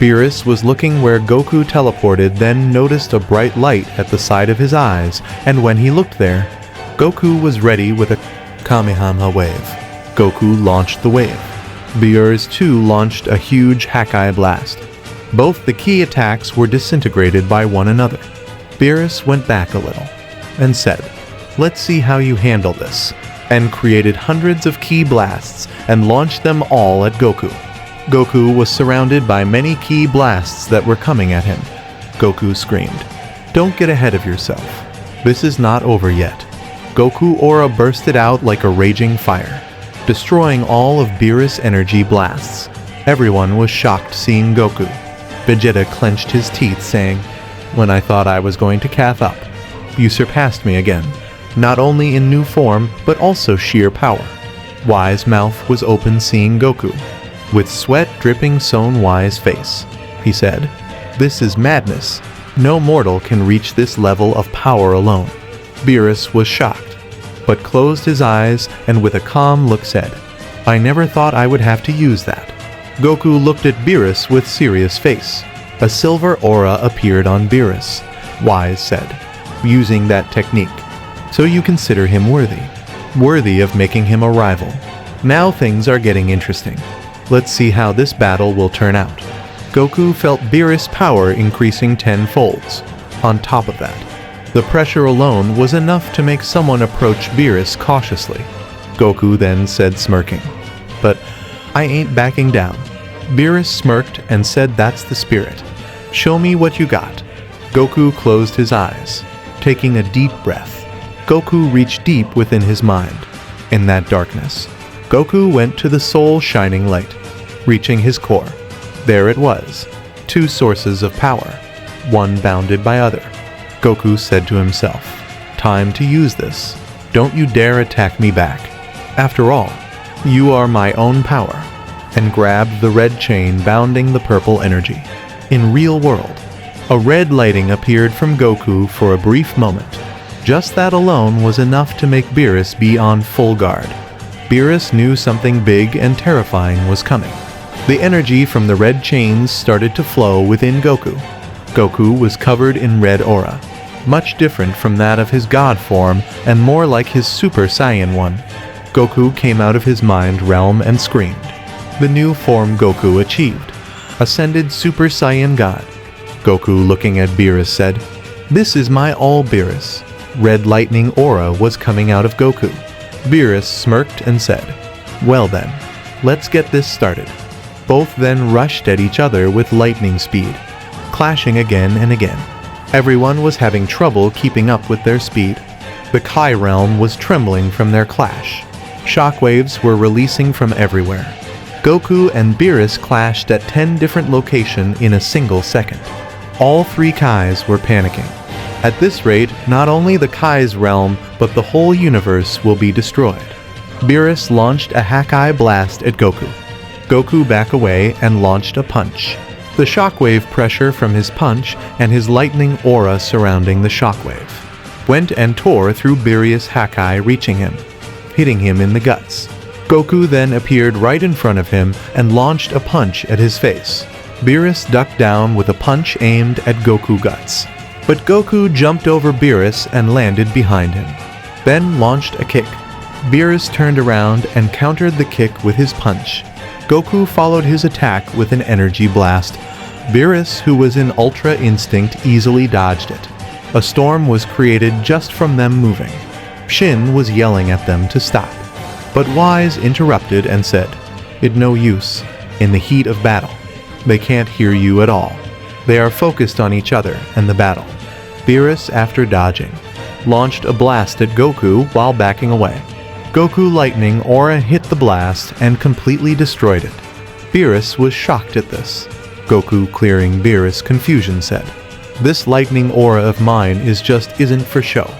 Beerus was looking where Goku teleported, then noticed a bright light at the side of his eyes, and when he looked there, Goku was ready with a Kamehameha wave. Goku launched the wave. Beerus too launched a huge Hakai blast. Both the key attacks were disintegrated by one another. Beerus went back a little and said, "Let's see how you handle this," and created hundreds of key blasts and launched them all at Goku. Goku was surrounded by many key blasts that were coming at him. Goku screamed, "Don't get ahead of yourself. This is not over yet." Goku aura bursted out like a raging fire, destroying all of Beerus' energy blasts. Everyone was shocked seeing Goku. Vegeta clenched his teeth, saying, "When I thought I was going to calf up, you surpassed me again, not only in new form, but also sheer power." Whis' mouth was open seeing Goku. With sweat dripping sewn Whis' face, he said, "This is madness. No mortal can reach this level of power alone." Beerus was shocked, but closed his eyes and with a calm look said, "I never thought I would have to use that." Goku looked at Beerus with serious face. A silver aura appeared on Beerus. Whis said, "Using that technique. So you consider him worthy of making him a rival. Now things are getting interesting. Let's see how this battle will turn out." Goku felt Beerus' power increasing tenfolds. On top of that, the pressure alone was enough to make someone approach Beerus cautiously. Goku then said, smirking, "But I ain't backing down." Beerus smirked and said, "That's the spirit. Show me what you got." Goku closed his eyes, taking a deep breath. Goku reached deep within his mind. In that darkness, Goku went to the soul shining light, reaching his core. There it was, two sources of power, one bounded by other. Goku said to himself, "Time to use this. Don't you dare attack me back. After all, you are my own power," and grabbed the red chain bounding the purple energy. In real world, a red lighting appeared from Goku for a brief moment. Just that alone was enough to make Beerus be on full guard. Beerus knew something big and terrifying was coming. The energy from the red chains started to flow within Goku. Goku was covered in red aura, much different from that of his god form and more like his Super Saiyan one. Goku came out of his mind realm and screamed. The new form Goku achieved. Ascended Super Saiyan God. Goku, looking at Beerus, said, "This is my all Beerus." Red lightning aura was coming out of Goku. Beerus smirked and said, "Well then, let's get this started." Both then rushed at each other with lightning speed, clashing again and again. Everyone was having trouble keeping up with their speed. The Kai realm was trembling from their clash. Shockwaves were releasing from everywhere. Goku and Beerus clashed at 10 different locations in a single second. All 3 Kais were panicking. At this rate, not only the Kai's realm, but the whole universe will be destroyed. Beerus launched a Hakai blast at Goku. Goku backed away and launched a punch. The shockwave pressure from his punch and his lightning aura surrounding the shockwave went and tore through Beerus' Hakai, reaching him, hitting him in the guts. Goku then appeared right in front of him and launched a punch at his face. Beerus ducked down with a punch aimed at Goku guts. But Goku jumped over Beerus and landed behind him, then launched a kick. Beerus turned around and countered the kick with his punch. Goku followed his attack with an energy blast. Beerus, who was in Ultra Instinct, easily dodged it. A storm was created just from them moving. Shin was yelling at them to stop. But Whis interrupted and said, "It's no use. In the heat of battle, they can't hear you at all. They are focused on each other and the battle." Beerus, after dodging, launched a blast at Goku while backing away. Goku lightning aura hit the blast and completely destroyed it. Beerus was shocked at this. Goku, clearing Beerus' confusion, said, "This lightning aura of mine isn't for show.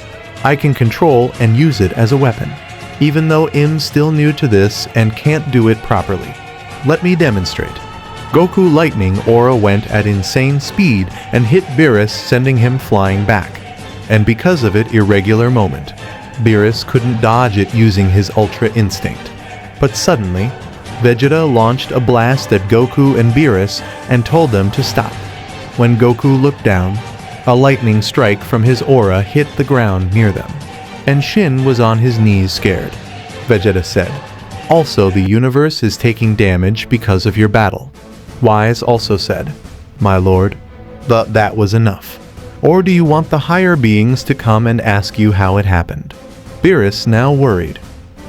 I can control and use it as a weapon, even though Im's still new to this and can't do it properly. Let me demonstrate." Goku lightning aura went at insane speed and hit Beerus, sending him flying back. And because of it, irregular moment. Beerus couldn't dodge it using his Ultra Instinct. But suddenly, Vegeta launched a blast at Goku and Beerus and told them to stop. When Goku looked down, a lightning strike from his aura hit the ground near them. And Shin was on his knees scared. Vegeta said, "Also, the universe is taking damage because of your battle." Whis also said, "My lord, that was enough. Or do you want the higher beings to come and ask you how it happened?" Beerus, now worried,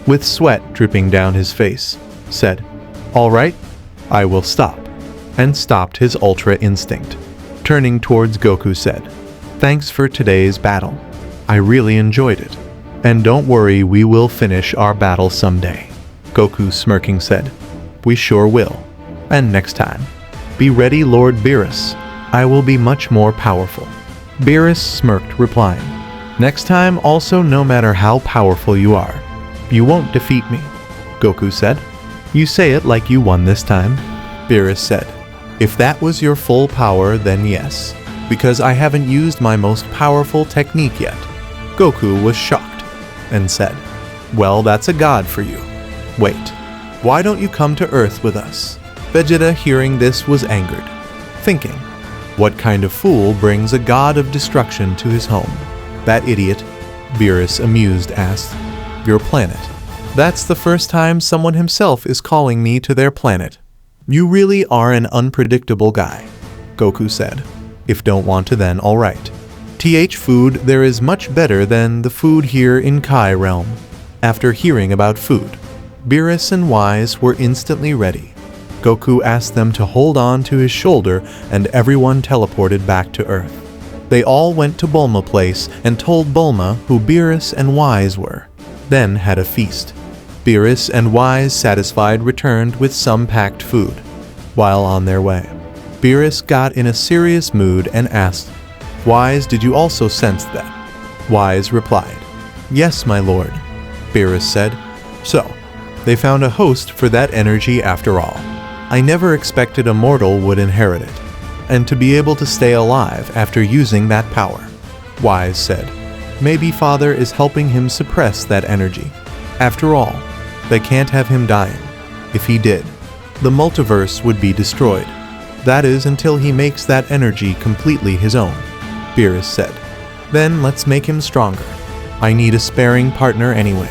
with sweat dripping down his face, said, "All right, I will stop," and stopped his Ultra Instinct. Turning towards Goku, said, "Thanks for today's battle. I really enjoyed it. And don't worry, we will finish our battle someday." Goku, smirking, said, "We sure will. And next time, be ready, Lord Beerus. I will be much more powerful." Beerus smirked, replying, "Next time also, no matter how powerful you are, you won't defeat me." Goku said, "You say it like you won this time." Beerus said, "If that was your full power, then yes, because I haven't used my most powerful technique yet." Goku was shocked and said, "Well, that's a god for you. Wait, why don't you come to Earth with us?" Vegeta, hearing this, was angered, thinking, "What kind of fool brings a god of destruction to his home?" "That idiot," Beerus, amused, asked, "Your planet. That's the first time someone himself is calling me to their planet. You really are an unpredictable guy." Goku said, "If don't want to, then all right. Food there is much better than the food here in Kai realm." After hearing about food, Beerus and Whis were instantly ready. Goku asked them to hold on to his shoulder and everyone teleported back to Earth. They all went to Bulma Place and told Bulma who Beerus and Whis were, then had a feast. Beerus and Whis, satisfied, returned with some packed food. While on their way, Beerus got in a serious mood and asked, "Whis, did you also sense that?" Whis replied, "Yes, my lord." Beerus said, "So, they found a host for that energy after all. I never expected a mortal would inherit it, and to be able to stay alive after using that power." Whis said, Maybe Father is helping him suppress that energy. After all, they can't have him dying. If he did, the multiverse would be destroyed. That is until he makes that energy completely his own, Beerus said. Then let's make him stronger. I need a sparring partner anyway.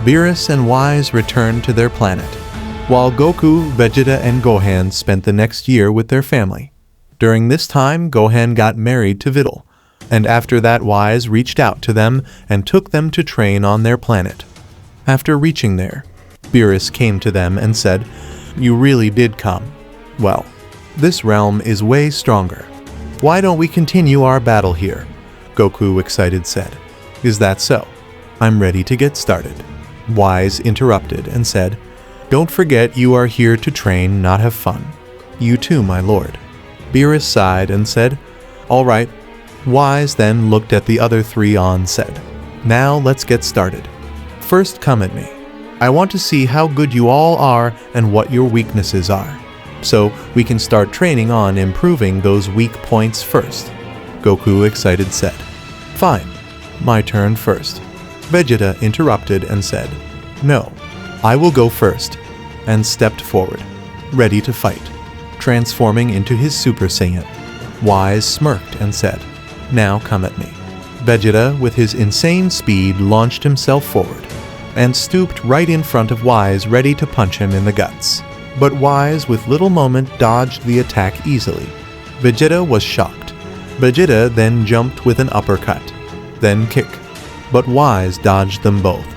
Beerus and Whis returned to their planet, while Goku, Vegeta, and Gohan spent the next year with their family. During this time, Gohan got married to Videl, and after that Whis reached out to them and took them to train on their planet. After reaching there, Beerus came to them and said, "You really did come. Well, this realm is way stronger. Why don't we continue our battle here?" Goku, excited, said, "Is that so? I'm ready to get started." Whis interrupted and said, "Don't forget you are here to train, not have fun." "You too, my lord." Beerus sighed and said, "All right." Whis then looked at the other three and said, "Now let's get started. First, come at me. I want to see how good you all are and what your weaknesses are, so we can start training on improving those weak points first." Goku, excited, said, "Fine, my turn first." Vegeta interrupted and said, "No, I will go first," and stepped forward, ready to fight, transforming into his Super Saiyan. Whis smirked and said, "Now come at me." Vegeta, with his insane speed, launched himself forward, and stooped right in front of Whis, ready to punch him in the guts. But Whis, with little moment, dodged the attack easily. Vegeta was shocked. Vegeta then jumped with an uppercut, then kick, but Whis dodged them both.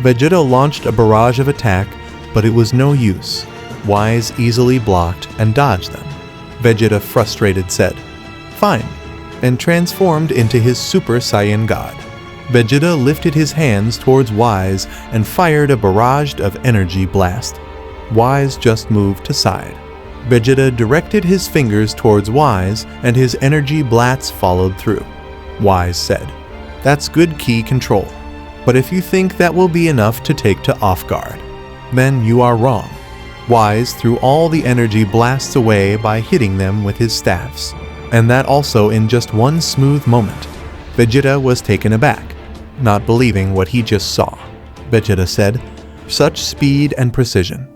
Vegeta launched a barrage of attack, but it was no use. Whis easily blocked and dodged them. Vegeta, frustrated, said, "Fine," and transformed into his Super Saiyan God. Vegeta lifted his hands towards Whis and fired a barrage of energy blast. Whis just moved to side. Vegeta directed his fingers towards Whis and his energy blasts followed through. Whis said, "That's good key control, but if you think that will be enough to take to off guard, then you are wrong." Whis threw all the energy blasts away by hitting them with his staffs, and that also in just one smooth moment. Vegeta was taken aback, not believing what he just saw. Vegeta said, "Such speed and precision."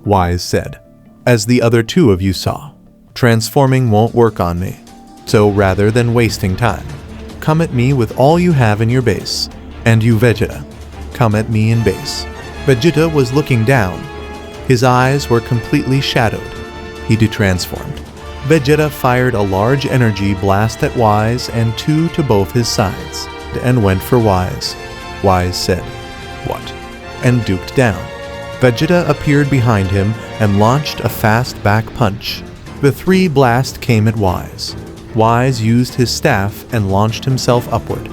Whis said, "As the other two of you saw, transforming won't work on me, so rather than wasting time, come at me with all you have in your base, and you Vegeta, come at me in base." Vegeta was looking down. His eyes were completely shadowed. He detransformed. Vegeta fired a large energy blast at Whis and two to both his sides, and went for Whis. Whis said, "What?" and duked down. Vegeta appeared behind him and launched a fast back punch. The three blasts came at Whis. Whis used his staff and launched himself upward.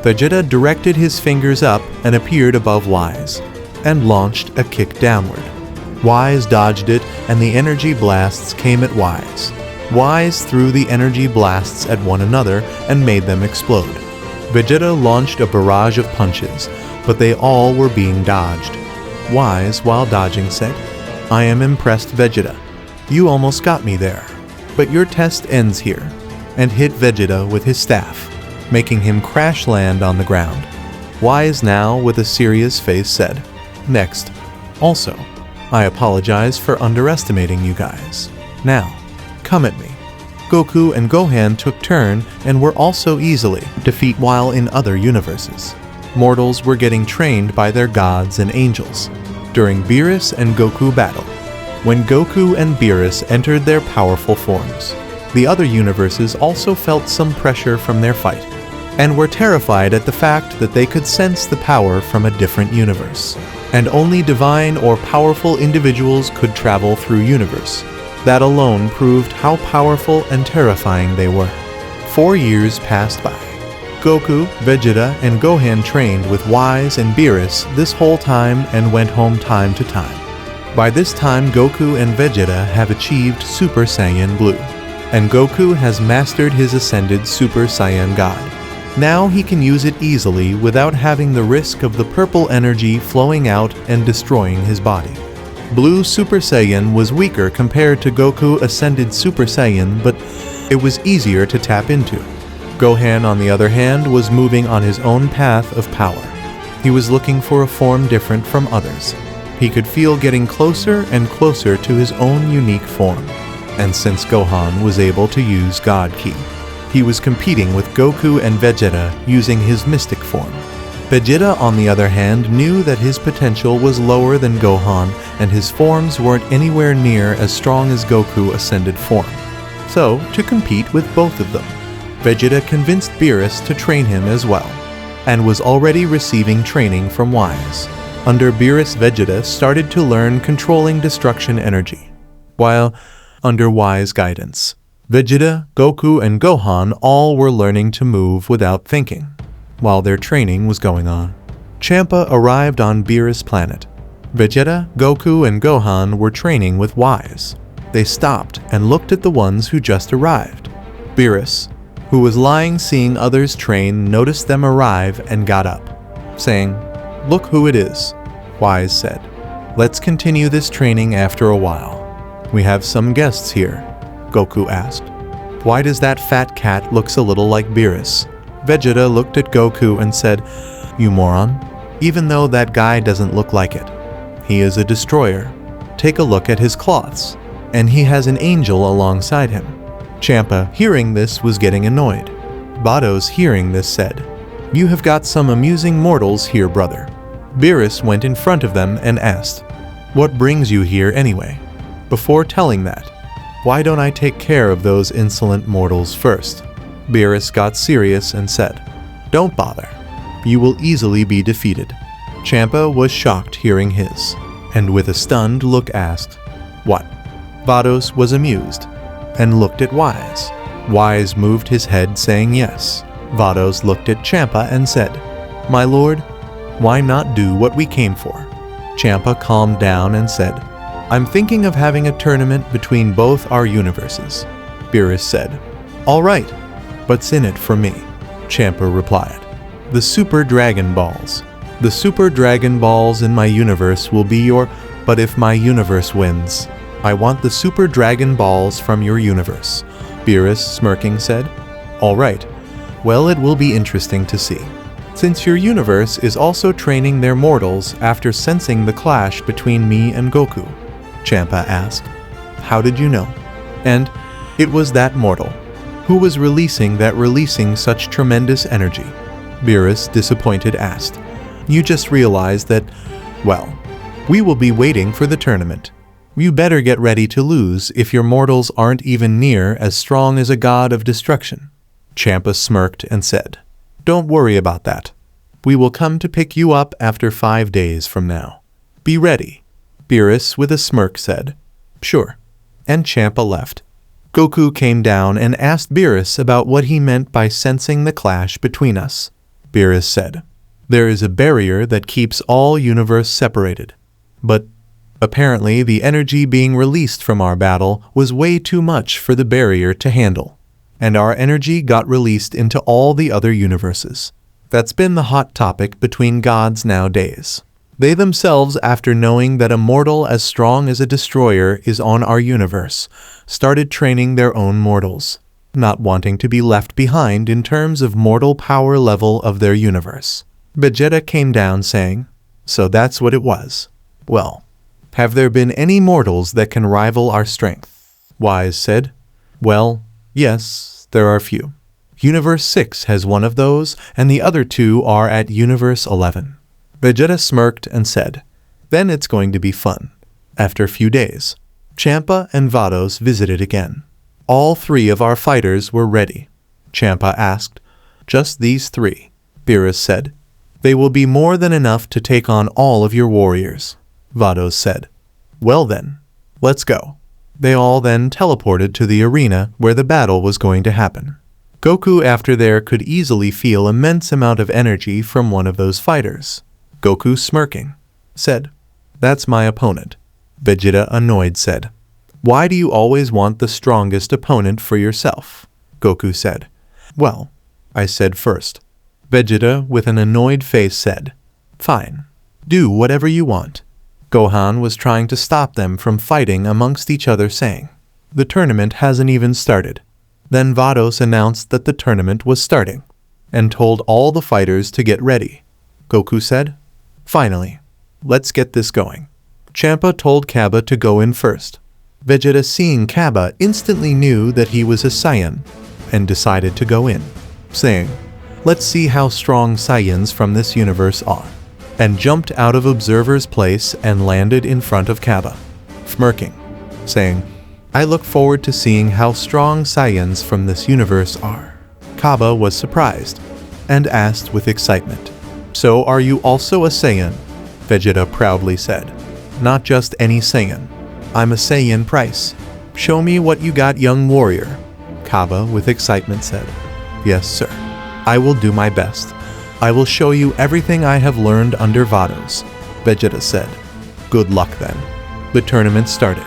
Vegeta directed his fingers up and appeared above Whis, and launched a kick downward. Whis dodged it and the energy blasts came at Whis. Whis threw the energy blasts at one another and made them explode. Vegeta launched a barrage of punches, but they all were being dodged. Whis, while dodging, said, "I am impressed, Vegeta. You almost got me there, but your test ends here," and hit Vegeta with his staff, making him crash land on the ground. Whis now, with a serious face, said, "Next. Also, I apologize for underestimating you guys. Now, come at me." Goku and Gohan took turn and were also easily defeated, while in other universes, mortals were getting trained by their gods and angels. During Beerus and Goku battle, when Goku and Beerus entered their powerful forms, the other universes also felt some pressure from their fight, and were terrified at the fact that they could sense the power from a different universe, and only divine or powerful individuals could travel through universe. That alone proved how powerful and terrifying they were. 4 years passed by. Goku, Vegeta, and Gohan trained with Whis and Beerus this whole time and went home time to time. By this time, Goku and Vegeta have achieved Super Saiyan Blue, and Goku has mastered his ascended Super Saiyan God. Now he can use it easily without having the risk of the purple energy flowing out and destroying his body. Blue Super Saiyan was weaker compared to Goku Ascended Super Saiyan, but it was easier to tap into. Gohan, on the other hand, was moving on his own path of power. He was looking for a form different from others. He could feel getting closer and closer to his own unique form. And since Gohan was able to use God Ki, he was competing with Goku and Vegeta using his mystic form. Vegeta, on the other hand, knew that his potential was lower than Gohan, and his forms weren't anywhere near as strong as Goku ascended form. So, to compete with both of them, Vegeta convinced Beerus to train him as well, and was already receiving training from Whis. Under Beerus, Vegeta started to learn controlling destruction energy, while under Whis' guidance, Vegeta, Goku, and Gohan all were learning to move without thinking. While their training was going on, Champa arrived on Beerus' planet. Vegeta, Goku, and Gohan were training with Whis. They stopped and looked at the ones who just arrived. Beerus, who was lying seeing others train, noticed them arrive and got up, saying, "Look who it is," Whis said. "Let's continue this training after a while. We have some guests here," Goku asked. "Why does that fat cat looks a little like Beerus?" Vegeta looked at Goku and said, "You moron, even though that guy doesn't look like it. He is a destroyer. Take a look at his cloths, and he has an angel alongside him." Champa, hearing this, was getting annoyed. Vados, hearing this, said, "You have got some amusing mortals here, brother." Beerus went in front of them and asked, "What brings you here anyway?" Before telling that, "Why don't I take care of those insolent mortals first?" Beerus got serious and said, "Don't bother. You will easily be defeated." Champa was shocked hearing his, and with a stunned look asked, "What?" Vados was amused and looked at Whis. Whis moved his head saying yes. Vados looked at Champa and said, "My lord, why not do what we came for?" Champa calmed down and said, "I'm thinking of having a tournament between both our universes." Beerus said, "All right, what's in it for me?" Champa replied, "The Super Dragon Balls. The Super Dragon Balls in my universe will be your, but if my universe wins, I want the Super Dragon Balls from your universe," Beerus, smirking, said. "All right, well, it will be interesting to see. Since your universe is also training their mortals after sensing the clash between me and Goku," Champa asked. "How did you know?" And it was that mortal. Who was releasing such tremendous energy? Beerus, disappointed, asked. "You just realized that, well, we will be waiting for the tournament. You better get ready to lose if your mortals aren't even near as strong as a god of destruction." Champa smirked and said, "Don't worry about that. We will come to pick you up after 5 days from now. Be ready." Beerus, with a smirk, said, "Sure." And Champa left. Goku came down and asked Beerus about what he meant by sensing the clash between us. Beerus said, "There is a barrier that keeps all universe separated. But apparently the energy being released from our battle was way too much for the barrier to handle, and our energy got released into all the other universes. That's been the hot topic between gods nowadays. They themselves, after knowing that a mortal as strong as a destroyer is on our universe, started training their own mortals, not wanting to be left behind in terms of mortal power level of their universe." Vegeta came down saying, "So that's what it was. Well, have there been any mortals that can rival our strength?" Whis said, "Well, yes, there are few. Universe 6 has one of those, and the other 2 are at Universe 11. Vegeta smirked and said, "Then it's going to be fun." After a few days, Champa and Vados visited again. All 3 of our fighters were ready. Champa asked, "Just these 3?" Beerus said, "They will be more than enough to take on all of your warriors." Vados said, "Well then, let's go." They all then teleported to the arena where the battle was going to happen. Goku after there could easily feel immense amount of energy from one of those fighters. Goku, smirking, said, "That's my opponent." Vegeta, annoyed, said, "Why do you always want the strongest opponent for yourself?" Goku said, "Well, I said first." Vegeta, with an annoyed face, said, "Fine, do whatever you want." Gohan was trying to stop them from fighting amongst each other, saying, "The tournament hasn't even started. Then Vados announced that the tournament was starting, and told all the fighters to get ready. Goku said, "Finally, let's get this going." Champa told Cabba to go in first. Vegeta, seeing Cabba, instantly knew that he was a Saiyan, and decided to go in, saying, "Let's see how strong Saiyans from this universe are," and jumped out of Observer's place and landed in front of Cabba, smirking, saying, "I look forward to seeing how strong Saiyans from this universe are." Cabba was surprised, and asked with excitement, "So are you also a Saiyan?" Vegeta proudly said, "Not just any Saiyan. I'm a Saiyan Price. Show me what you got, young warrior." Cabba with excitement said, "Yes, sir. I will do my best. I will show you everything I have learned under Vados," Vegeta said. "Good luck then." The tournament started.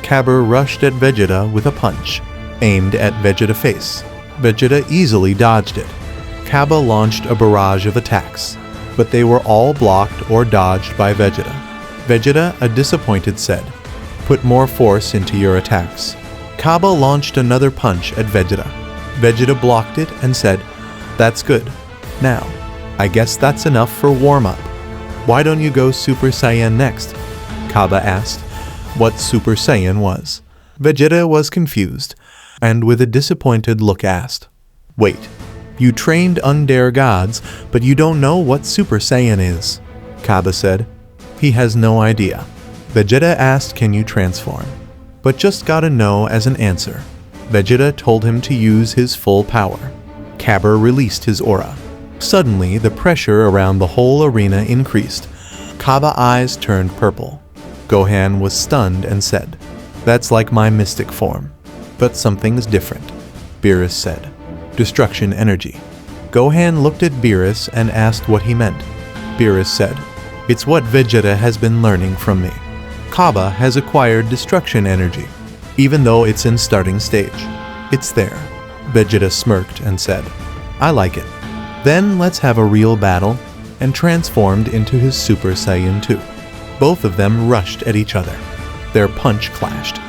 Cabba rushed at Vegeta with a punch, aimed at Vegeta's face. Vegeta easily dodged it. Cabba launched a barrage of attacks, but they were all blocked or dodged by Vegeta. Vegeta, a disappointed, said, "Put more force into your attacks." Cabba launched another punch at Vegeta. Vegeta blocked it and said, "That's good. Now, I guess that's enough for warm-up. Why don't you go Super Saiyan next?" Cabba asked what Super Saiyan was. Vegeta was confused, and with a disappointed look asked, "Wait, you trained under gods, but you don't know what Super Saiyan is?" Cabba said, "He has no idea." Vegeta asked, "Can you transform?" but just got a no as an answer. Vegeta told him to use his full power. Cabba released his aura. Suddenly, the pressure around the whole arena increased. Cabba's eyes turned purple. Gohan was stunned and said, "That's like my mystic form. But something's different," Beerus said. "Destruction energy." Gohan looked at Beerus and asked what he meant. Beerus said, "It's what Vegeta has been learning from me. Cabba has acquired destruction energy, even though it's in starting stage. It's there." Vegeta smirked and said, "I like it. Then let's have a real battle," and transformed into his Super Saiyan 2. Both of them rushed at each other. Their punch clashed.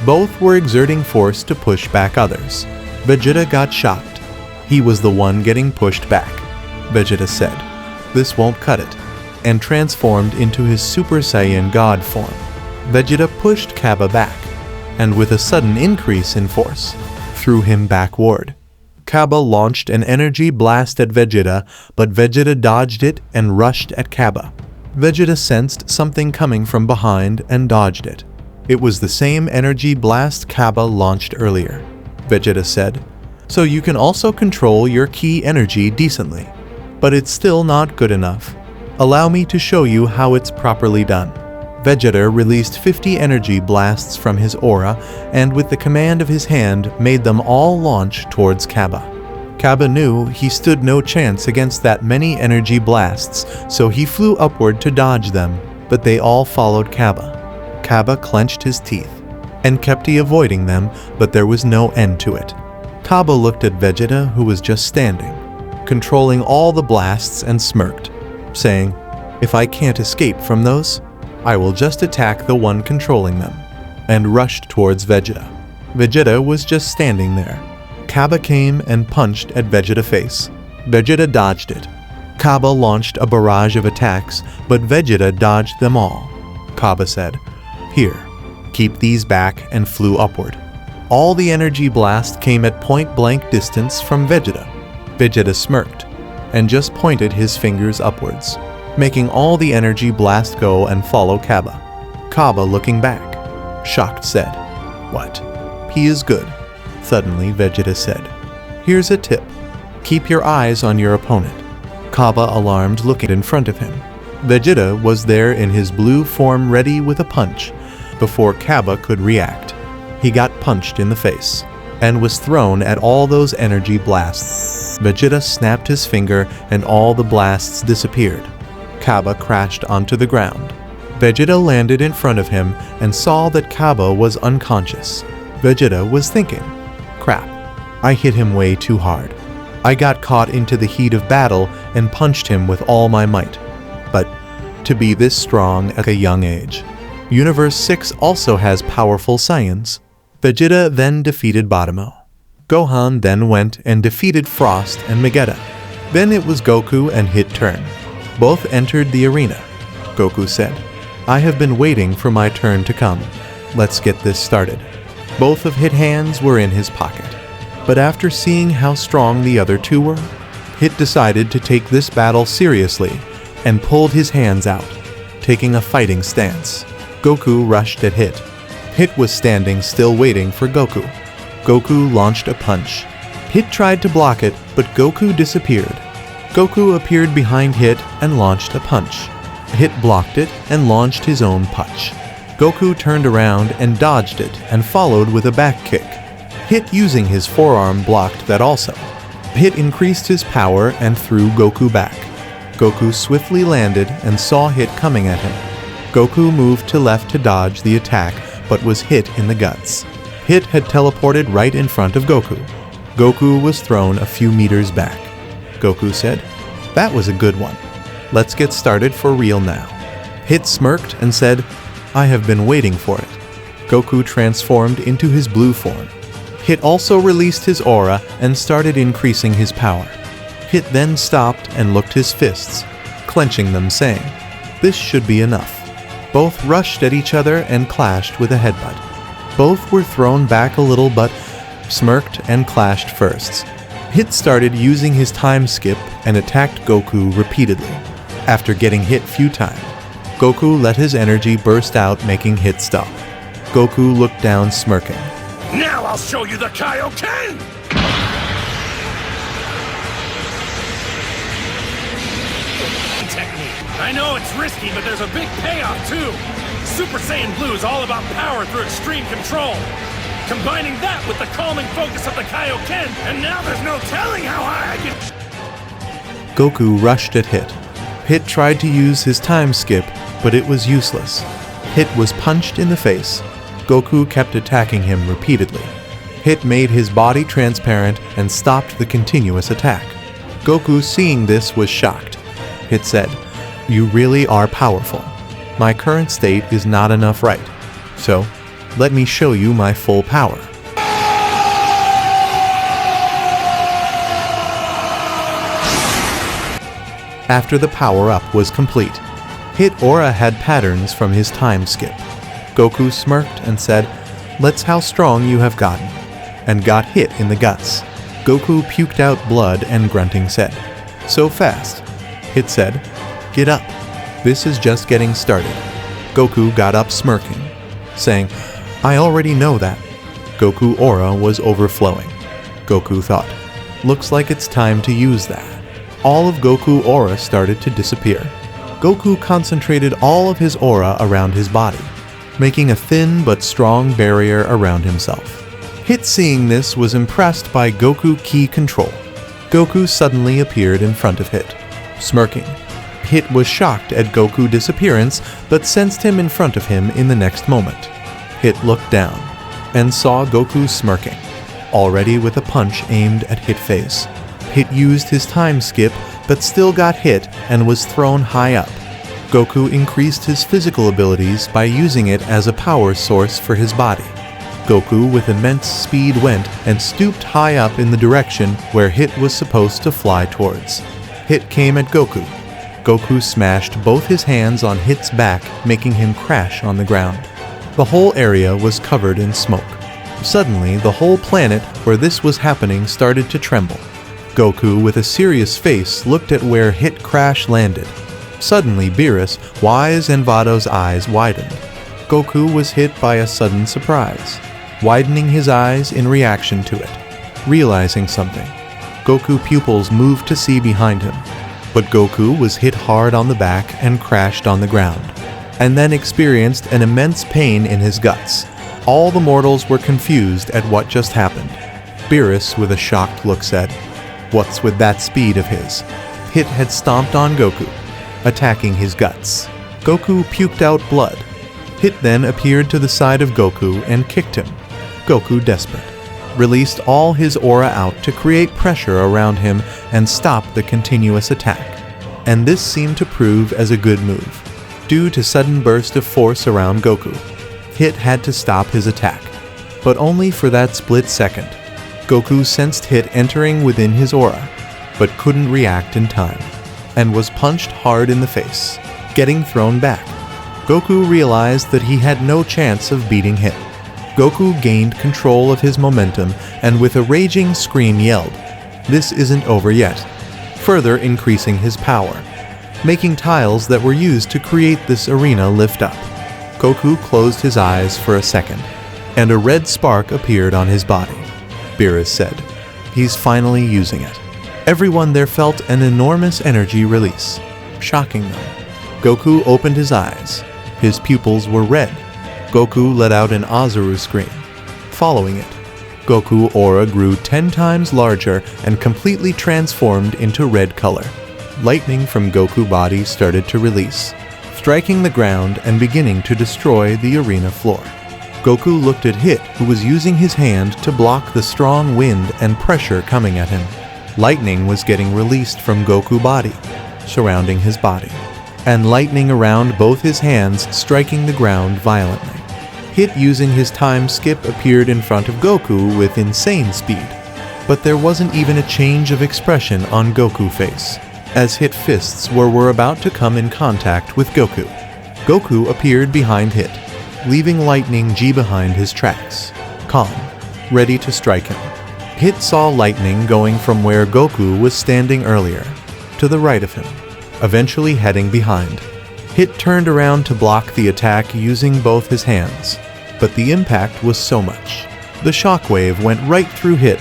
Both were exerting force to push back others. Vegeta got shocked. He was the one getting pushed back. Vegeta said, "This won't cut it," and transformed into his Super Saiyan God form. Vegeta pushed Cabba back, and with a sudden increase in force, threw him backward. Cabba launched an energy blast at Vegeta, but Vegeta dodged it and rushed at Cabba. Vegeta sensed something coming from behind and dodged it. It was the same energy blast Cabba launched earlier. Vegeta said, "So you can also control your key energy decently, but it's still not good enough. Allow me to show you how it's properly done." Vegeta released 50 energy blasts from his aura and with the command of his hand made them all launch towards Cabba. Cabba knew he stood no chance against that many energy blasts, so he flew upward to dodge them, but they all followed Cabba. Cabba clenched his teeth and kept avoiding them, but there was no end to it. Cabba looked at Vegeta, who was just standing, controlling all the blasts, and smirked, saying, "If I can't escape from those, I will just attack the one controlling them," and rushed towards Vegeta. Vegeta was just standing there. Cabba came and punched at Vegeta's face. Vegeta dodged it. Cabba launched a barrage of attacks, but Vegeta dodged them all. Cabba said, "Here, keep these back," and flew upward. All the energy blast came at point-blank distance from Vegeta. Vegeta smirked and just pointed his fingers upwards, making all the energy blast go and follow Cabba. Cabba, looking back, shocked, said, "What? He is good." Suddenly, Vegeta said, "Here's a tip. Keep your eyes on your opponent." Cabba, alarmed, looked in front of him. Vegeta was there in his blue form, ready with a punch. Before Cabba could react, he got punched in the face and was thrown at all those energy blasts. Vegeta snapped his finger and all the blasts disappeared. Cabba crashed onto the ground. Vegeta landed in front of him and saw that Cabba was unconscious. Vegeta was thinking, "Crap, I hit him way too hard. I got caught into the heat of battle and punched him with all my might. But to be this strong at a young age. Universe 6 also has powerful Saiyans." Vegeta then defeated Badamo. Gohan then went and defeated Frost and Vegeta. Then it was Goku and Hit turn. Both entered the arena. Goku said, "I have been waiting for my turn to come. Let's get this started." Both of Hit hands were in his pocket. But after seeing how strong the other two were, Hit decided to take this battle seriously and pulled his hands out, taking a fighting stance. Goku rushed at Hit. Hit was standing still waiting for Goku. Goku launched a punch. Hit tried to block it, but Goku disappeared. Goku appeared behind Hit and launched a punch. Hit blocked it and launched his own punch. Goku turned around and dodged it and followed with a back kick. Hit using his forearm blocked that also. Hit increased his power and threw Goku back. Goku swiftly landed and saw Hit coming at him. Goku moved to left to dodge the attack, but was hit in the guts. Hit had teleported right in front of Goku. Goku was thrown a few meters back. Goku said, "That was a good one. Let's get started for real now." Hit smirked and said, "I have been waiting for it." Goku transformed into his blue form. Hit also released his aura and started increasing his power. Hit then stopped and looked his fists, clenching them, saying, "This should be enough." Both rushed at each other and clashed with a headbutt. Both were thrown back a little but smirked and clashed first. Hit started using his time skip and attacked Goku repeatedly. After getting hit few times, Goku let his energy burst out, making Hit stop. Goku looked down smirking. "Now I'll show you the Kaioken!" Technique. I know it's risky, but there's a big payoff too. Super Saiyan Blue is all about power through extreme control. Combining that with the calming focus of the Kaioken, and now there's no telling how high I can... Goku rushed at Hit. Hit tried to use his time skip, but it was useless. Hit was punched in the face. Goku kept attacking him repeatedly. Hit made his body transparent and stopped the continuous attack. Goku, seeing this, was shocked. Hit said, "You really are powerful. My current state is not enough, right? So, let me show you my full power." After the power-up was complete, Hit aura had patterns from his time skip. Goku smirked and said, "Let's how strong you have gotten," and got hit in the guts. Goku puked out blood and grunting said, "So fast." Hit said, "Get up. This is just getting started." Goku got up smirking, saying, "I already know that." Goku aura was overflowing. Goku thought, "Looks like it's time to use that." All of Goku aura started to disappear. Goku concentrated all of his aura around his body, making a thin but strong barrier around himself. Hit, seeing this, was impressed by Goku ki control. Goku suddenly appeared in front of Hit, smirking. Hit was shocked at Goku's disappearance, but sensed him in front of him in the next moment. Hit looked down and saw Goku smirking, already with a punch aimed at Hit face. Hit used his time skip, but still got hit and was thrown high up. Goku increased his physical abilities by using it as a power source for his body. Goku with immense speed went and stooped high up in the direction where Hit was supposed to fly towards. Hit came at Goku. Goku smashed both his hands on Hit's back, making him crash on the ground. The whole area was covered in smoke. Suddenly, the whole planet where this was happening started to tremble. Goku, with a serious face, looked at where Hit crash landed. Suddenly, Beerus, Whis, and Vado's eyes widened. Goku was hit by a sudden surprise, widening his eyes in reaction to it. Realizing something, Goku pupils moved to see behind him. But Goku was hit hard on the back and crashed on the ground, and then experienced an immense pain in his guts. All the mortals were confused at what just happened. Beerus, with a shocked look, said, "What's with that speed of his?" Hit had stomped on Goku, attacking his guts. Goku puked out blood. Hit then appeared to the side of Goku and kicked him. Goku, desperate, released all his aura out to create pressure around him and stop the continuous attack. And this seemed to prove as a good move. Due to sudden burst of force around Goku, Hit had to stop his attack, but only for that split second. Goku sensed Hit entering within his aura, but couldn't react in time, and was punched hard in the face, getting thrown back. Goku realized that he had no chance of beating Hit. Goku gained control of his momentum and with a raging scream yelled, "This isn't over yet," further increasing his power, making tiles that were used to create this arena lift up. Goku closed his eyes for a second, and a red spark appeared on his body. Beerus said, "He's finally using it." Everyone there felt an enormous energy release, shocking them. Goku opened his eyes. His pupils were red. Goku let out an Azuru scream. Following it, Goku aura grew 10 times larger and completely transformed into red color. Lightning from Goku body started to release, striking the ground and beginning to destroy the arena floor. Goku looked at Hit, who was using his hand to block the strong wind and pressure coming at him. Lightning was getting released from Goku body, surrounding his body, and lightning around both his hands, striking the ground violently. Hit, using his time skip, appeared in front of Goku with insane speed, but there wasn't even a change of expression on Goku's face, as Hit fists were about to come in contact with Goku. Goku appeared behind Hit, leaving Lightning G behind his tracks, calm, ready to strike him. Hit saw lightning going from where Goku was standing earlier, to the right of him, eventually heading behind. Hit turned around to block the attack using both his hands, but the impact was so much. The shockwave went right through Hit,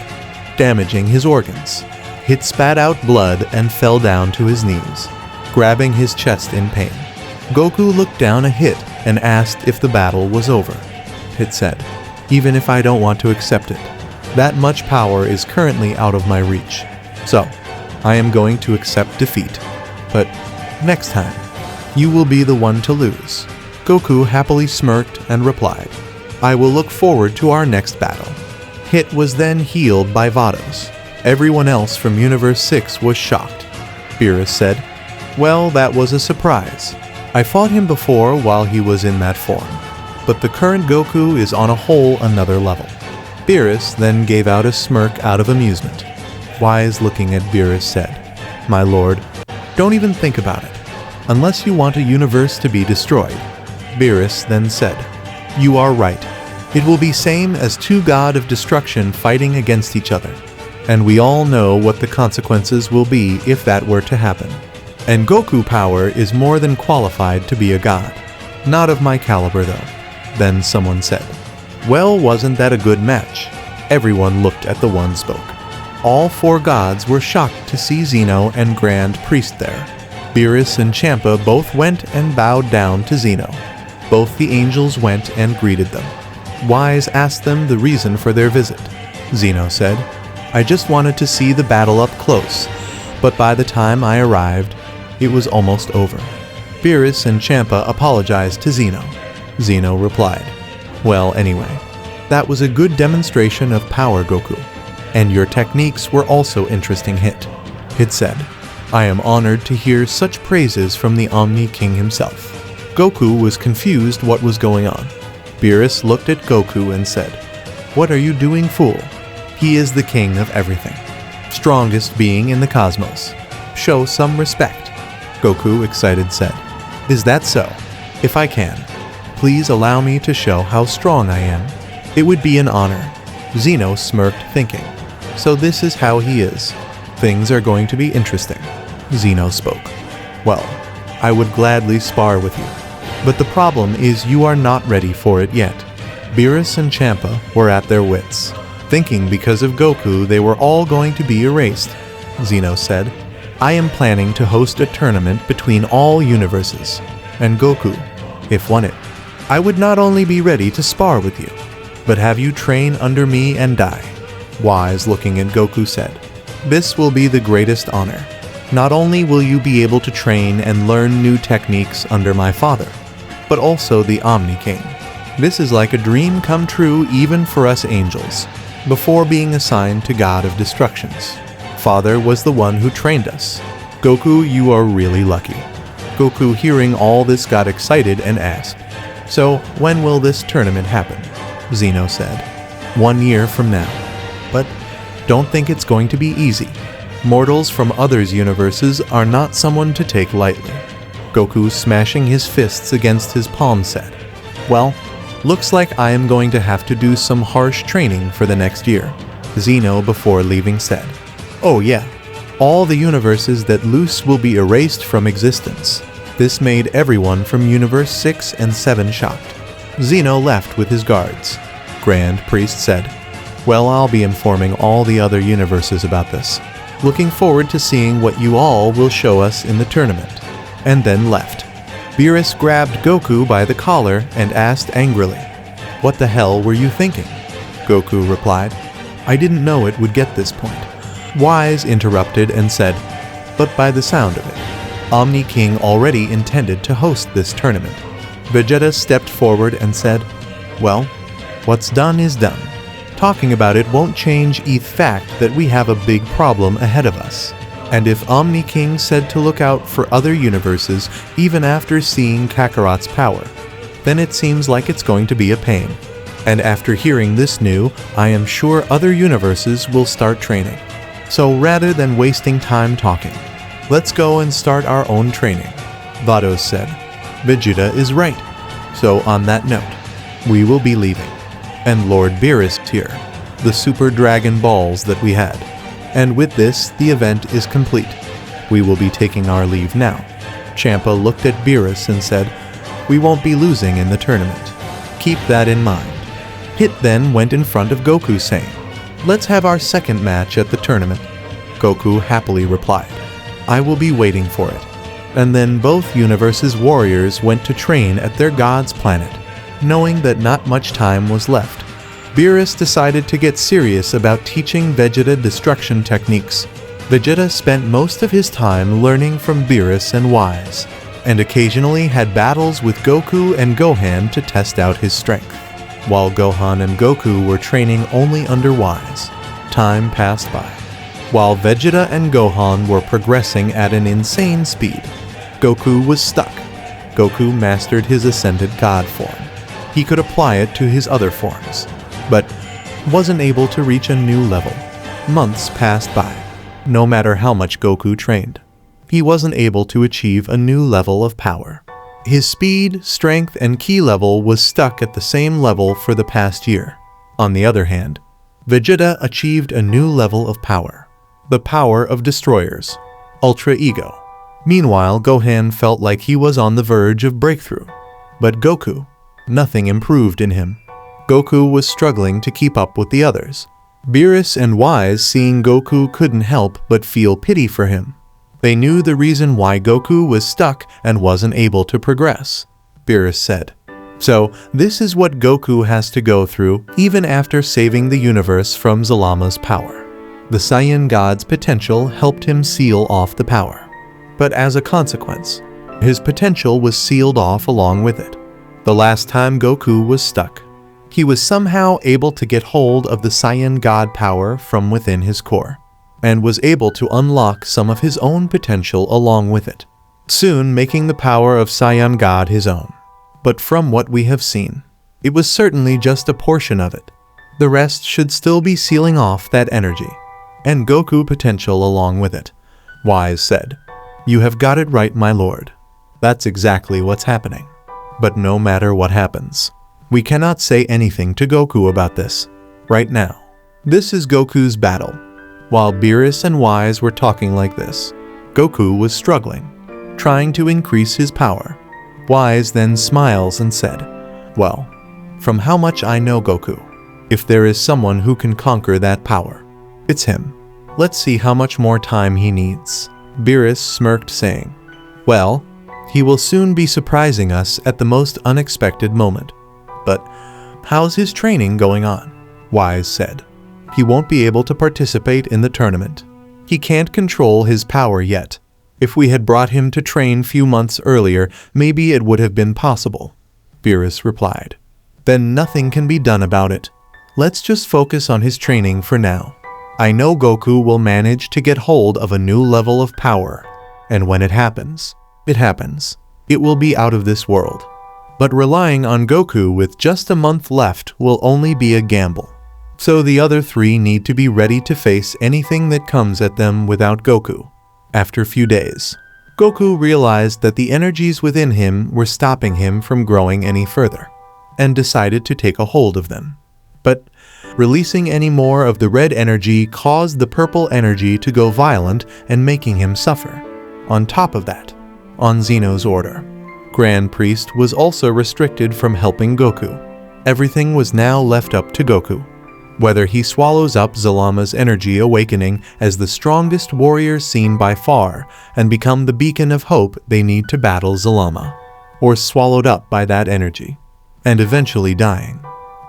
damaging his organs. Hit spat out blood and fell down to his knees, grabbing his chest in pain. Goku looked down at Hit and asked if the battle was over. Hit said, "Even if I don't want to accept it, that much power is currently out of my reach. So, I am going to accept defeat. But next time, you will be the one to lose." Goku happily smirked and replied, "I will look forward to our next battle." Hit was then healed by Vados. Everyone else from Universe 6 was shocked. Beerus said, "Well, that was a surprise. I fought him before while he was in that form, but the current Goku is on a whole another level." Beerus then gave out a smirk out of amusement. Whis, looking at Beerus, said, "My lord, don't even think about it, unless you want a universe to be destroyed." Beerus then said, "You are right. It will be same as two god of destruction fighting against each other, and we all know what the consequences will be if that were to happen. And Goku power is more than qualified to be a god. Not of my caliber though." Then someone said, "Well, wasn't that a good match?" Everyone looked at the one spoke. All four gods were shocked to see Zeno and Grand Priest there. Beerus and Champa both went and bowed down to Zeno. Both the angels went and greeted them. Whis asked them the reason for their visit. Zeno said, "I just wanted to see the battle up close, but by the time I arrived, it was almost over." Beerus and Champa apologized to Zeno. Zeno replied, "Well, anyway, that was a good demonstration of power, Goku, and your techniques were also interesting, Hit." Hit said, "I am honored to hear such praises from the Omni King himself." Goku was confused what was going on. Beerus looked at Goku and said, "What are you doing, fool? He is the king of everything, strongest being in the cosmos. Show some respect." Goku, excited, said, "Is that so? If I can, please allow me to show how strong I am. It would be an honor." Zeno smirked, thinking, "So this is how he is. Things are going to be interesting." Zeno spoke, "Well, I would gladly spar with you, but the problem is you are not ready for it yet." Beerus and Champa were at their wits, thinking because of Goku they were all going to be erased. Zeno said, "I am planning to host a tournament between all universes, and Goku, if won it, I would not only be ready to spar with you, but have you train under me and die." Whis, looking at Goku, said, "This will be the greatest honor. Not only will you be able to train and learn new techniques under my father, but also the Omni King. This is like a dream come true even for us angels, before being assigned to God of Destructions. Father was the one who trained us. Goku, you are really lucky." Goku, hearing all this, got excited and asked, "So, when will this tournament happen?" Zeno said, 1 year from now. But Don't think it's going to be easy. Mortals from others' universes are not someone to take lightly. Goku, smashing his fists against his palm, said, "Well, looks like I am going to have to do some harsh training for the next year." Zeno, before leaving, said, "Oh yeah, all the universes that loose will be erased from existence." This made everyone from Universe 6 and 7 shocked. Zeno left with his guards. Grand Priest said, "Well, I'll be informing all the other universes about this. Looking forward to seeing what you all will show us in the tournament," and then left. Beerus grabbed Goku by the collar and asked angrily, "What the hell were you thinking?" Goku replied, "I didn't know it would get this point." Whis interrupted and said, "But by the sound of it, Omni King already intended to host this tournament." Vegeta stepped forward and said, "Well, what's done is done. Talking about it won't change the fact that we have a big problem ahead of us. And if Omni King said to look out for other universes even after seeing Kakarot's power, then it seems like it's going to be a pain. And after hearing this new, I am sure other universes will start training. So rather than wasting time talking, let's go and start our own training." Vados said, "Vegeta is right. So on that note, we will be leaving. And Lord Beerus here, the Super Dragon Balls that we had. And with this, the event is complete. We will be taking our leave now." Champa looked at Beerus and said, "We won't be losing in the tournament. Keep that in mind." Hit then went in front of Goku saying, "Let's have our second match at the tournament." Goku happily replied, "I will be waiting for it." And then both universes' warriors went to train at their god's planet, knowing that not much time was left. Beerus decided to get serious about teaching Vegeta destruction techniques. Vegeta spent most of his time learning from Beerus and Whis, and occasionally had battles with Goku and Gohan to test out his strength. While Gohan and Goku were training only under Whis, time passed by. While Vegeta and Gohan were progressing at an insane speed, Goku was stuck. Goku mastered his ascended god form. He could apply it to his other forms, but wasn't able to reach a new level. Months passed by. No matter how much Goku trained, he wasn't able to achieve a new level of power. His speed, strength, and ki level was stuck at the same level for the past year. On the other hand, Vegeta achieved a new level of power. The power of destroyers, Ultra Ego. Meanwhile, Gohan felt like he was on the verge of breakthrough. But Goku, nothing improved in him. Goku was struggling to keep up with the others. Beerus and Whis, seeing Goku, couldn't help but feel pity for him. They knew the reason why Goku was stuck and wasn't able to progress. Beerus said, "So this is what Goku has to go through even after saving the universe from Zalama's power. The Saiyan God's potential helped him seal off the power. But as a consequence, his potential was sealed off along with it. The last time Goku was stuck, he was somehow able to get hold of the Saiyan God power from within his core, and was able to unlock some of his own potential along with it, soon making the power of Saiyan God his own. But from what we have seen, it was certainly just a portion of it. The rest should still be sealing off that energy, and Goku potential along with it." Whis said, "You have got it right, my lord. That's exactly what's happening. But no matter what happens, we cannot say anything to Goku about this right now. This is Goku's battle." While Beerus and Whis were talking like this, Goku was struggling, trying to increase his power. Whis then smiles and said, "Well, from how much I know Goku, if there is someone who can conquer that power, it's him. Let's see how much more time he needs." Beerus smirked, saying, "Well, he will soon be surprising us at the most unexpected moment. But how's his training going on?" Whis said, "He won't be able to participate in the tournament. He can't control his power yet. If we had brought him to train few months earlier, maybe it would have been possible." Beerus replied, "Then nothing can be done about it. Let's just focus on his training for now. I know Goku will manage to get hold of a new level of power, and when it happens, it happens. It will be out of this world. But relying on Goku with just a month left will only be a gamble. So the other three need to be ready to face anything that comes at them without Goku. After a few days, Goku realized that the energies within him were stopping him from growing any further, and decided to take a hold of them. But releasing any more of the red energy caused the purple energy to go violent and making him suffer. On top of that, on Zeno's order, Grand Priest was also restricted from helping Goku. Everything was now left up to Goku. Whether he swallows up Zalama's energy awakening as the strongest warrior seen by far and become the beacon of hope they need to battle Zalama, or swallowed up by that energy, and eventually dying.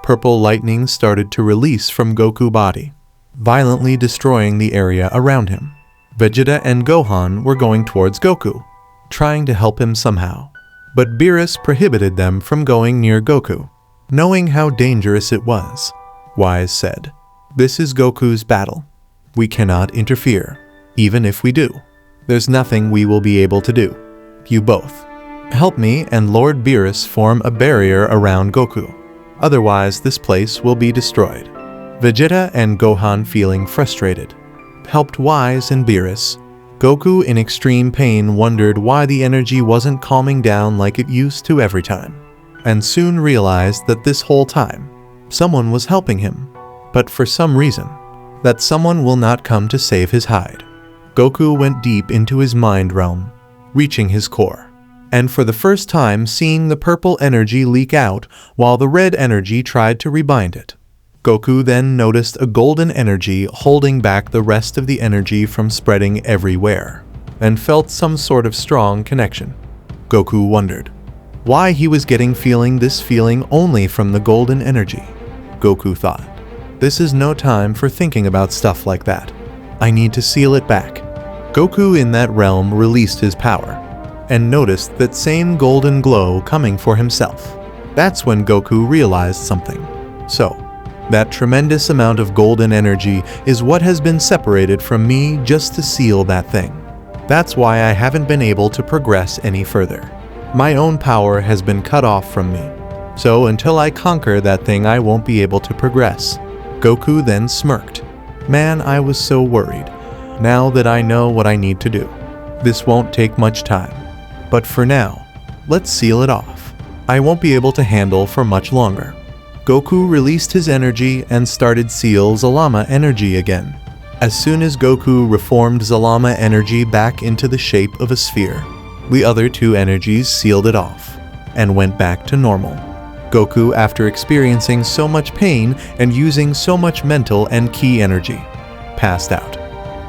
Purple lightning started to release from Goku's body, violently destroying the area around him. Vegeta and Gohan were going towards Goku, trying to help him somehow, but Beerus prohibited them from going near Goku, knowing how dangerous it was. Whis said, "This is Goku's battle. We cannot interfere. Even if we do, there's nothing we will be able to do. You both, help me and Lord Beerus form a barrier around Goku. Otherwise this place will be destroyed." Vegeta and Gohan, feeling frustrated, helped Whis and Beerus. Goku, in extreme pain, wondered why the energy wasn't calming down like it used to every time, and soon realized that this whole time, someone was helping him, but for some reason, that someone will not come to save his hide. Goku went deep into his mind realm, reaching his core, and for the first time seeing the purple energy leak out while the red energy tried to rebind it. Goku then noticed a golden energy holding back the rest of the energy from spreading everywhere, and felt some sort of strong connection. Goku wondered why he was getting this feeling only from the golden energy. Goku thought, "This is no time for thinking about stuff like that. I need to seal it back." Goku in that realm released his power, and noticed that same golden glow coming for himself. That's when Goku realized something. So, that tremendous amount of golden energy is what has been separated from me just to seal that thing. That's why I haven't been able to progress any further. My own power has been cut off from me. So until I conquer that thing, I won't be able to progress. Goku then smirked. Man, I was so worried. Now that I know what I need to do, this won't take much time. But for now, let's seal it off. I won't be able to handle for much longer. Goku released his energy and started seal Zalama energy again. As soon as Goku reformed Zalama energy back into the shape of a sphere, the other two energies sealed it off and went back to normal. Goku, after experiencing so much pain and using so much mental and ki energy, passed out.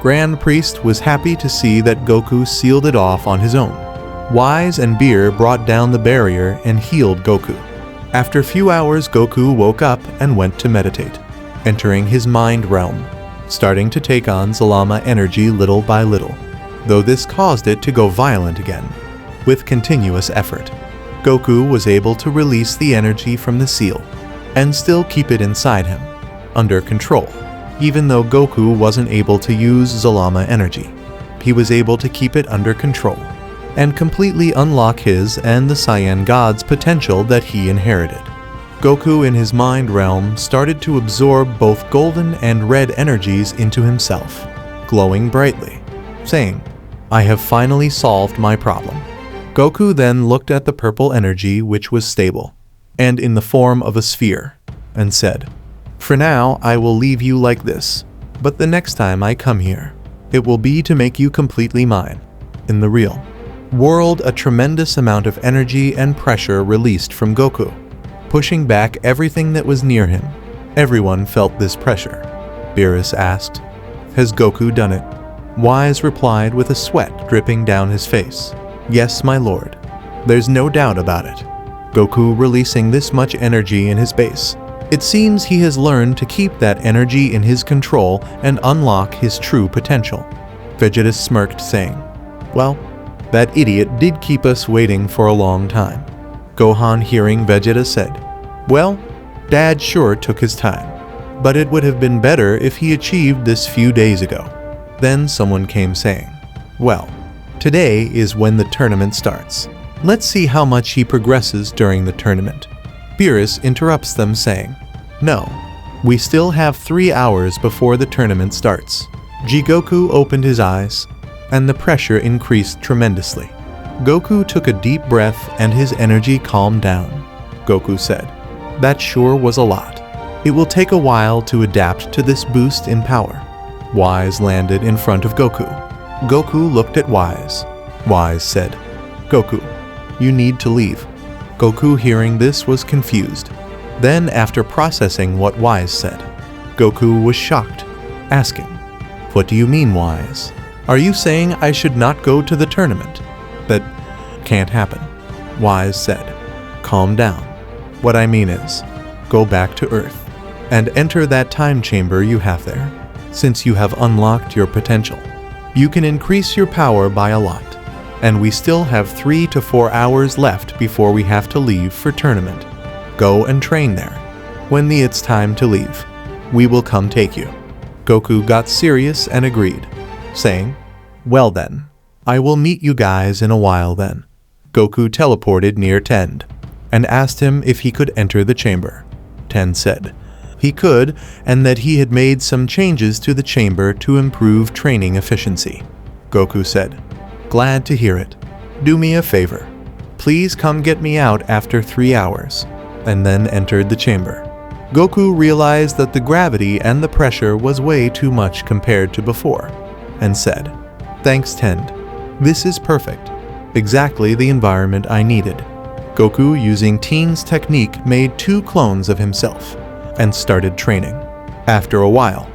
Grand Priest was happy to see that Goku sealed it off on his own. Whis and Beer brought down the barrier and healed Goku. After a few hours, Goku woke up and went to meditate, entering his mind realm, starting to take on Zalama energy little by little, though this caused it to go violent again. With continuous effort, Goku was able to release the energy from the seal, and still keep it inside him, under control. Even though Goku wasn't able to use Zalama energy, he was able to keep it under control, and completely unlock his and the Saiyan God's potential that he inherited. Goku in his mind realm started to absorb both golden and red energies into himself, glowing brightly, saying, "I have finally solved my problem." Goku then looked at the purple energy, which was stable, and in the form of a sphere, and said, "For now, I will leave you like this, but the next time I come here, it will be to make you completely mine." In the real world, a tremendous amount of energy and pressure released from Goku, pushing back everything that was near him. Everyone felt this pressure. Beerus asked, "Has Goku done it?" Whis replied with a sweat dripping down his face, "Yes, my lord. There's no doubt about it." Goku releasing this much energy in his base. It seems he has learned to keep that energy in his control and unlock his true potential. Vegeta smirked, saying, "Well, that idiot did keep us waiting for a long time." Gohan, hearing Vegeta, said, "Well, Dad sure took his time, but it would have been better if he achieved this few days ago." Then someone came saying, "Well, today is when the tournament starts. Let's see how much he progresses during the tournament." Beerus interrupts them saying, "No, We still have 3 hours before the tournament starts. Jigoku opened his eyes, and the pressure increased tremendously. Goku took a deep breath and his energy calmed down. Goku said, "That sure was a lot. It will take a while to adapt to this boost in power." Whis landed in front of Goku. Goku looked at Whis. Whis said, "Goku, you need to leave." Goku, hearing this, was confused. Then, after processing what Whis said, Goku was shocked, asking, "What do you mean, Whis? Are you saying I should not go to the tournament?" "That can't happen," Whis said. "Calm down. What I mean is, go back to Earth and enter that time chamber you have there. Since you have unlocked your potential, you can increase your power by a lot. And we still have 3 to 4 hours left before we have to leave for tournament. Go and train there. When it's time to leave, we will come take you." Goku got serious and agreed, saying, "Well then, I will meet you guys in a while then." Goku teleported near Tend and asked him if he could enter the chamber. Tend said he could, and that he had made some changes to the chamber to improve training efficiency. Goku said, "Glad to hear it. Do me a favor. Please come get me out after 3 hours," and then entered the chamber. Goku realized that the gravity and the pressure was way too much compared to before, and said, "Thanks, Tend. This is perfect. Exactly the environment I needed." Goku, using Teen's technique, made 2 clones of himself and started training. After a while,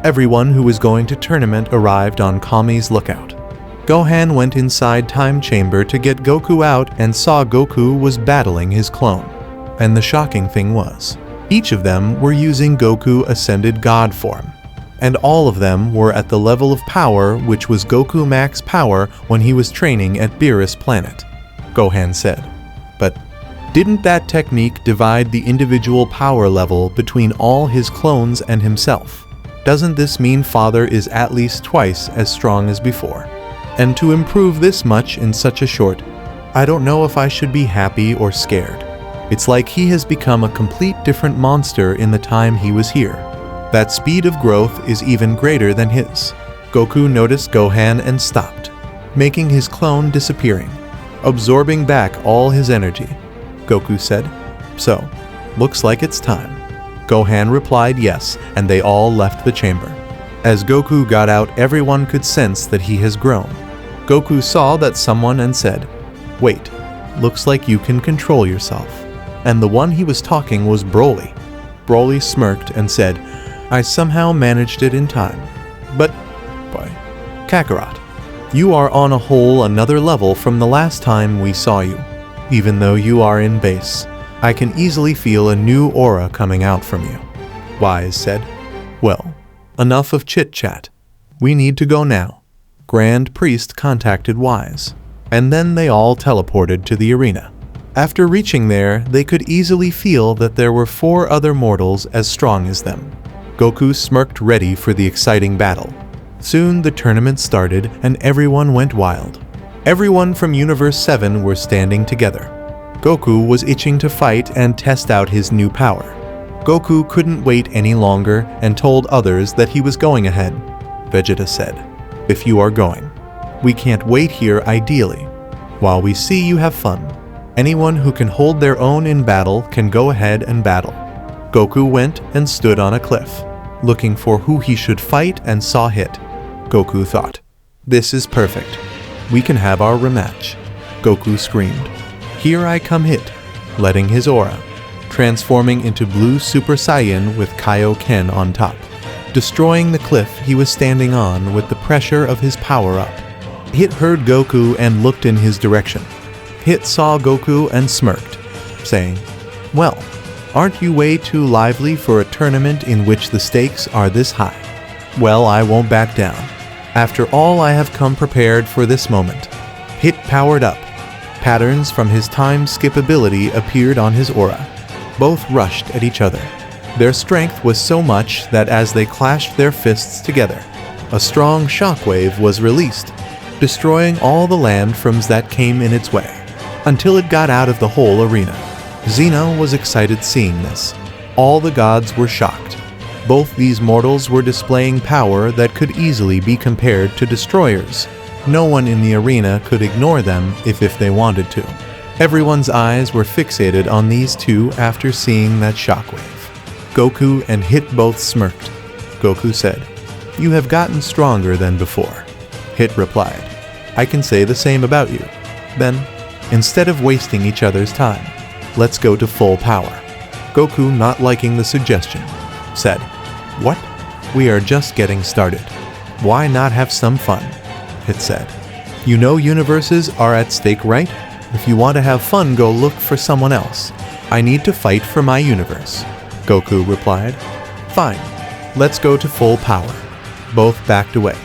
everyone who was going to tournament arrived on Kami's lookout. Gohan went inside Time Chamber to get Goku out and saw Goku was battling his clone. And the shocking thing was, each of them were using Goku Ascended God form, and all of them were at the level of power which was Goku Max power when he was training at Beerus planet. Gohan said, "But didn't that technique divide the individual power level between all his clones and himself? Doesn't this mean Father is at least twice as strong as before? And to improve this much in such a short, I don't know if I should be happy or scared. It's like he has become a complete different monster in the time he was here. That speed of growth is even greater than his." Goku noticed Gohan and stopped, making his clone disappearing, absorbing back all his energy. Goku said, "So, looks like it's time." Gohan replied yes, and they all left the chamber. As Goku got out, everyone could sense that he has grown. Goku saw that someone and said, "Wait, looks like you can control yourself." And the one he was talking was Broly. Broly smirked and said, "I somehow managed it in time. But, boy, Kakarot, you are on a whole another level from the last time we saw you. Even though you are in base, I can easily feel a new aura coming out from you." Whis said, "Well, enough of chit-chat. We need to go now." Grand Priest contacted Whis, and then they all teleported to the arena. After reaching there, they could easily feel that there were 4 other mortals as strong as them. Goku smirked, ready for the exciting battle. Soon the tournament started and everyone went wild. Everyone from Universe 7 were standing together. Goku was itching to fight and test out his new power. Goku couldn't wait any longer and told others that he was going ahead. Vegeta said, "If you are going, we can't wait here ideally. While we see you have fun, anyone who can hold their own in battle can go ahead and battle." Goku went and stood on a cliff, looking for who he should fight, and saw Hit. Goku thought, "This is perfect. We can have our rematch." Goku screamed, "Here I come, Hit," letting his aura, transforming into Blue Super Saiyan with Kaioken on top, destroying the cliff he was standing on with the pressure of his power-up. Hit heard Goku and looked in his direction. Hit saw Goku and smirked, saying, "Well, aren't you way too lively for a tournament in which the stakes are this high? Well, I won't back down. After all, I have come prepared for this moment." Hit powered up. Patterns from his time skip ability appeared on his aura. Both rushed at each other. Their strength was so much that as they clashed their fists together, a strong shockwave was released, destroying all the landforms that came in its way, until it got out of the whole arena. Zeno was excited seeing this. All the gods were shocked. Both these mortals were displaying power that could easily be compared to destroyers. No one in the arena could ignore them if they wanted to. Everyone's eyes were fixated on these two after seeing that shockwave. Goku and Hit both smirked. Goku said, "You have gotten stronger than before." Hit replied, "I can say the same about you." Then, instead of wasting each other's time, let's go to full power. Goku, not liking the suggestion, said, "What? We are just getting started. Why not have some fun?" Hit said, "You know universes are at stake, right? If you want to have fun, go look for someone else. I need to fight for my universe." Goku replied, "Fine, let's go to full power." Both backed away.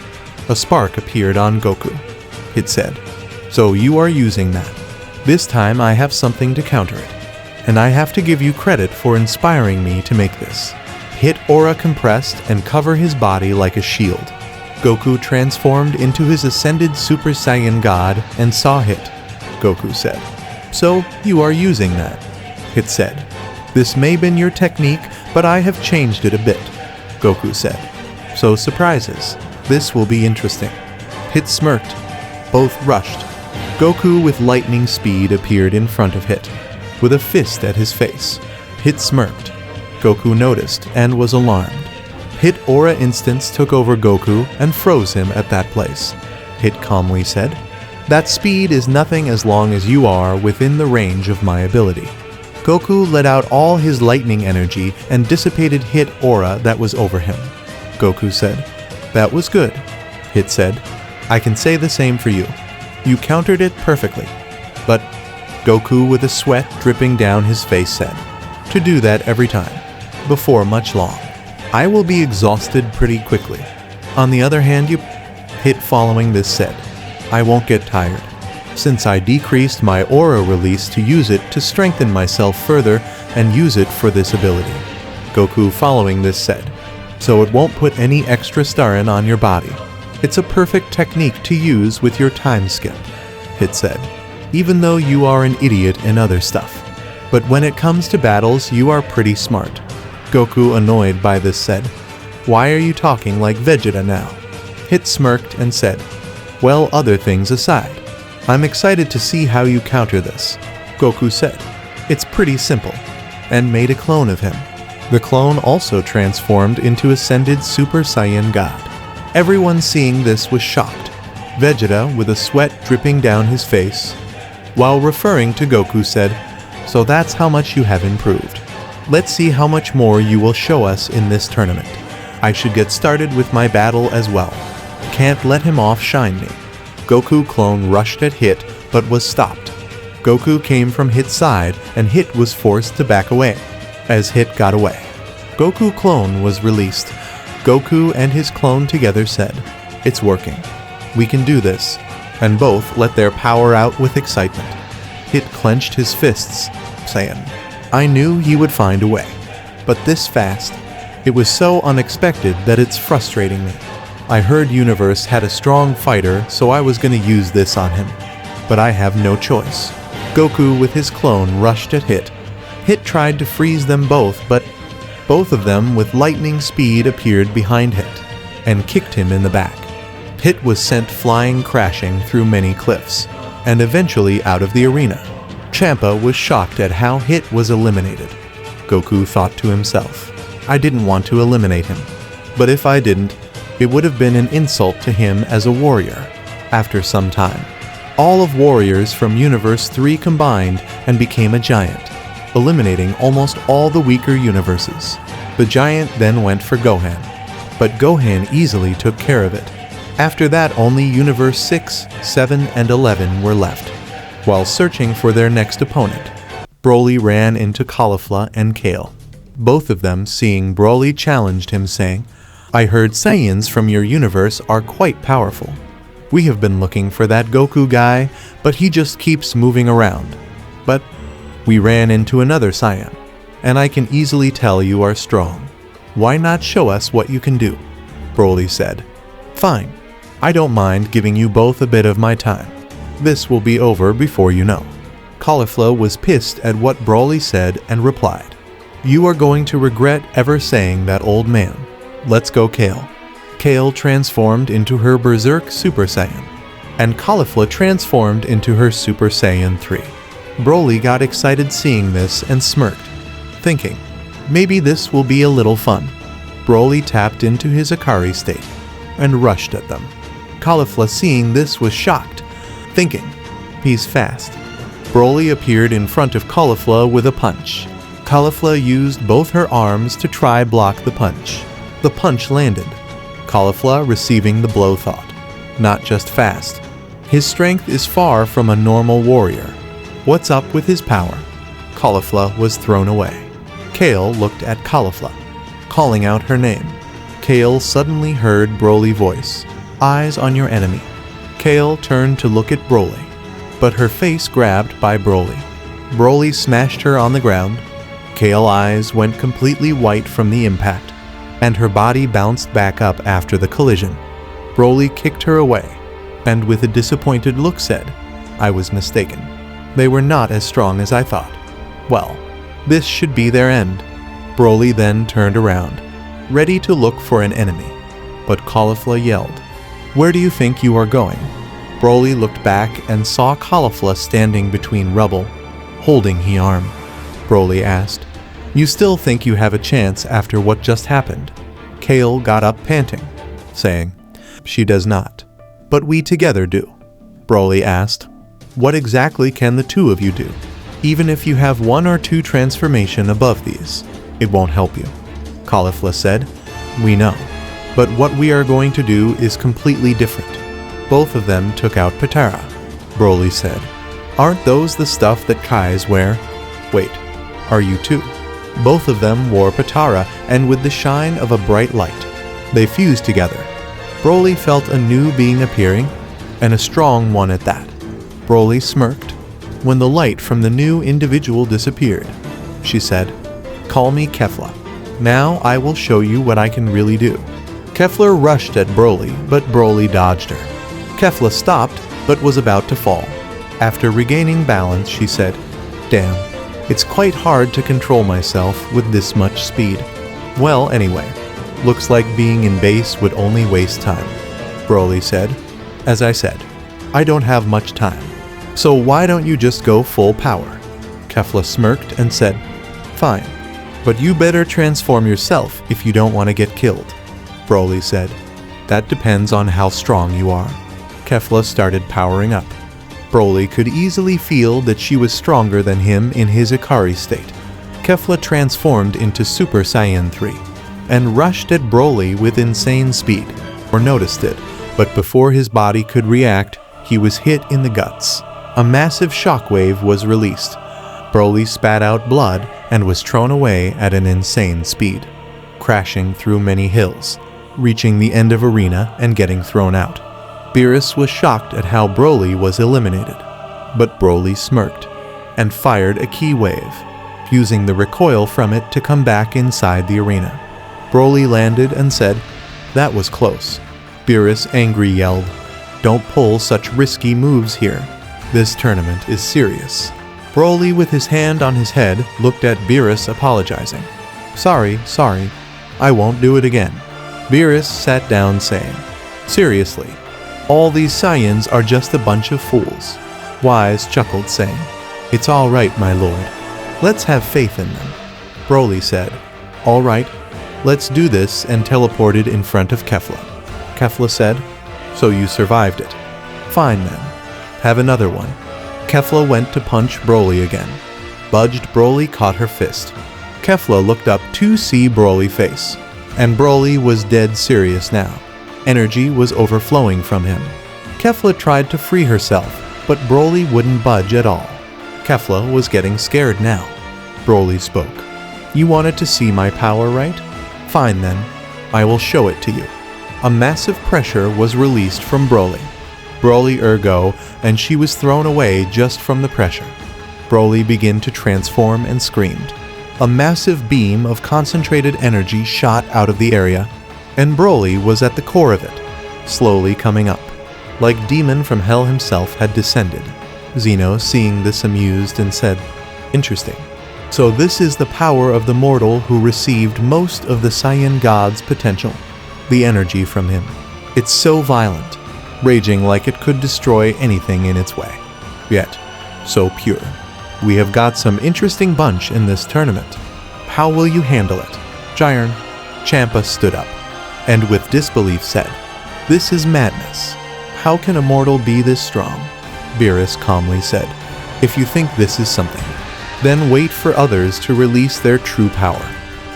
A spark appeared on Goku. Hit said, "So you are using that. This time I have something to counter it. And I have to give you credit for inspiring me to make this." Hit aura compressed and cover his body like a shield. Goku transformed into his ascended Super Saiyan God and saw Hit. Goku said, "So you are using that?" Hit said, "This may have been your technique, but I have changed it a bit." Goku said, "So surprises. This will be interesting." Hit smirked. Both rushed. Goku with lightning speed appeared in front of Hit, with a fist at his face. Hit smirked. Goku noticed and was alarmed. Hit aura instance took over Goku and froze him at that place. Hit calmly said, "That speed is nothing as long as you are within the range of my ability." Goku let out all his lightning energy and dissipated Hit aura that was over him. Goku said, "That was good." Hit said, "I can say the same for you. You countered it perfectly." But Goku, with a sweat dripping down his face, said, "To do that every time, before much long, I will be exhausted pretty quickly. On the other hand, you..." Hit following this said, "I won't get tired, since I decreased my aura release to use it to strengthen myself further and use it for this ability." Goku following this said, "So it won't put any extra starin on your body. It's a perfect technique to use with your time skip." Hit said, "Even though you are an idiot in other stuff. But when it comes to battles, you are pretty smart." Goku, annoyed by this, said, "Why are you talking like Vegeta now?" Hit smirked and said, "Well, other things aside, I'm excited to see how you counter this." Goku said, "It's pretty simple," and made a clone of him. The clone also transformed into ascended Super Saiyan God. Everyone seeing this was shocked. Vegeta, with a sweat dripping down his face, while referring to Goku, said, "So that's how much you have improved. Let's see how much more you will show us in this tournament. I should get started with my battle as well. Can't let him outshine me." Goku clone rushed at Hit, but was stopped. Goku came from Hit's side, and Hit was forced to back away. As Hit got away, Goku clone was released. Goku and his clone together said, "It's working. We can do this," and both let their power out with excitement. Hit clenched his fists, saying, "I knew he would find a way. But this fast, it was so unexpected that it's frustrating me. I heard Universe had a strong fighter, so I was gonna use this on him. But I have no choice." Goku with his clone rushed at Hit. Hit tried to freeze them both, but both of them with lightning speed appeared behind Hit and kicked him in the back. Hit was sent flying crashing through many cliffs, and eventually out of the arena. Champa was shocked at how Hit was eliminated. Goku thought to himself, "I didn't want to eliminate him, but if I didn't, it would have been an insult to him as a warrior." After some time, all of warriors from Universe 3 combined and became a giant, eliminating almost all the weaker universes. The giant then went for Gohan, but Gohan easily took care of it. After that, only Universe 6, 7, and 11 were left. While searching for their next opponent, Broly ran into Caulifla and Kale. Both of them, seeing Broly, challenged him, saying, "I heard Saiyans from your universe are quite powerful. We have been looking for that Goku guy, but he just keeps moving around. But we ran into another Saiyan, and I can easily tell you are strong. Why not show us what you can do?" Broly said, "Fine. I don't mind giving you both a bit of my time. This will be over before you know." Caulifla was pissed at what Broly said and replied, You are going to regret ever saying that, old man. Let's go, Kale. Kale transformed into her Berserk Super Saiyan, and Caulifla transformed into her Super Saiyan 3. Broly got excited seeing this and smirked, thinking, maybe this will be a little fun. Broly tapped into his Ikari state and rushed at them. Caulifla seeing this was shocked, thinking, he's fast. Broly appeared in front of Caulifla with a punch. Caulifla used both her arms to try block the punch. The punch landed. Caulifla receiving the blow thought, not just fast. His strength is far from a normal warrior. What's up with his power? Caulifla was thrown away. Kale looked at Caulifla, calling out her name. Kale suddenly heard Broly's voice. Eyes on your enemy. Kale turned to look at Broly, but her face grabbed by Broly. Broly smashed her on the ground. Kale's eyes went completely white from the impact, and her body bounced back up after the collision. Broly kicked her away, and with a disappointed look said, I was mistaken. They were not as strong as I thought. Well, this should be their end. Broly then turned around, ready to look for an enemy, but Caulifla yelled, where do you think you are going? Broly looked back and saw Caulifla standing between rubble, holding his arm. Broly asked, you still think you have a chance after what just happened? Kale got up panting, saying, she does not. But we together do. Broly asked, what exactly can the two of you do? Even if you have 1 or 2 transformation above these, it won't help you. Caulifla said, we know. But what we are going to do is completely different. Both of them took out Patara. Broly said, aren't those the stuff that Kais wear? Wait, are you too? Both of them wore Patara, and with the shine of a bright light, they fused together. Broly felt a new being appearing, and a strong one at that. Broly smirked when the light from the new individual disappeared. She said, call me Kefla. Now I will show you what I can really do. Kefla rushed at Broly, but Broly dodged her. Kefla stopped, but was about to fall. After regaining balance, she said, damn, it's quite hard to control myself with this much speed. Well, anyway, looks like being in base would only waste time. Broly said, as I said, I don't have much time. So why don't you just go full power? Kefla smirked and said, fine, but you better transform yourself if you don't want to get killed. Broly said, that depends on how strong you are. Kefla started powering up. Broly could easily feel that she was stronger than him in his Ikari state. Kefla transformed into Super Saiyan 3 and rushed at Broly with insane speed, or noticed it, but before his body could react, he was hit in the guts. A massive shockwave was released. Broly spat out blood and was thrown away at an insane speed, crashing through many hills, reaching the end of arena and getting thrown out. Beerus was shocked at how Broly was eliminated, but Broly smirked and fired a key wave, using the recoil from it to come back inside the arena. Broly landed and said, that was close. Beerus angry yelled, don't pull such risky moves here. This tournament is serious. Broly with his hand on his head looked at Beerus apologizing. Sorry, I won't do it again. Beerus sat down saying, seriously, all these Saiyans are just a bunch of fools. Whis chuckled saying, it's all right, my lord. Let's have faith in them. Broly said, all right, let's do this, and teleported in front of Kefla. Kefla said, so you survived it. Fine then. Have another one. Kefla went to punch Broly again. Budged Broly caught her fist. Kefla looked up to see Broly face, and Broly was dead serious now. Energy was overflowing from him. Kefla tried to free herself, but Broly wouldn't budge at all. Kefla was getting scared now. Broly spoke. You wanted to see my power, right? Fine then, I will show it to you. A massive pressure was released from Broly. Broly ergo, and she was thrown away just from the pressure. Broly began to transform and screamed. A massive beam of concentrated energy shot out of the area, and Broly was at the core of it, slowly coming up, like Demon from Hell himself had descended. Zeno, seeing this, amused and said, interesting. So this is the power of the mortal who received most of the Saiyan God's potential, the energy from him. It's so violent, raging like it could destroy anything in its way, yet so pure. We have got some interesting bunch in this tournament. How will you handle it? Jiren, Champa stood up, and with disbelief said, "This is madness. How can a mortal be this strong?" Beerus calmly said, "If you think this is something, then wait for others to release their true power.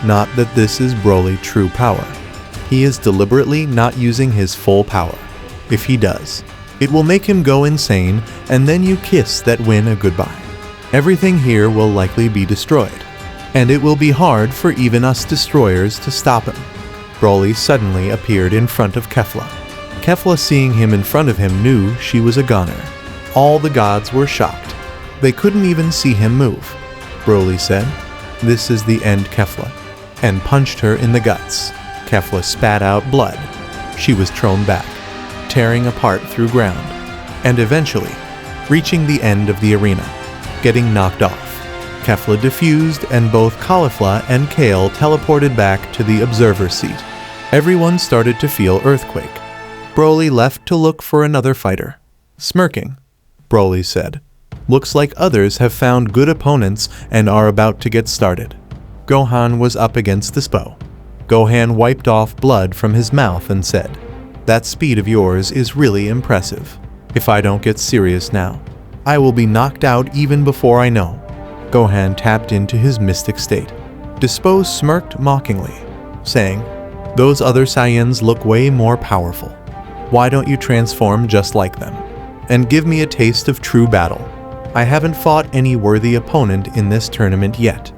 Not that this is Broly true power. He is deliberately not using his full power. If he does, it will make him go insane, and then you kiss that win a goodbye. Everything here will likely be destroyed, and it will be hard for even us destroyers to stop him." Broly suddenly appeared in front of Kefla. Kefla, seeing him in front of him, knew she was a goner. All the gods were shocked. They couldn't even see him move. Broly said, "This is the end, Kefla," and punched her in the guts. Kefla spat out blood. She was thrown back, tearing apart through ground, and eventually reaching the end of the arena, getting knocked off. Kefla diffused, and both Caulifla and Kale teleported back to the observer seat. Everyone started to feel earthquake. Broly left to look for another fighter. Smirking, Broly said, "Looks like others have found good opponents and are about to get started." Gohan was up against Dispo. Gohan wiped off blood from his mouth and said, "That speed of yours is really impressive. If I don't get serious now, I will be knocked out even before I know." Gohan tapped into his mystic state. Dispo smirked mockingly, saying, "Those other Saiyans look way more powerful. Why don't you transform just like them, and give me a taste of true battle? I haven't fought any worthy opponent in this tournament yet."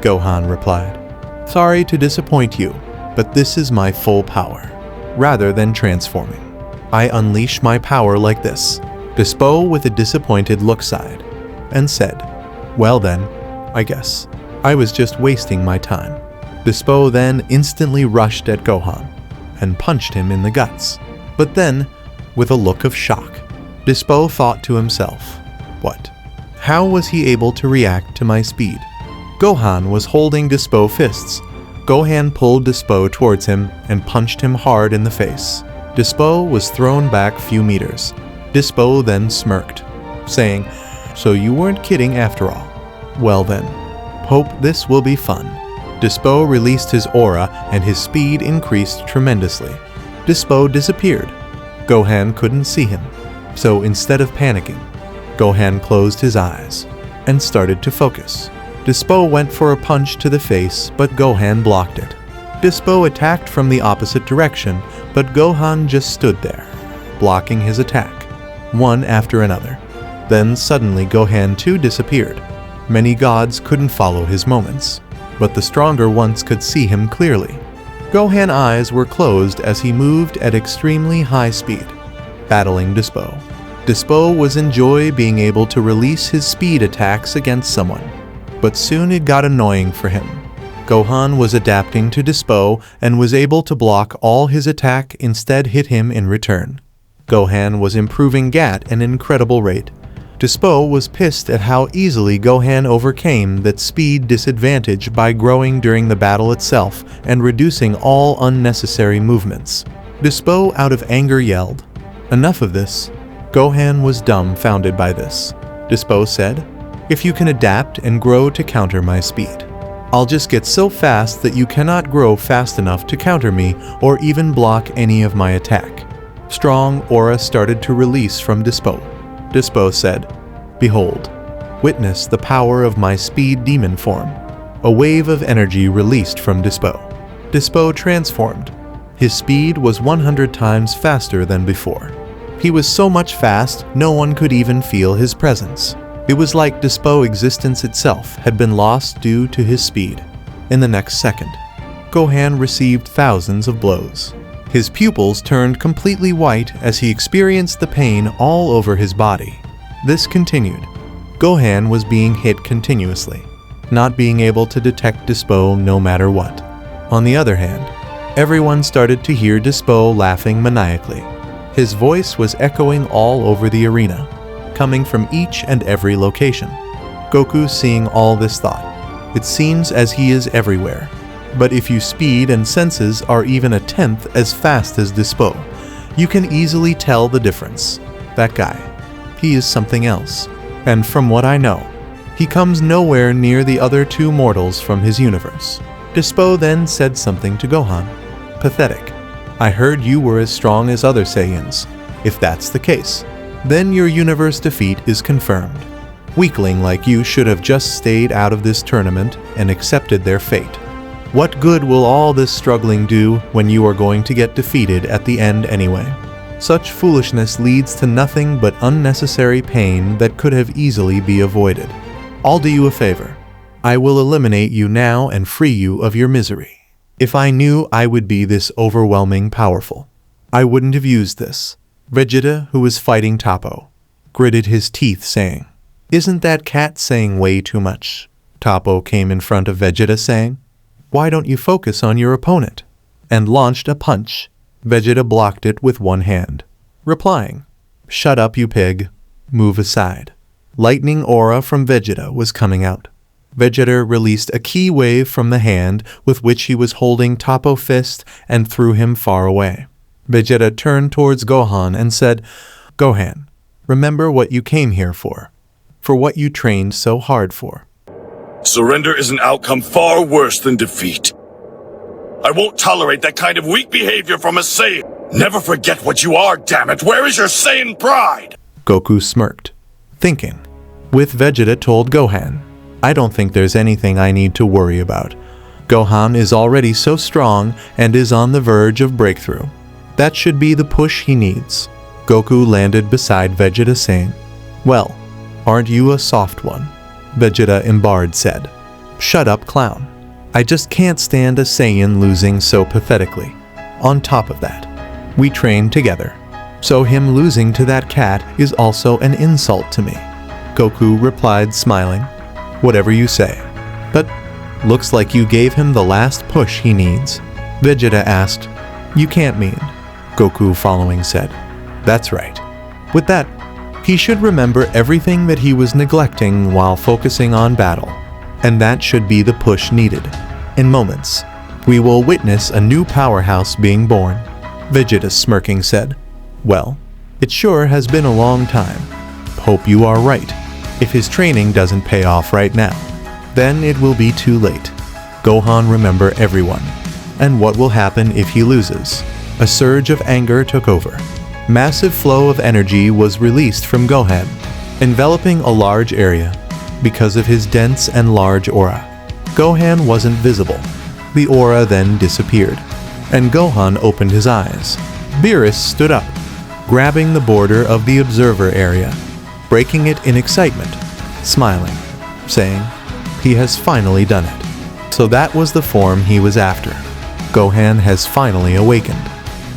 Gohan replied, "Sorry to disappoint you, but this is my full power. Rather than transforming, I unleash my power like this." Dispo with a disappointed look sighed, and said, "Well then, I guess. I was just wasting my time." Dispo then instantly rushed at Gohan, and punched him in the guts. But then, with a look of shock, Dispo thought to himself, "What? How was he able to react to my speed?" Gohan was holding Dispo fists. Gohan pulled Dispo towards him and punched him hard in the face. Dispo was thrown back few meters. Dispo then smirked, saying, "So you weren't kidding after all. Well then, hope this will be fun." Dispo released his aura and his speed increased tremendously. Dispo disappeared. Gohan couldn't see him, so instead of panicking, Gohan closed his eyes and started to focus. Dispo went for a punch to the face, but Gohan blocked it. Dispo attacked from the opposite direction, but Gohan just stood there, blocking his attack, one after another. Then suddenly Gohan too disappeared. Many gods couldn't follow his moments, but the stronger ones could see him clearly. Gohan's eyes were closed as he moved at extremely high speed, battling Dispo. Dispo was enjoying being able to release his speed attacks against someone, but soon it got annoying for him. Gohan was adapting to Dispo and was able to block all his attack, instead hit him in return. Gohan was improving at an incredible rate. Dispo was pissed at how easily Gohan overcame that speed disadvantage by growing during the battle itself and reducing all unnecessary movements. Dispo out of anger yelled, "Enough of this." Gohan was dumbfounded by this. Dispo said, "If you can adapt and grow to counter my speed, I'll just get so fast that you cannot grow fast enough to counter me or even block any of my attack." Strong aura started to release from Dispo. Dispo said, "Behold, witness the power of my speed demon form." A wave of energy released from Dispo. Dispo transformed. His speed was 100 times faster than before. He was so much fast, no one could even feel his presence. It was like Dispo's existence itself had been lost due to his speed. In the next second, Gohan received thousands of blows. His pupils turned completely white as he experienced the pain all over his body. This continued. Gohan was being hit continuously, not being able to detect Dispo no matter what. On the other hand, everyone started to hear Dispo laughing maniacally. His voice was echoing all over the arena, coming from each and every location. Goku, seeing all this, thought, It seems as he is everywhere. But if your speed and senses are even a tenth as fast as Dispo, you can easily tell the difference. That guy, he is something else. And from what I know, he comes nowhere near the other two mortals from his universe. Dispo then said something to Gohan. Pathetic. I heard you were as strong as other Saiyans. If that's the case, then your universe defeat is confirmed. Weakling like you should have just stayed out of this tournament and accepted their fate. What good will all this struggling do when you are going to get defeated at the end anyway? Such foolishness leads to nothing but unnecessary pain that could have easily be avoided. I'll do you a favor. I will eliminate you now and free you of your misery. If I knew I would be this overwhelming powerful, I wouldn't have used this. Vegeta, who was fighting Toppo, gritted his teeth saying, Isn't that cat saying way too much? Toppo came in front of Vegeta saying, Why don't you focus on your opponent? And launched a punch. Vegeta blocked it with one hand, replying, Shut up, you pig. Move aside. Lightning aura from Vegeta was coming out. Vegeta released a ki wave from the hand with which he was holding Toppo fist and threw him far away. Vegeta turned towards Gohan and said, Gohan, remember what you came here for what you trained so hard for. Surrender is an outcome far worse than defeat. I won't tolerate that kind of weak behavior from a Saiyan. Never forget what you are, damn it. Where is your Saiyan pride? Goku smirked, thinking. With Vegeta told Gohan, I don't think there's anything I need to worry about. Gohan is already so strong and is on the verge of breakthrough. That should be the push he needs. Goku landed beside Vegeta saying, Well, aren't you a soft one? Vegeta embarred said, Shut up, clown. I just can't stand a Saiyan losing so pathetically. On top of that, we trained together, so him losing to that cat is also an insult to me. Goku replied smiling, Whatever you say. But looks like you gave him the last push he needs. Vegeta asked, You can't mean. Goku following said, That's right. With that, he should remember everything that he was neglecting while focusing on battle, and that should be the push needed. In moments, we will witness a new powerhouse being born. Vegeta smirking said, Well, it sure has been a long time. Hope you are right. If his training doesn't pay off right now, then it will be too late. Gohan remember everyone, and what will happen if he loses. A surge of anger took over. Massive flow of energy was released from Gohan, enveloping a large area. Because of his dense and large aura, Gohan wasn't visible. The aura then disappeared, and Gohan opened his eyes. Beerus stood up, grabbing the border of the observer area, breaking it in excitement, smiling, saying, He has finally done it. So that was the form he was after. Gohan has finally awakened.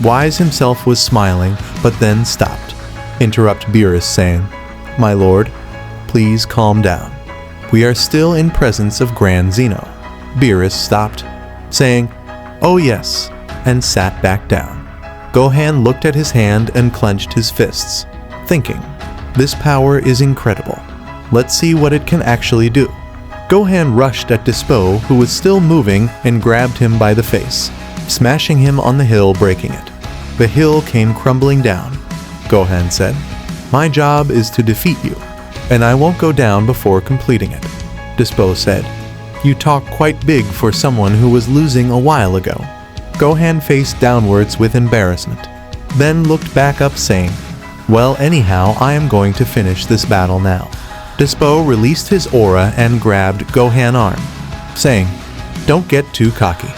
Whis himself was smiling, but then stopped. Interrupt Beerus saying, My lord, please calm down. We are still in presence of Grand Zeno. Beerus stopped, saying, Oh yes, and sat back down. Gohan looked at his hand and clenched his fists, thinking, This power is incredible. Let's see what it can actually do. Gohan rushed at Dispo, who was still moving, and grabbed him by the face, smashing him on the hill, breaking it. The hill came crumbling down. Gohan said, My job is to defeat you, and I won't go down before completing it. Dispo said, You talk quite big for someone who was losing a while ago. Gohan faced downwards with embarrassment, then looked back up saying, Well, anyhow, I am going to finish this battle now. Dispo released his aura and grabbed Gohan's arm, saying, Don't get too cocky.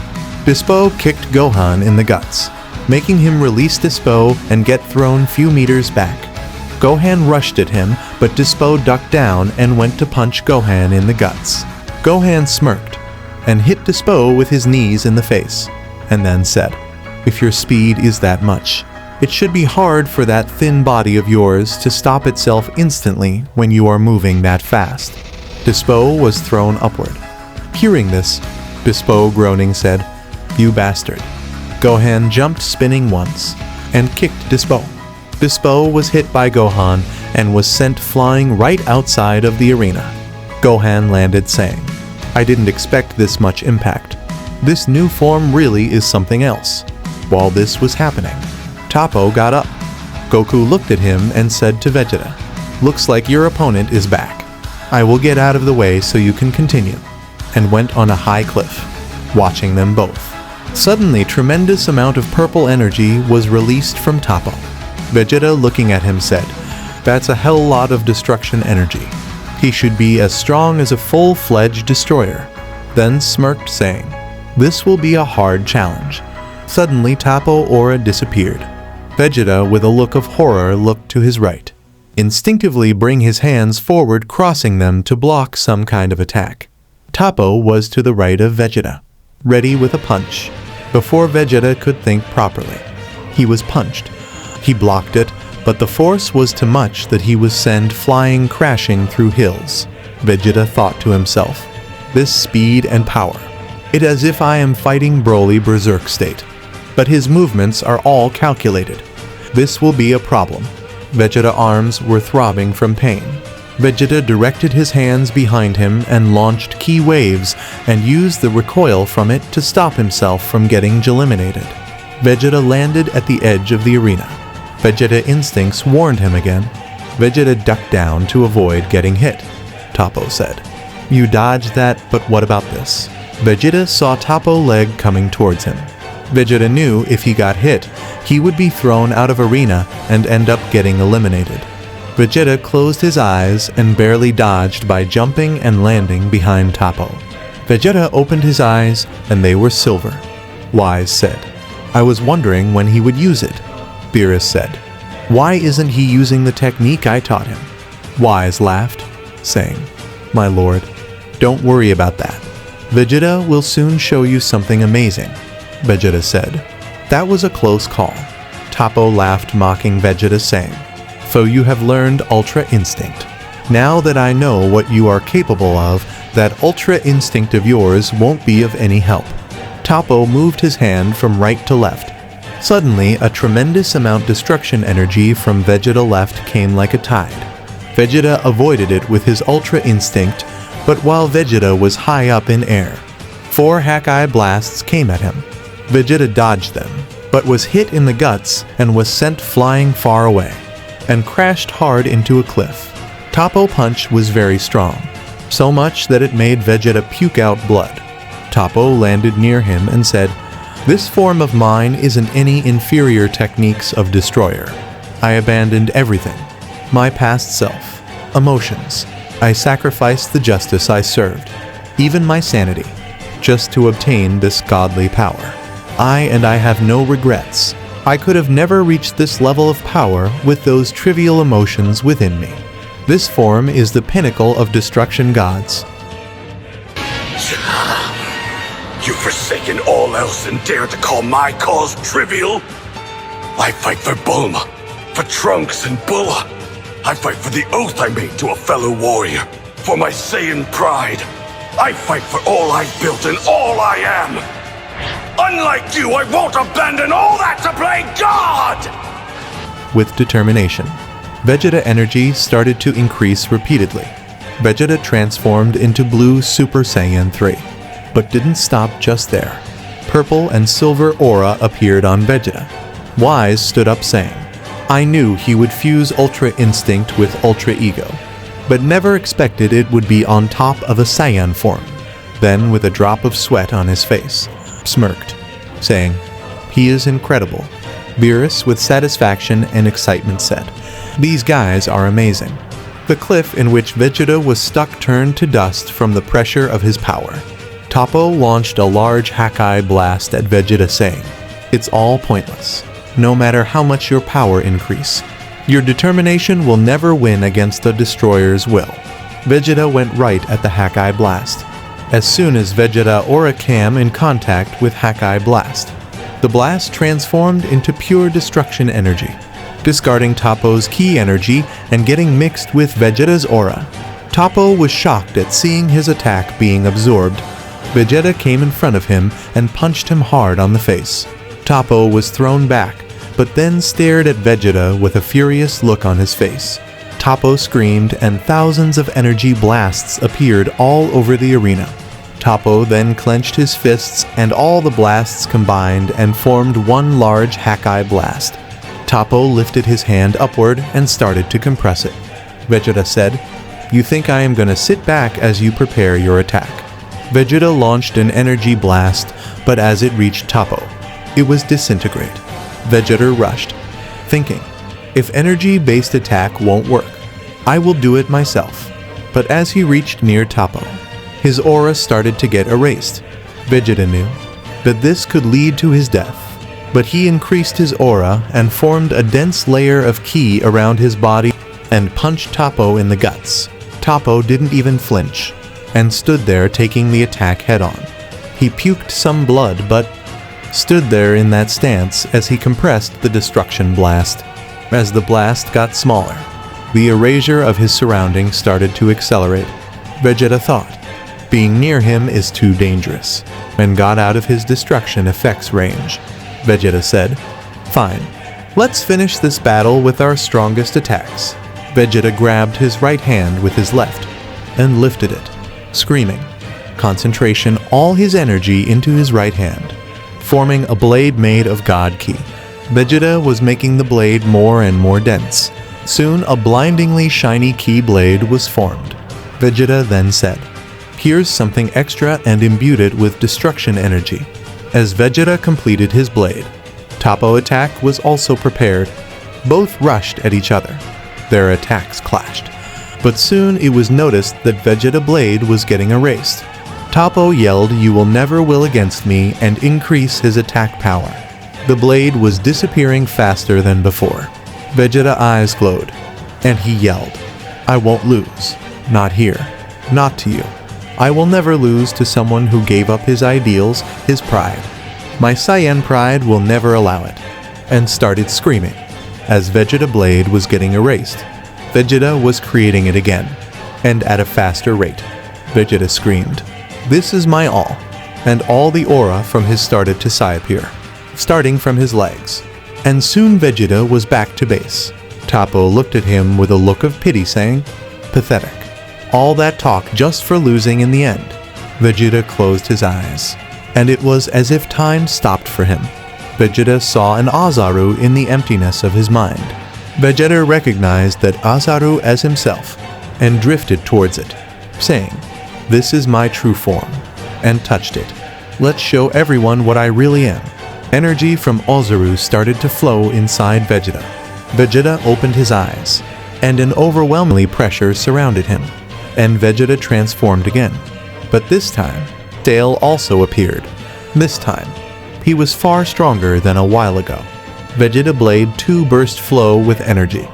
Dispo kicked Gohan in the guts, making him release Dispo and get thrown few meters back. Gohan rushed at him, but Dispo ducked down and went to punch Gohan in the guts. Gohan smirked and hit Dispo with his knees in the face, and then said, If your speed is that much, it should be hard for that thin body of yours to stop itself instantly when you are moving that fast. Dispo was thrown upward. Hearing this, Dispo groaning said, You bastard. Gohan jumped spinning once and kicked Dispo. Dispo was hit by Gohan and was sent flying right outside of the arena. Gohan landed saying, I didn't expect this much impact. This new form really is something else. While this was happening, Toppo got up. Goku looked at him and said to Vegeta, "Looks like your opponent is back. I will get out of the way so you can continue," and went on a high cliff, watching them both. Suddenly, tremendous amount of purple energy was released from Toppo. Vegeta, looking at him, said, "That's a hell lot of destruction energy. He should be as strong as a full-fledged destroyer." Then smirked, saying, "This will be a hard challenge." Suddenly, Toppo aura disappeared. Vegeta, with a look of horror, looked to his right. Instinctively bring his hands forward, crossing them to block some kind of attack. Toppo was to the right of Vegeta, ready with a punch. Before Vegeta could think properly, he was punched. He blocked it, but the force was too much that he was sent flying, crashing through hills. Vegeta thought to himself, "This speed and power. It as if I am fighting Broly Berserk state." But his movements are all calculated. This will be a problem. Vegeta's arms were throbbing from pain. Vegeta directed his hands behind him and launched key waves and used the recoil from it to stop himself from getting eliminated. Vegeta landed at the edge of the arena. Vegeta instincts warned him again. Vegeta ducked down to avoid getting hit. Toppo said, "You dodged that, but what about this?" Vegeta saw Toppo's leg coming towards him. Vegeta knew if he got hit, he would be thrown out of arena and end up getting eliminated. Vegeta closed his eyes and barely dodged by jumping and landing behind Toppo. Vegeta opened his eyes and they were silver. Whis said, "I was wondering when he would use it." Beerus said, "Why isn't he using the technique I taught him?" Whis laughed, saying, "My lord, don't worry about that. Vegeta will soon show you something amazing." Vegeta said, "That was a close call." Toppo laughed, mocking Vegeta, saying, "So you have learned Ultra Instinct. Now that I know what you are capable of, that Ultra Instinct of yours won't be of any help." Toppo moved his hand from right to left. Suddenly, a tremendous amount destruction energy from Vegeta left came like a tide. Vegeta avoided it with his Ultra Instinct, but while Vegeta was high up in air, 4 Hack-Eye blasts came at him. Vegeta dodged them, but was hit in the guts and was sent flying far away, and crashed hard into a cliff. Toppo punch was very strong, so much that it made Vegeta puke out blood. Toppo landed near him and said, "This form of mine isn't any inferior techniques of destroyer. I abandoned everything. My past self, emotions. I sacrificed the justice I served, even my sanity, just to obtain this godly power. I have no regrets. I could have never reached this level of power with those trivial emotions within me. This form is the pinnacle of destruction gods." You've forsaken all else and dare to call my cause trivial? I fight for Bulma, for Trunks and Bulla. I fight for the oath I made to a fellow warrior, for my Saiyan pride. I fight for all I've built and all I am. Unlike you, I won't abandon all that to play God! With determination, Vegeta energy started to increase repeatedly. Vegeta transformed into Blue Super Saiyan 3, but didn't stop just there. Purple and silver aura appeared on Vegeta. Whis stood up, saying, "I knew he would fuse Ultra Instinct with Ultra Ego, but never expected it would be on top of a Saiyan form." Then, with a drop of sweat on his face, smirked, saying, "He is incredible." Beerus, with satisfaction and excitement, said, "These guys are amazing." The cliff in which Vegeta was stuck turned to dust from the pressure of his power. Toppo launched a large Hack-Eye blast at Vegeta, saying, "It's all pointless. No matter how much your power increase, your determination will never win against the destroyer's will." Vegeta went right at the Hack-Eye blast. As soon as Vegeta aura came in contact with Hack-Eye blast, the blast transformed into pure destruction energy, discarding Toppo's key energy and getting mixed with Vegeta's aura. Toppo was shocked at seeing his attack being absorbed. Vegeta came in front of him and punched him hard on the face. Toppo was thrown back, but then stared at Vegeta with a furious look on his face. Toppo screamed and thousands of energy blasts appeared all over the arena. Toppo then clenched his fists and all the blasts combined and formed one large Hakai blast. Toppo lifted his hand upward and started to compress it. Vegeta said, "You think I am gonna sit back as you prepare your attack." Vegeta launched an energy blast, but as it reached Toppo, it was disintegrate. Vegeta rushed, thinking, if energy-based attack won't work, I will do it myself. But as he reached near Toppo, his aura started to get erased. Vegeta knew that this could lead to his death, but he increased his aura and formed a dense layer of ki around his body and punched Toppo in the guts. Toppo didn't even flinch and stood there taking the attack head-on. He puked some blood but stood there in that stance as he compressed the destruction blast. As the blast got smaller, the erasure of his surroundings started to accelerate. Vegeta thought, being near him is too dangerous, and got out of his destruction effects range. Vegeta said, "Fine, let's finish this battle with our strongest attacks." Vegeta grabbed his right hand with his left and lifted it, screaming, concentration all his energy into his right hand, forming a blade made of God Ki. Vegeta was making the blade more and more dense. Soon a blindingly shiny Ki blade was formed. Vegeta then said, "Here's something extra," and imbued it with destruction energy. As Vegeta completed his blade, Toppo attack was also prepared. Both rushed at each other. Their attacks clashed. But soon it was noticed that Vegeta blade was getting erased. Toppo yelled, "You will never will against me," and increase his attack power. The blade was disappearing faster than before. Vegeta eyes glowed, and he yelled, "I won't lose. Not here. Not to you. I will never lose to someone who gave up his ideals, his pride. My Saiyan pride will never allow it," and started screaming. As Vegeta blade was getting erased, Vegeta was creating it again, and at a faster rate. Vegeta screamed, "This is my all," and all the aura from his started to appear, starting from his legs. And soon Vegeta was back to base. Toppo looked at him with a look of pity, saying, "Pathetic. All that talk just for losing in the end." Vegeta closed his eyes, and it was as if time stopped for him. Vegeta saw an Azaru in the emptiness of his mind. Vegeta recognized that Azaru as himself, and drifted towards it, saying, "This is my true form," and touched it. "Let's show everyone what I really am." Energy from Azaru started to flow inside Vegeta. Vegeta opened his eyes, and an overwhelming pressure surrounded him, and Vegeta transformed again. But this time, Dale also appeared. This time, he was far stronger than a while ago. Vegeta Blade 2 burst flow with energy,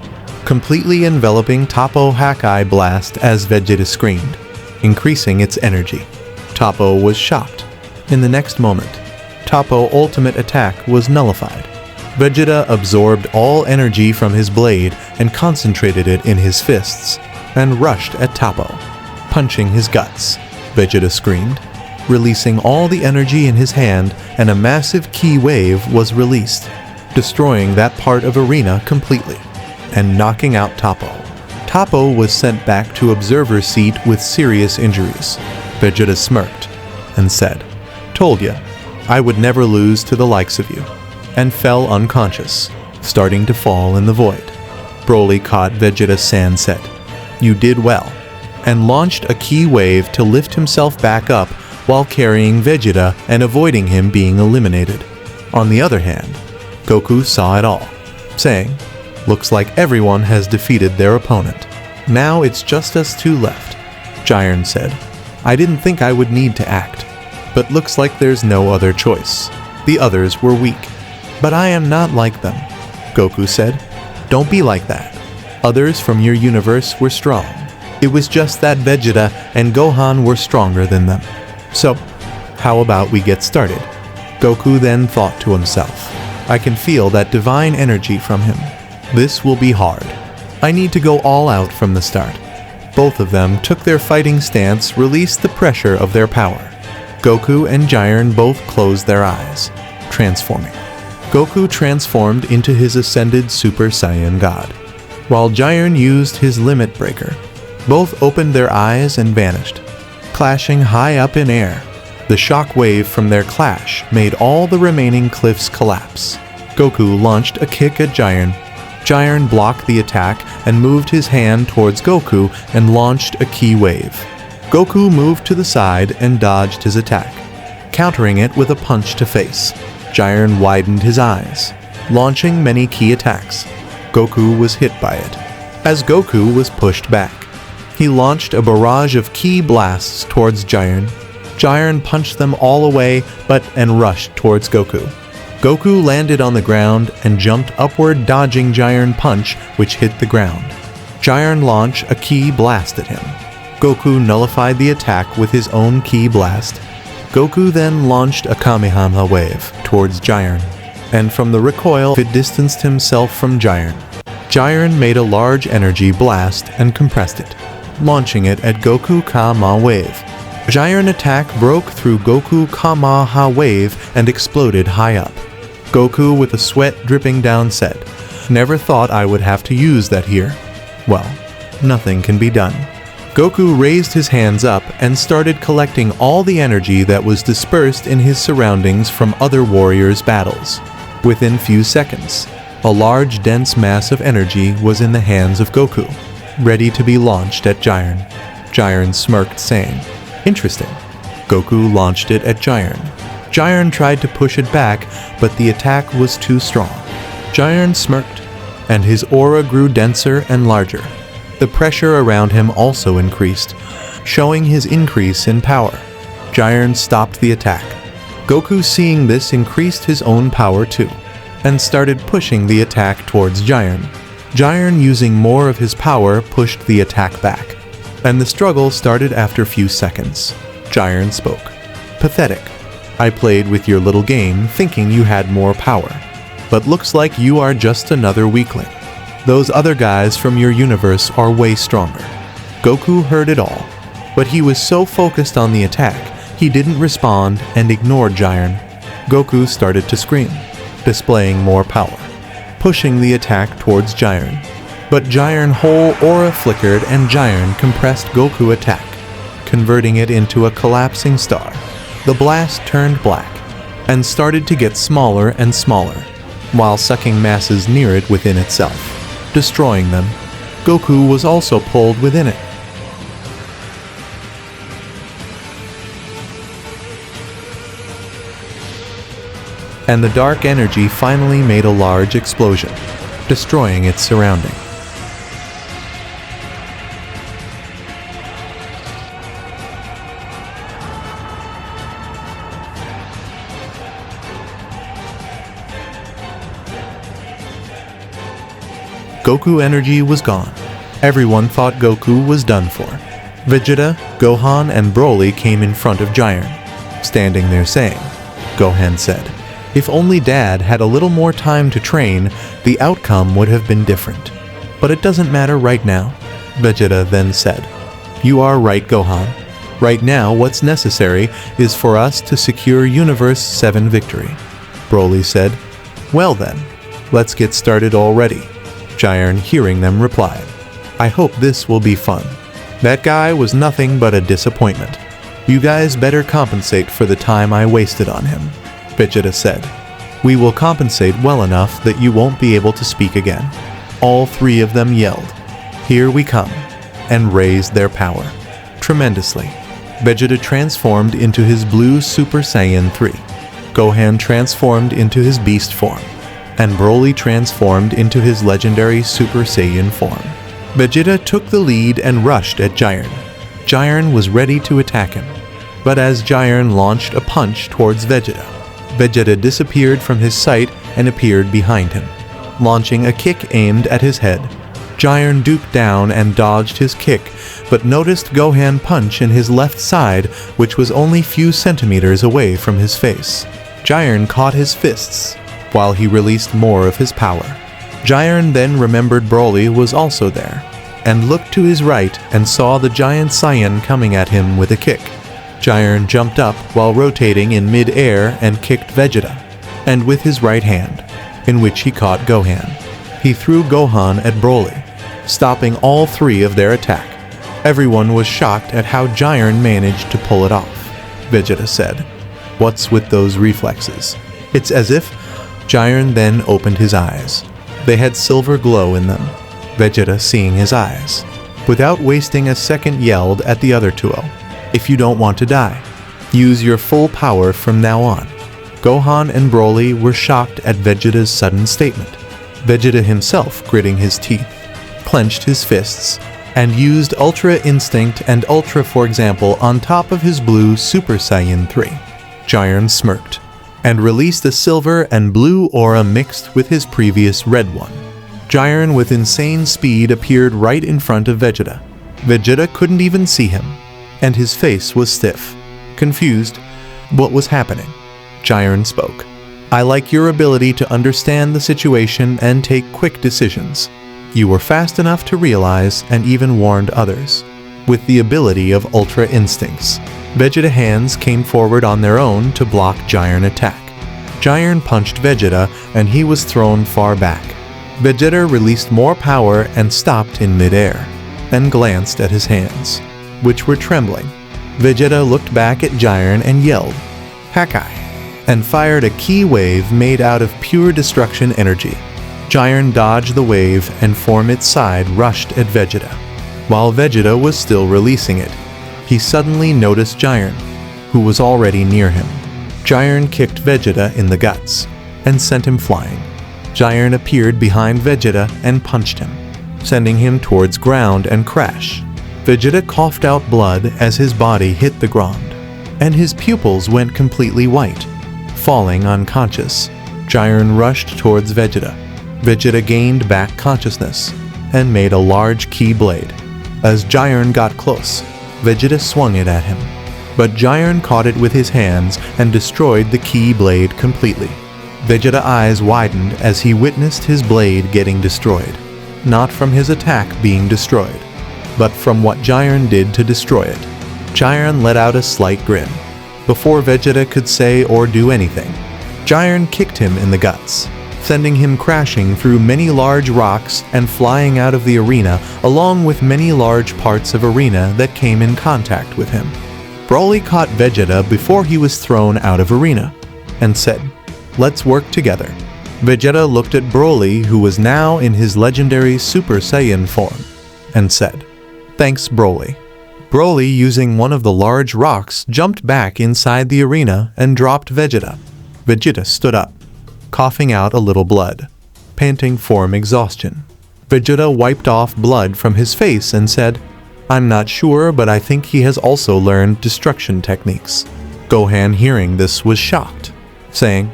completely enveloping Toppo Hakai Blast as Vegeta screamed, increasing its energy. Toppo was shocked. In the next moment, Toppo ultimate attack was nullified. Vegeta absorbed all energy from his blade and concentrated it in his fists, and rushed at Toppo, punching his guts. Vegeta screamed, releasing all the energy in his hand, and a massive ki wave was released, destroying that part of arena completely, and knocking out Toppo. Toppo was sent back to observer seat with serious injuries. Vegeta smirked and said, "Told ya, I would never lose to the likes of you," and fell unconscious, starting to fall in the void. Broly caught Vegeta's sand set. "You did well," and launched a ki wave to lift himself back up while carrying Vegeta and avoiding him being eliminated. On the other hand, Goku saw it all, saying, "Looks like everyone has defeated their opponent. Now it's just us two left." Jiren said, "I didn't think I would need to act, but looks like there's no other choice. The others were weak, but I am not like them." Goku said, "Don't be like that. Others from your universe were strong. It was just that Vegeta and Gohan were stronger than them. So, how about we get started?" Goku then thought to himself, "I can feel that divine energy from him. This will be hard. I need to go all out from the start." Both of them took their fighting stance, released the pressure of their power. Goku and Jiren both closed their eyes, transforming. Goku transformed into his ascended Super Saiyan God, while Jiren used his limit breaker. Both opened their eyes and vanished. clashing high up in air. The shock wave from their clash made all the remaining cliffs collapse. Goku launched a kick at Jiren. Jiren blocked the attack and moved his hand towards Goku and launched a ki wave. Goku moved to the side and dodged his attack, countering it with a punch to face. Jiren widened his eyes, launching many ki attacks. Goku was hit by it. As Goku was pushed back, he launched a barrage of ki blasts towards Jiren. Jiren punched them all away and rushed towards Goku. Goku landed on the ground and jumped upward, dodging Jiren punch, which hit the ground. Jiren launched a ki blast at him. Goku nullified the attack with his own ki blast. Goku then launched a Kamehameha wave towards Jiren, and from the recoil it distanced himself from Jiren. Jiren made a large energy blast and compressed it, launching it at Goku Ka-Ma wave. Jiren attack broke through Goku Ka-Ma-Ha wave and exploded high up. Goku, with a sweat dripping down, said, "Never thought I would have to use that here. Well, nothing can be done." Goku raised his hands up and started collecting all the energy that was dispersed in his surroundings from other warriors' battles. Within few seconds, a large dense mass of energy was in the hands of Goku, ready to be launched at Jiren. Jiren smirked, saying, "Interesting." Goku launched it at Jiren. Jiren tried to push it back, but the attack was too strong. Jiren smirked, and his aura grew denser and larger. The pressure around him also increased, showing his increase in power. Jiren stopped the attack. Goku, seeing this, increased his own power too, and started pushing the attack towards Jiren. Jiren, using more of his power, pushed the attack back, and the struggle started after few seconds. Jiren spoke. "Pathetic. I played with your little game thinking you had more power, but looks like you are just another weakling. Those other guys from your universe are way stronger." Goku heard it all, but he was so focused on the attack, he didn't respond and ignored Jiren. Goku started to scream, displaying more power, pushing the attack towards Jiren. But Jiren's whole aura flickered and Jiren compressed Goku attack, converting it into a collapsing star. The blast turned black and started to get smaller and smaller, while sucking masses near it within itself, destroying them. Goku was also pulled within it. And the dark energy finally made a large explosion, destroying its surrounding. Goku energy was gone. Everyone thought Goku was done for. Vegeta, Gohan, and Broly came in front of Jiren, standing there saying, Gohan said, "If only Dad had a little more time to train, the outcome would have been different. But it doesn't matter right now." Vegeta then said, "You are right, Gohan. Right now what's necessary is for us to secure Universe 7 victory." Broly said, "Well then, let's get started already." Jiren, hearing them, replied, "I hope this will be fun. That guy was nothing but a disappointment. You guys better compensate for the time I wasted on him." Vegeta said, "We will compensate well enough that you won't be able to speak again." All three of them yelled, "Here we come," and raised their power tremendously. Vegeta transformed into his blue Super Saiyan 3. Gohan transformed into his beast form, and Broly transformed into his legendary Super Saiyan form. Vegeta took the lead and rushed at Jiren. Jiren was ready to attack him, but as Jiren launched a punch towards Vegeta, Vegeta disappeared from his sight and appeared behind him, launching a kick aimed at his head. Jiren duked down and dodged his kick, but noticed Gohan punch in his left side, which was only few centimeters away from his face. Jiren caught his fists, while he released more of his power. Jiren then remembered Broly was also there, and looked to his right and saw the giant Saiyan coming at him with a kick. Jiren jumped up while rotating in mid-air and kicked Vegeta, and with his right hand, in which he caught Gohan. He threw Gohan at Broly, stopping all three of their attack. Everyone was shocked at how Jiren managed to pull it off. Vegeta said, "What's with those reflexes?" It's as if Jiren then opened his eyes. They had silver glow in them. Vegeta, seeing his eyes, without wasting a second, yelled at the other duo, "If you don't want to die, use your full power from now on." Gohan and Broly were shocked at Vegeta's sudden statement. Vegeta himself, gritting his teeth, clenched his fists, and used Ultra Instinct and Ultra, for example, on top of his blue Super Saiyan 3. Jiren smirked, and released a silver and blue aura mixed with his previous red one. Jiren with insane speed appeared right in front of Vegeta. Vegeta couldn't even see him, and his face was stiff. Confused, what was happening? Jiren spoke. "I like your ability to understand the situation and take quick decisions. You were fast enough to realize and even warned others, with the ability of Ultra Instincts." Vegeta hands came forward on their own to block Jiren attack. Jiren punched Vegeta and he was thrown far back. Vegeta released more power and stopped in midair, then glanced at his hands, which were trembling. Vegeta looked back at Jiren and yelled, "Hakai," and fired a ki wave made out of pure destruction energy. Jiren dodged the wave and from its side rushed at Vegeta. While Vegeta was still releasing it, he suddenly noticed Jiren, who was already near him. Jiren kicked Vegeta in the guts and sent him flying. Jiren appeared behind Vegeta and punched him, sending him towards ground and crash. Vegeta coughed out blood as his body hit the ground, and his pupils went completely white, falling unconscious. Jiren rushed towards Vegeta. Vegeta gained back consciousness and made a large ki blade. As Jiren got close, Vegeta swung it at him, but Jiren caught it with his hands and destroyed the ki blade completely. Vegeta's eyes widened as he witnessed his blade getting destroyed, not from his attack being destroyed, but from what Jiren did to destroy it. Jiren let out a slight grin. Before Vegeta could say or do anything, Jiren kicked him in the guts, sending him crashing through many large rocks and flying out of the arena along with many large parts of arena that came in contact with him. Broly caught Vegeta before he was thrown out of arena and said, "Let's work together." Vegeta looked at Broly, who was now in his legendary Super Saiyan form, and said, "Thanks, Broly." Broly, using one of the large rocks, jumped back inside the arena and dropped Vegeta. Vegeta stood up, coughing out a little blood, panting from exhaustion. Vegeta wiped off blood from his face and said, "I'm not sure, but I think he has also learned destruction techniques." Gohan, hearing this, was shocked, saying,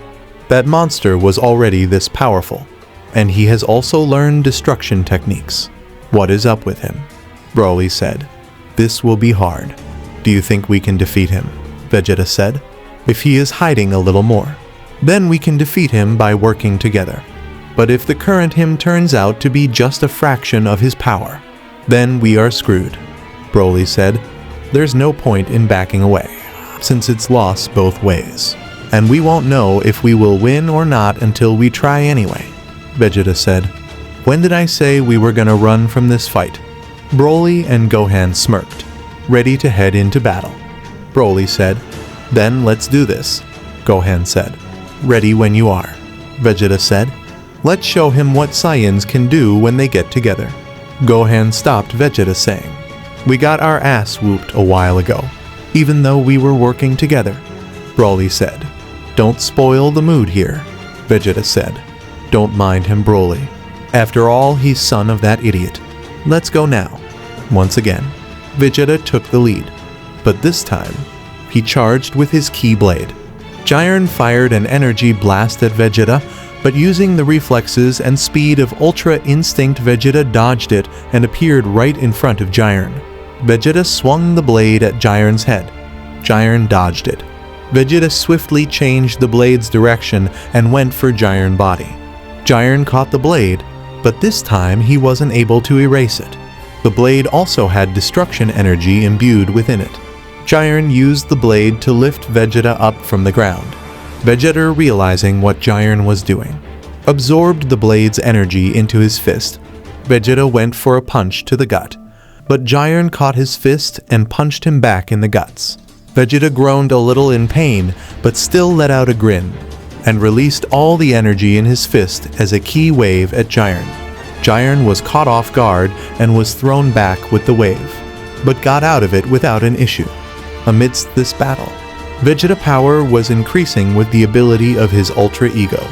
"That monster was already this powerful, and he has also learned destruction techniques. What is up with him?" Broly said, "This will be hard. Do you think we can defeat him?" Vegeta said, "If he is hiding a little more, then we can defeat him by working together. But if the current him turns out to be just a fraction of his power, then we are screwed." Broly said, "There's no point in backing away, since it's lost both ways, and we won't know if we will win or not until we try anyway." Vegeta said, "When did I say we were gonna run from this fight?" Broly and Gohan smirked, ready to head into battle. Broly said, "Then let's do this." Gohan said, "Ready when you are." Vegeta said, "Let's show him what Saiyans can do when they get together." Gohan stopped Vegeta, saying, "We got our ass whooped a while ago, even though we were working together." Broly said, "Don't spoil the mood here." Vegeta said, "Don't mind him, Broly. After all, he's son of that idiot. Let's go now." Once again, Vegeta took the lead, but this time, he charged with his ki blade. Jiren fired an energy blast at Vegeta, but using the reflexes and speed of Ultra Instinct, Vegeta dodged it and appeared right in front of Jiren. Vegeta swung the blade at Jiren's head. Jiren dodged it. Vegeta swiftly changed the blade's direction and went for Jiren's body. Jiren caught the blade, but this time he wasn't able to erase it. The blade also had destruction energy imbued within it. Jiren used the blade to lift Vegeta up from the ground. Vegeta, realizing what Jiren was doing, absorbed the blade's energy into his fist. Vegeta went for a punch to the gut, but Jiren caught his fist and punched him back in the guts. Vegeta groaned a little in pain, but still let out a grin, and released all the energy in his fist as a ki wave at Jiren. Jiren was caught off guard and was thrown back with the wave, but got out of it without an issue. Amidst this battle, Vegeta power was increasing with the ability of his Ultra Ego.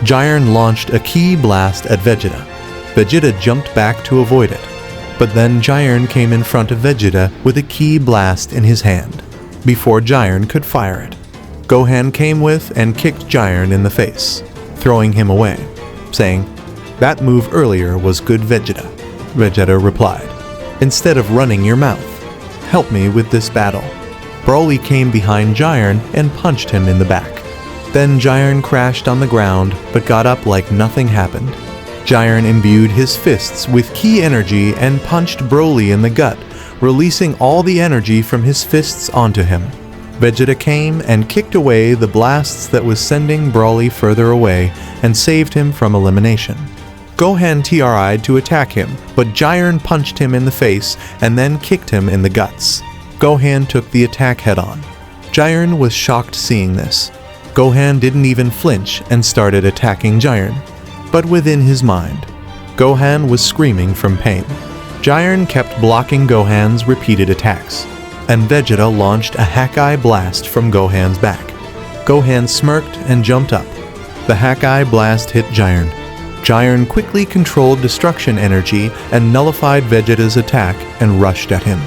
Jiren launched a ki blast at Vegeta. Vegeta jumped back to avoid it, but then Jiren came in front of Vegeta with a ki blast in his hand. Before Jiren could fire it, Gohan came with and kicked Jiren in the face, throwing him away, saying, "That move earlier was good, Vegeta." Vegeta replied, "Instead of running your mouth, help me with this battle." Broly came behind Jiren and punched him in the back. Then Jiren crashed on the ground but got up like nothing happened. Jiren imbued his fists with ki energy and punched Broly in the gut, releasing all the energy from his fists onto him. Vegeta came and kicked away the blasts that was sending Broly further away and saved him from elimination. Gohan TRI'd to attack him, but Jiren punched him in the face and then kicked him in the guts. Gohan took the attack head-on. Jiren was shocked seeing this. Gohan didn't even flinch and started attacking Jiren. But within his mind, Gohan was screaming from pain. Jiren kept blocking Gohan's repeated attacks, and Vegeta launched a Hakai blast from Gohan's back. Gohan smirked and jumped up. The Hakai blast hit Jiren. Jiren quickly controlled destruction energy and nullified Vegeta's attack and rushed at him.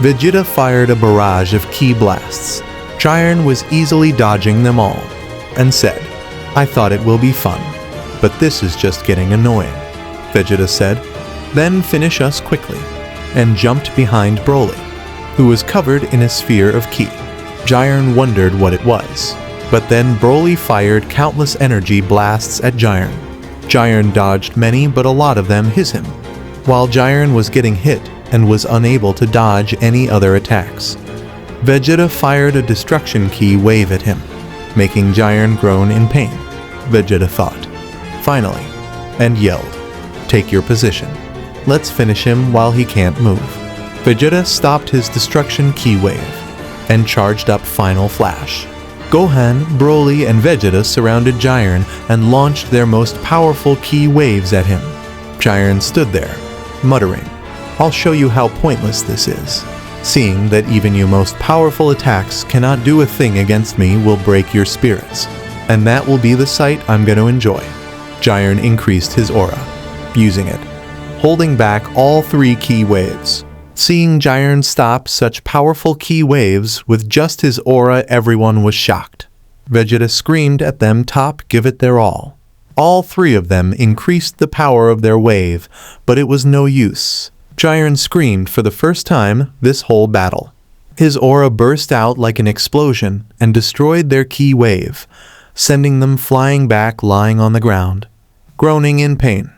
Vegeta fired a barrage of ki blasts. Jiren was easily dodging them all, and said, "I thought it will be fun, but this is just getting annoying." Vegeta said, "Then finish us quickly," and jumped behind Broly, who was covered in a sphere of ki. Jiren wondered what it was, but then Broly fired countless energy blasts at Jiren. Jiren dodged many, but a lot of them hit him, while Jiren was getting hit and was unable to dodge any other attacks. Vegeta fired a destruction ki wave at him, making Jiren groan in pain, Vegeta thought, finally, and yelled, "Take your position. Let's finish him while he can't move." Vegeta stopped his destruction ki wave and charged up Final Flash. Gohan, Broly, and Vegeta surrounded Jiren and launched their most powerful ki waves at him. Jiren stood there, muttering, "I'll show you how pointless this is. Seeing that even your most powerful attacks cannot do a thing against me will break your spirits, and that will be the sight I'm going to enjoy." Jiren increased his aura, using it, holding back all 3 ki waves. Seeing Jiren stop such powerful ki waves with just his aura, everyone was shocked. Vegeta screamed at them to give it their all. All 3 of them increased the power of their wave, but it was no use. Jiren screamed for the first time this whole battle. His aura burst out like an explosion and destroyed their ki wave, sending them flying back lying on the ground. Groaning in pain,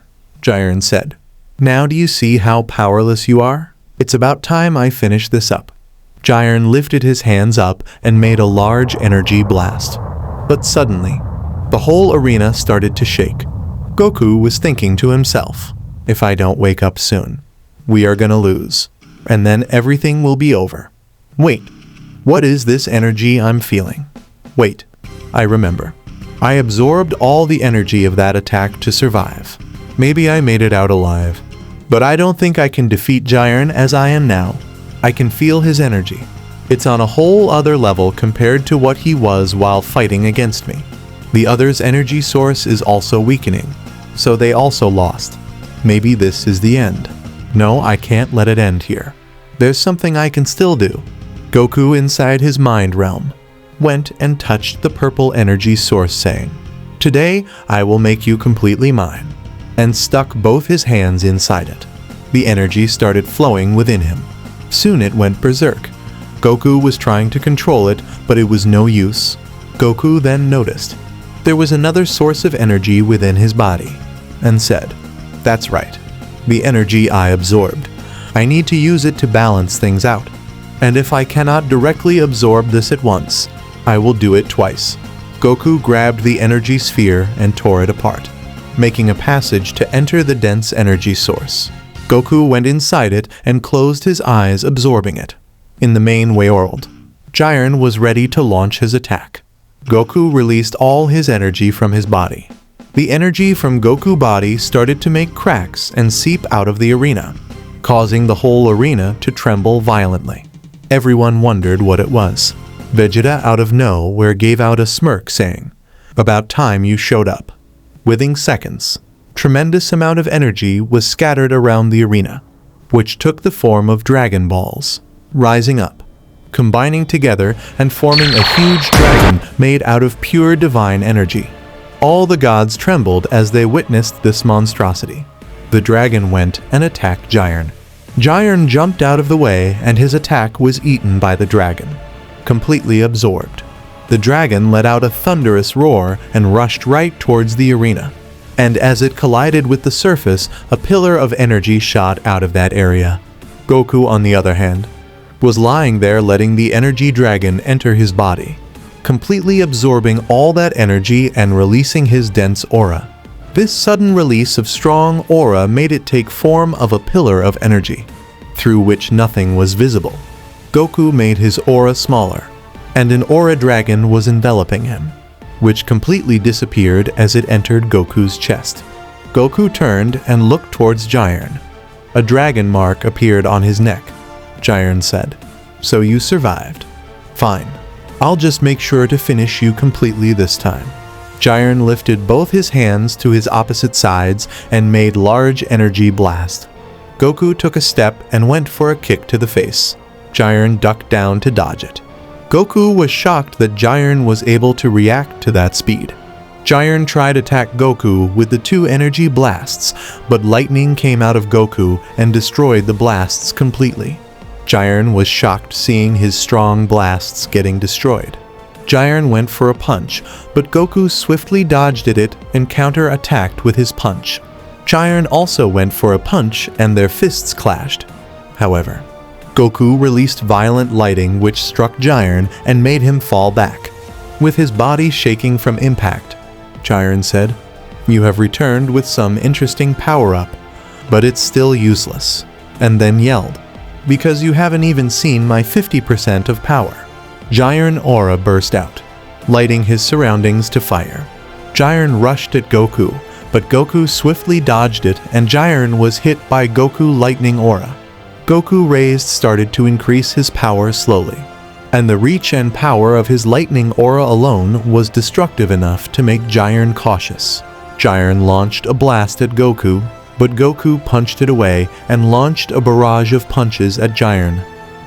Jiren said, "Now do you see how powerless you are? It's about time I finish this up." Jiren lifted his hands up and made a large energy blast. But suddenly, the whole arena started to shake. Goku was thinking to himself, "If I don't wake up soon, we are gonna lose, and then everything will be over. Wait, what is this energy I'm feeling? Wait, I remember. I absorbed all the energy of that attack to survive. Maybe I made it out alive. But I don't think I can defeat Jiren as I am now. I can feel his energy. It's on a whole other level compared to what he was while fighting against me. The other's energy source is also weakening, so they also lost. Maybe this is the end. No, I can't let it end here. There's something I can still do." Goku, inside his mind realm, went and touched the purple energy source, saying, "Today I will make you completely mine," and stuck both his hands inside it. The energy started flowing within him. Soon it went berserk. Goku was trying to control it, but it was no use. Goku then noticed there was another source of energy within his body, and said, "That's right. The energy I absorbed. I need to use it to balance things out. And if I cannot directly absorb this at once, I will do it twice." Goku grabbed the energy sphere and tore it apart, making a passage to enter the dense energy source. Goku went inside it and closed his eyes, absorbing it. In the main world, Jiren was ready to launch his attack. Goku released all his energy from his body. The energy from Goku's body started to make cracks and seep out of the arena, causing the whole arena to tremble violently. Everyone wondered what it was. Vegeta out of nowhere gave out a smirk, saying, "About time you showed up." Within seconds, tremendous amount of energy was scattered around the arena, which took the form of Dragon Balls, rising up, combining together and forming a huge dragon made out of pure divine energy. All the gods trembled as they witnessed this monstrosity. The dragon went and attacked Jiren. Jiren jumped out of the way and his attack was eaten by the dragon, completely absorbed. The dragon let out a thunderous roar and rushed right towards the arena. And as it collided with the surface, a pillar of energy shot out of that area. Goku, on the other hand, was lying there letting the energy dragon enter his body, completely absorbing all that energy and releasing his dense aura. This sudden release of strong aura made it take form of a pillar of energy, through which nothing was visible. Goku made his aura smaller, and an aura dragon was enveloping him, which completely disappeared as it entered Goku's chest. Goku turned and looked towards Jiren. A dragon mark appeared on his neck. Jiren said, "So you survived. Fine. I'll just make sure to finish you completely this time." Jiren lifted both his hands to his opposite sides and made large energy blast. Goku took a step and went for a kick to the face. Jiren ducked down to dodge it. Goku was shocked that Jiren was able to react to that speed. Jiren tried to attack Goku with the two energy blasts, but lightning came out of Goku and destroyed the blasts completely. Jiren was shocked seeing his strong blasts getting destroyed. Jiren went for a punch, but Goku swiftly dodged it and counter-attacked with his punch. Jiren also went for a punch and their fists clashed. However, Goku released violent lightning which struck Jiren and made him fall back. With his body shaking from impact, Jiren said, "You have returned with some interesting power-up, but it's still useless," and then yelled, "Because you haven't even seen my 50% of power." Jiren aura burst out, lighting his surroundings to fire. Jiren rushed at Goku, but Goku swiftly dodged it and Jiren was hit by Goku lightning aura. Goku raised started to increase his power slowly, and the reach and power of his lightning aura alone was destructive enough to make Jiren cautious. Jiren launched a blast at Goku, but Goku punched it away and launched a barrage of punches at Jiren.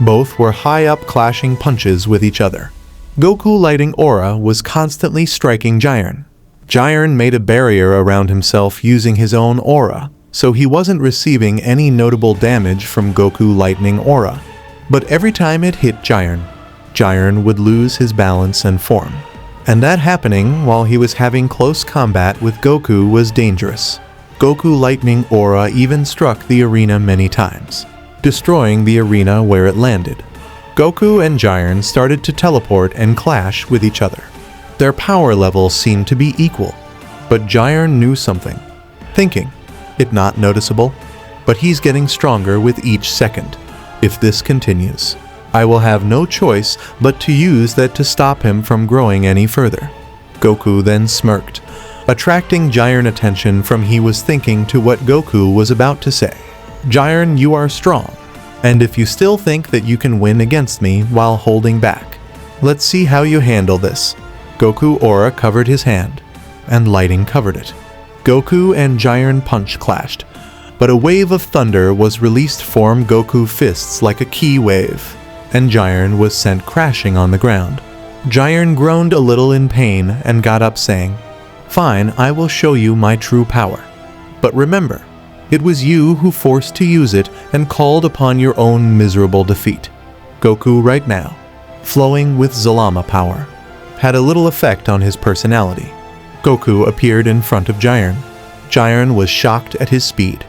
Both were high-up clashing punches with each other. Goku lighting aura was constantly striking Jiren. Jiren made a barrier around himself using his own aura, so he wasn't receiving any notable damage from Goku lightning aura. But every time it hit Jiren, Jiren would lose his balance and form. And that happening while he was having close combat with Goku was dangerous. Goku lightning aura even struck the arena many times, destroying the arena where it landed. Goku and Jiren started to teleport and clash with each other. Their power levels seemed to be equal, but Jiren knew something, thinking, "It not noticeable, but he's getting stronger with each second. If this continues, I will have no choice but to use that to stop him from growing any further." Goku then smirked, attracting Jiren attention from he was thinking to what Goku was about to say. "Jiren, you are strong, and if you still think that you can win against me while holding back, let's see how you handle this." Goku aura covered his hand, and lighting covered it. Goku and Jiren punch clashed, but a wave of thunder was released from Goku fists like a key wave, and Jiren was sent crashing on the ground. Jiren groaned a little in pain and got up saying, "Fine, I will show you my true power. But remember, it was you who forced to use it and called upon your own miserable defeat." Goku right now, flowing with Zalama power, had a little effect on his personality. Goku appeared in front of Jiren. Jiren was shocked at his speed.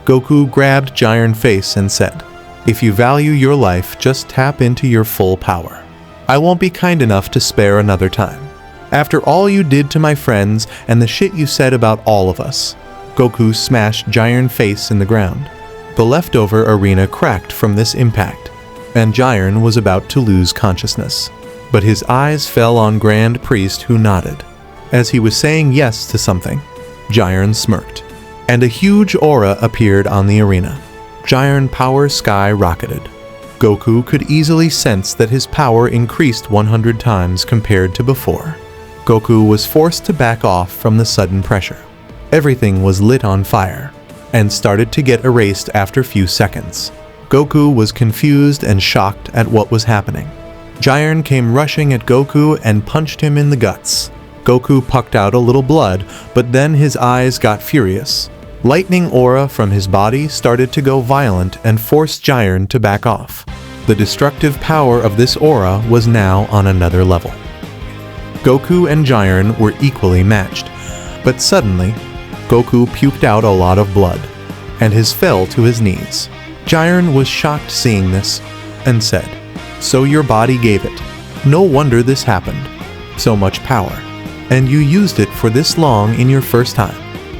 Goku grabbed Jiren's face and said, "If you value your life, just tap into your full power. I won't be kind enough to spare another time. After all you did to my friends and the shit you said about all of us." Goku smashed Jiren's face in the ground. The leftover arena cracked from this impact, and Jiren was about to lose consciousness. But his eyes fell on Grand Priest, who nodded. As he was saying yes to something, Jiren smirked, and a huge aura appeared on the arena. Jiren power skyrocketed. Goku could easily sense that his power increased 100 times compared to before. Goku was forced to back off from the sudden pressure. Everything was lit on fire, and started to get erased after few seconds. Goku was confused and shocked at what was happening. Jiren came rushing at Goku and punched him in the guts. Goku pucked out a little blood, but then his eyes got furious. Lightning aura from his body started to go violent and forced Jiren to back off. The destructive power of this aura was now on another level. Goku and Jiren were equally matched, but suddenly, Goku puked out a lot of blood, and fell to his knees. Jiren was shocked seeing this, and said, "So your body gave it. No wonder this happened. So much power. And you used it for this long in your first time.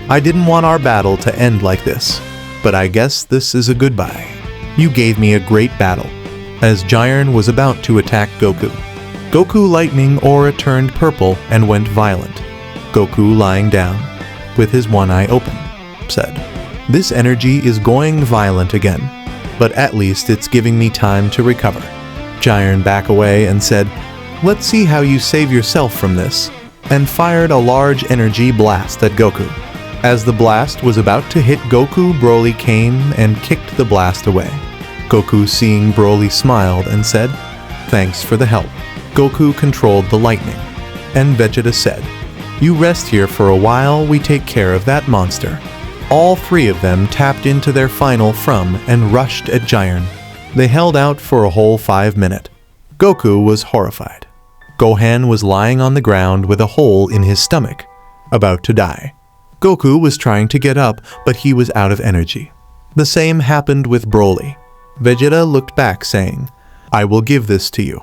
I didn't want our battle to end like this, but I guess this is a goodbye. You gave me a great battle." As Jiren was about to attack Goku, Goku lightning aura turned purple and went violent. Goku, lying down, with his one eye open, said, "This energy is going violent again, but at least it's giving me time to recover." Jiren backed away and said, "Let's see how you save yourself from this," and fired a large energy blast at Goku. As the blast was about to hit Goku, Broly came and kicked the blast away. Goku, seeing Broly, smiled and said, "Thanks for the help." Goku controlled the lightning, and Vegeta said, "You rest here for a while, we take care of that monster." All three of them tapped into their final from and rushed at Jiren. They held out for a whole 5 minutes. Goku was horrified. Gohan was lying on the ground with a hole in his stomach, about to die. Goku was trying to get up, but he was out of energy. The same happened with Broly. Vegeta looked back, saying, "I will give this to you.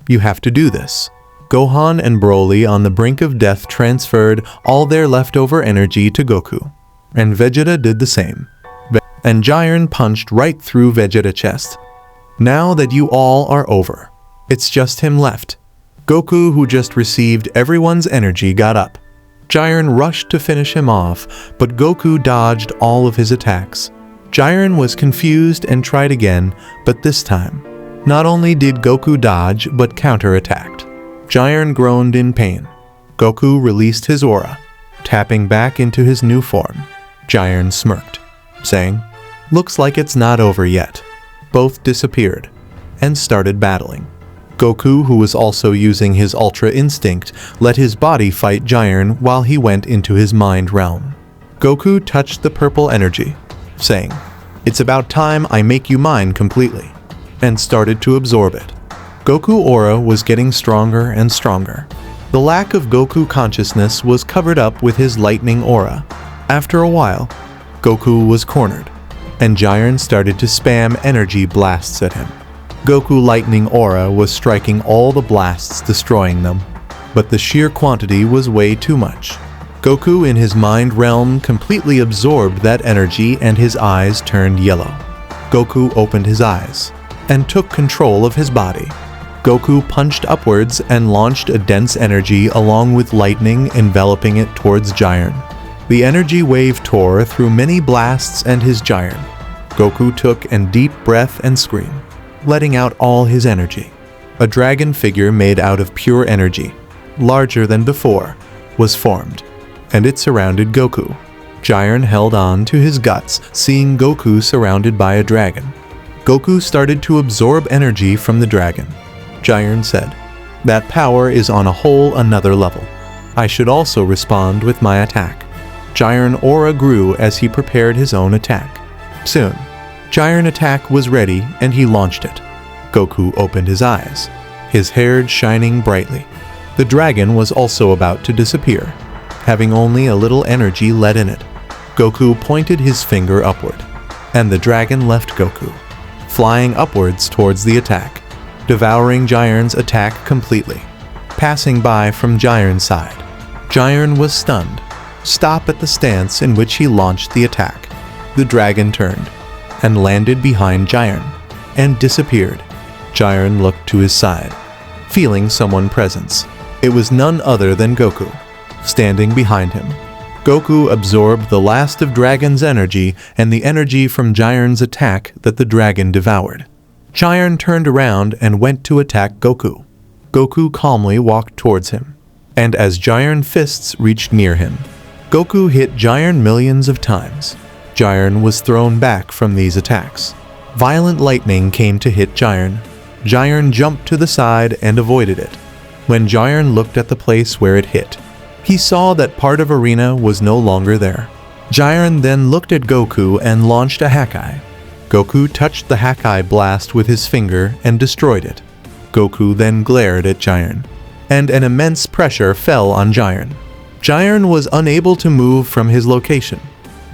You have to do this." Gohan and Broly, on the brink of death, transferred all their leftover energy to Goku, and Vegeta did the same. And Jiren punched right through Vegeta's chest. "Now that you all are over, it's just him left." Goku, who just received everyone's energy, got up. Jiren rushed to finish him off, but Goku dodged all of his attacks. Jiren was confused and tried again, but this time, not only did Goku dodge, but counterattacked. Jiren groaned in pain. Goku released his aura, tapping back into his new form. Jiren smirked, saying, "Looks like it's not over yet." Both disappeared, and started battling. Goku, who was also using his Ultra Instinct, let his body fight Jiren while he went into his mind realm. Goku touched the purple energy, saying, "It's about time I make you mine completely," and started to absorb it. Goku aura was getting stronger and stronger. The lack of Goku consciousness was covered up with his lightning aura. After a while, Goku was cornered, and Jiren started to spam energy blasts at him. Goku lightning aura was striking all the blasts, destroying them, but the sheer quantity was way too much. Goku in his mind realm completely absorbed that energy and his eyes turned yellow. Goku opened his eyes and took control of his body. Goku punched upwards and launched a dense energy along with lightning enveloping it towards Jiren. The energy wave tore through many blasts and his Jiren. Goku took a deep breath and screamed, letting out all his energy. A dragon figure made out of pure energy, larger than before, was formed, and it surrounded Goku. Jiren held on to his guts, seeing Goku surrounded by a dragon. Goku started to absorb energy from the dragon. Jiren said, "That power is on a whole another level. I should also respond with my attack." Jiren aura grew as he prepared his own attack. Soon, Jiren attack was ready and he launched it. Goku opened his eyes, his hair shining brightly. The dragon was also about to disappear, having only a little energy let in it. Goku pointed his finger upward, and the dragon left Goku, flying upwards towards the attack, devouring Jiren's attack completely, passing by from Jiren's side. Jiren was stunned, stopped at the stance in which he launched the attack. The dragon turned, and landed behind Jiren, and disappeared. Jiren looked to his side, feeling someone's presence. It was none other than Goku, standing behind him. Goku absorbed the last of Dragon's energy and the energy from Jiren's attack that the dragon devoured. Jiren turned around and went to attack Goku. Goku calmly walked towards him, and as Jiren's fists reached near him, Goku hit Jiren millions of times. Jiren was thrown back from these attacks. Violent lightning came to hit Jiren. Jiren jumped to the side and avoided it. When Jiren looked at the place where it hit, he saw that part of arena was no longer there. Jiren then looked at Goku and launched a Hakai. Goku touched the Hakai blast with his finger and destroyed it. Goku then glared at Jiren, and an immense pressure fell on Jiren. Jiren was unable to move from his location.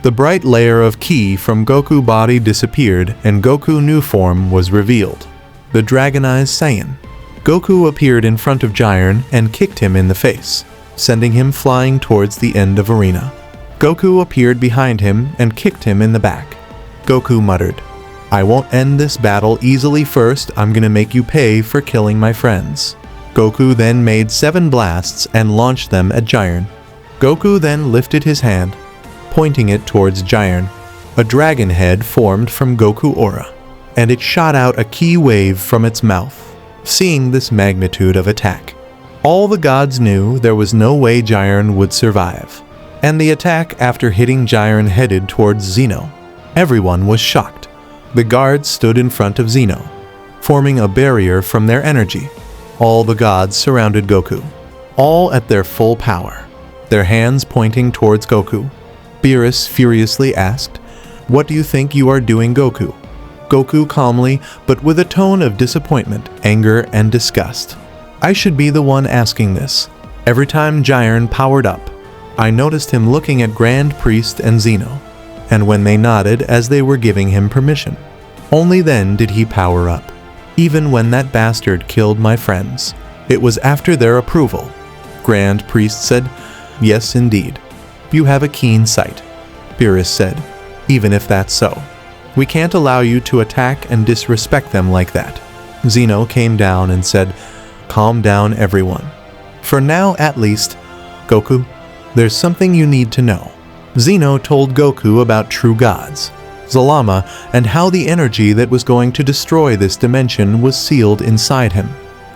The bright layer of ki from Goku's body disappeared and Goku's new form was revealed. The Dragonized Saiyan. Goku appeared in front of Jiren and kicked him in the face, sending him flying towards the end of arena. Goku appeared behind him and kicked him in the back. Goku muttered, "I won't end this battle easily. First, I'm gonna make you pay for killing my friends." Goku then made 7 blasts and launched them at Jiren. Goku then lifted his hand, pointing it towards Jiren. A dragon head formed from Goku aura, and it shot out a ki wave from its mouth. Seeing this magnitude of attack, all the gods knew there was no way Jiren would survive, and the attack after hitting Jiren headed towards Zeno. Everyone was shocked. The guards stood in front of Zeno, forming a barrier from their energy. All the gods surrounded Goku, all at their full power, their hands pointing towards Goku. Beerus furiously asked, "What do you think you are doing, Goku?" Goku calmly, but with a tone of disappointment, anger, and disgust. "I should be the one asking this. Every time Jiren powered up, I noticed him looking at Grand Priest and Zeno, and when they nodded as they were giving him permission, only then did he power up. Even when that bastard killed my friends, it was after their approval." Grand Priest said, "Yes, indeed. You have a keen sight." Beerus said, "Even if that's so, we can't allow you to attack and disrespect them like that." Zeno came down and said, "Calm down, everyone. For now, at least. Goku, there's something you need to know." Zeno told Goku about true gods, Zalama, and how the energy that was going to destroy this dimension was sealed inside him.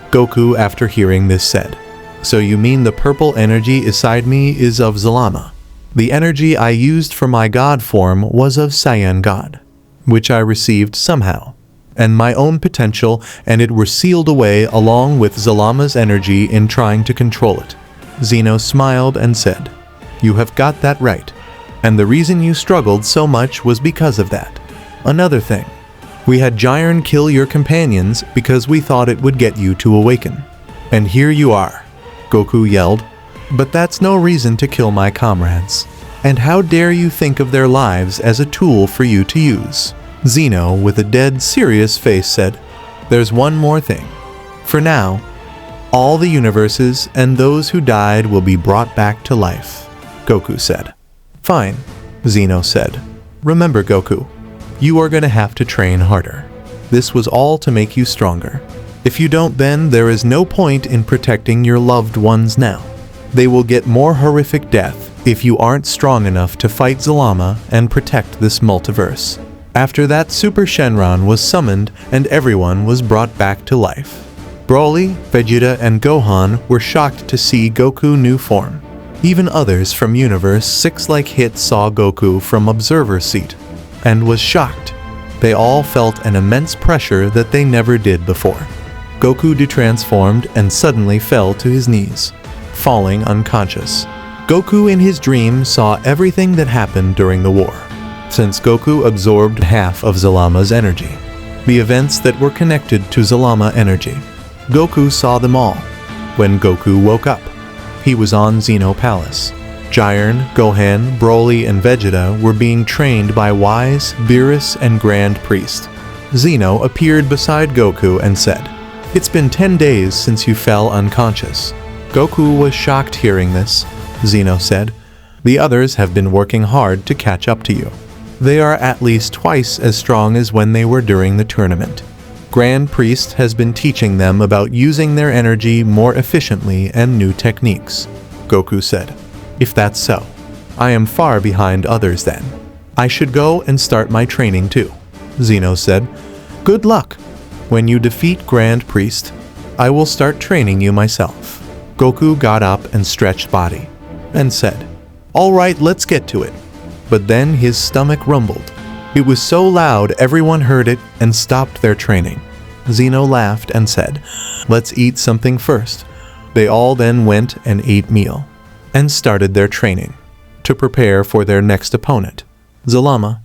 Goku, after hearing this, said, "So you mean the purple energy inside me is of Zalama? The energy I used for my god form was of Saiyan God, which I received somehow, and my own potential, and it were sealed away along with Zalama's energy in trying to control it." Zeno smiled and said, "You have got that right, and the reason you struggled so much was because of that. Another thing, we had Jiren kill your companions because we thought it would get you to awaken. And here you are," Goku yelled, "but that's no reason to kill my comrades. And how dare you think of their lives as a tool for you to use?" Zeno, with a dead serious face, said, "There's one more thing. For now, all the universes and those who died will be brought back to life," Goku said. "Fine," Zeno said. "Remember, Goku, you are going to have to train harder. This was all to make you stronger. If you don't, then there is no point in protecting your loved ones now. They will get more horrific death if you aren't strong enough to fight Zalama and protect this multiverse." After that, Super Shenron was summoned and everyone was brought back to life. Broly, Vegeta, and Gohan were shocked to see Goku's new form. Even others from Universe 6 like Hit saw Goku from Observer Seat and was shocked. They all felt an immense pressure that they never did before. Goku detransformed and suddenly fell to his knees, falling unconscious. Goku in his dream saw everything that happened during the war, since Goku absorbed half of Zalama's energy. The events that were connected to Zalama energy. Goku saw them all. When Goku woke up, he was on Zeno Palace. Jiren, Gohan, Broly, and Vegeta were being trained by Whis, Beerus, and Grand Priest. Zeno appeared beside Goku and said, "It's been 10 days since you fell unconscious." Goku was shocked hearing this. Zeno said, "The others have been working hard to catch up to you. They are at least twice as strong as when they were during the tournament. Grand Priest has been teaching them about using their energy more efficiently and new techniques, Goku said. If that's so, I am far behind others then. I should go and start my training too, Zeno said. Good luck. When you defeat Grand Priest, I will start training you myself. Goku got up and stretched body, and said, All right, let's get to it. But then his stomach rumbled. It was so loud everyone heard it and stopped their training. Zeno laughed and said, Let's eat something first. They all then went and ate meal, and started their training, to prepare for their next opponent, Zalama.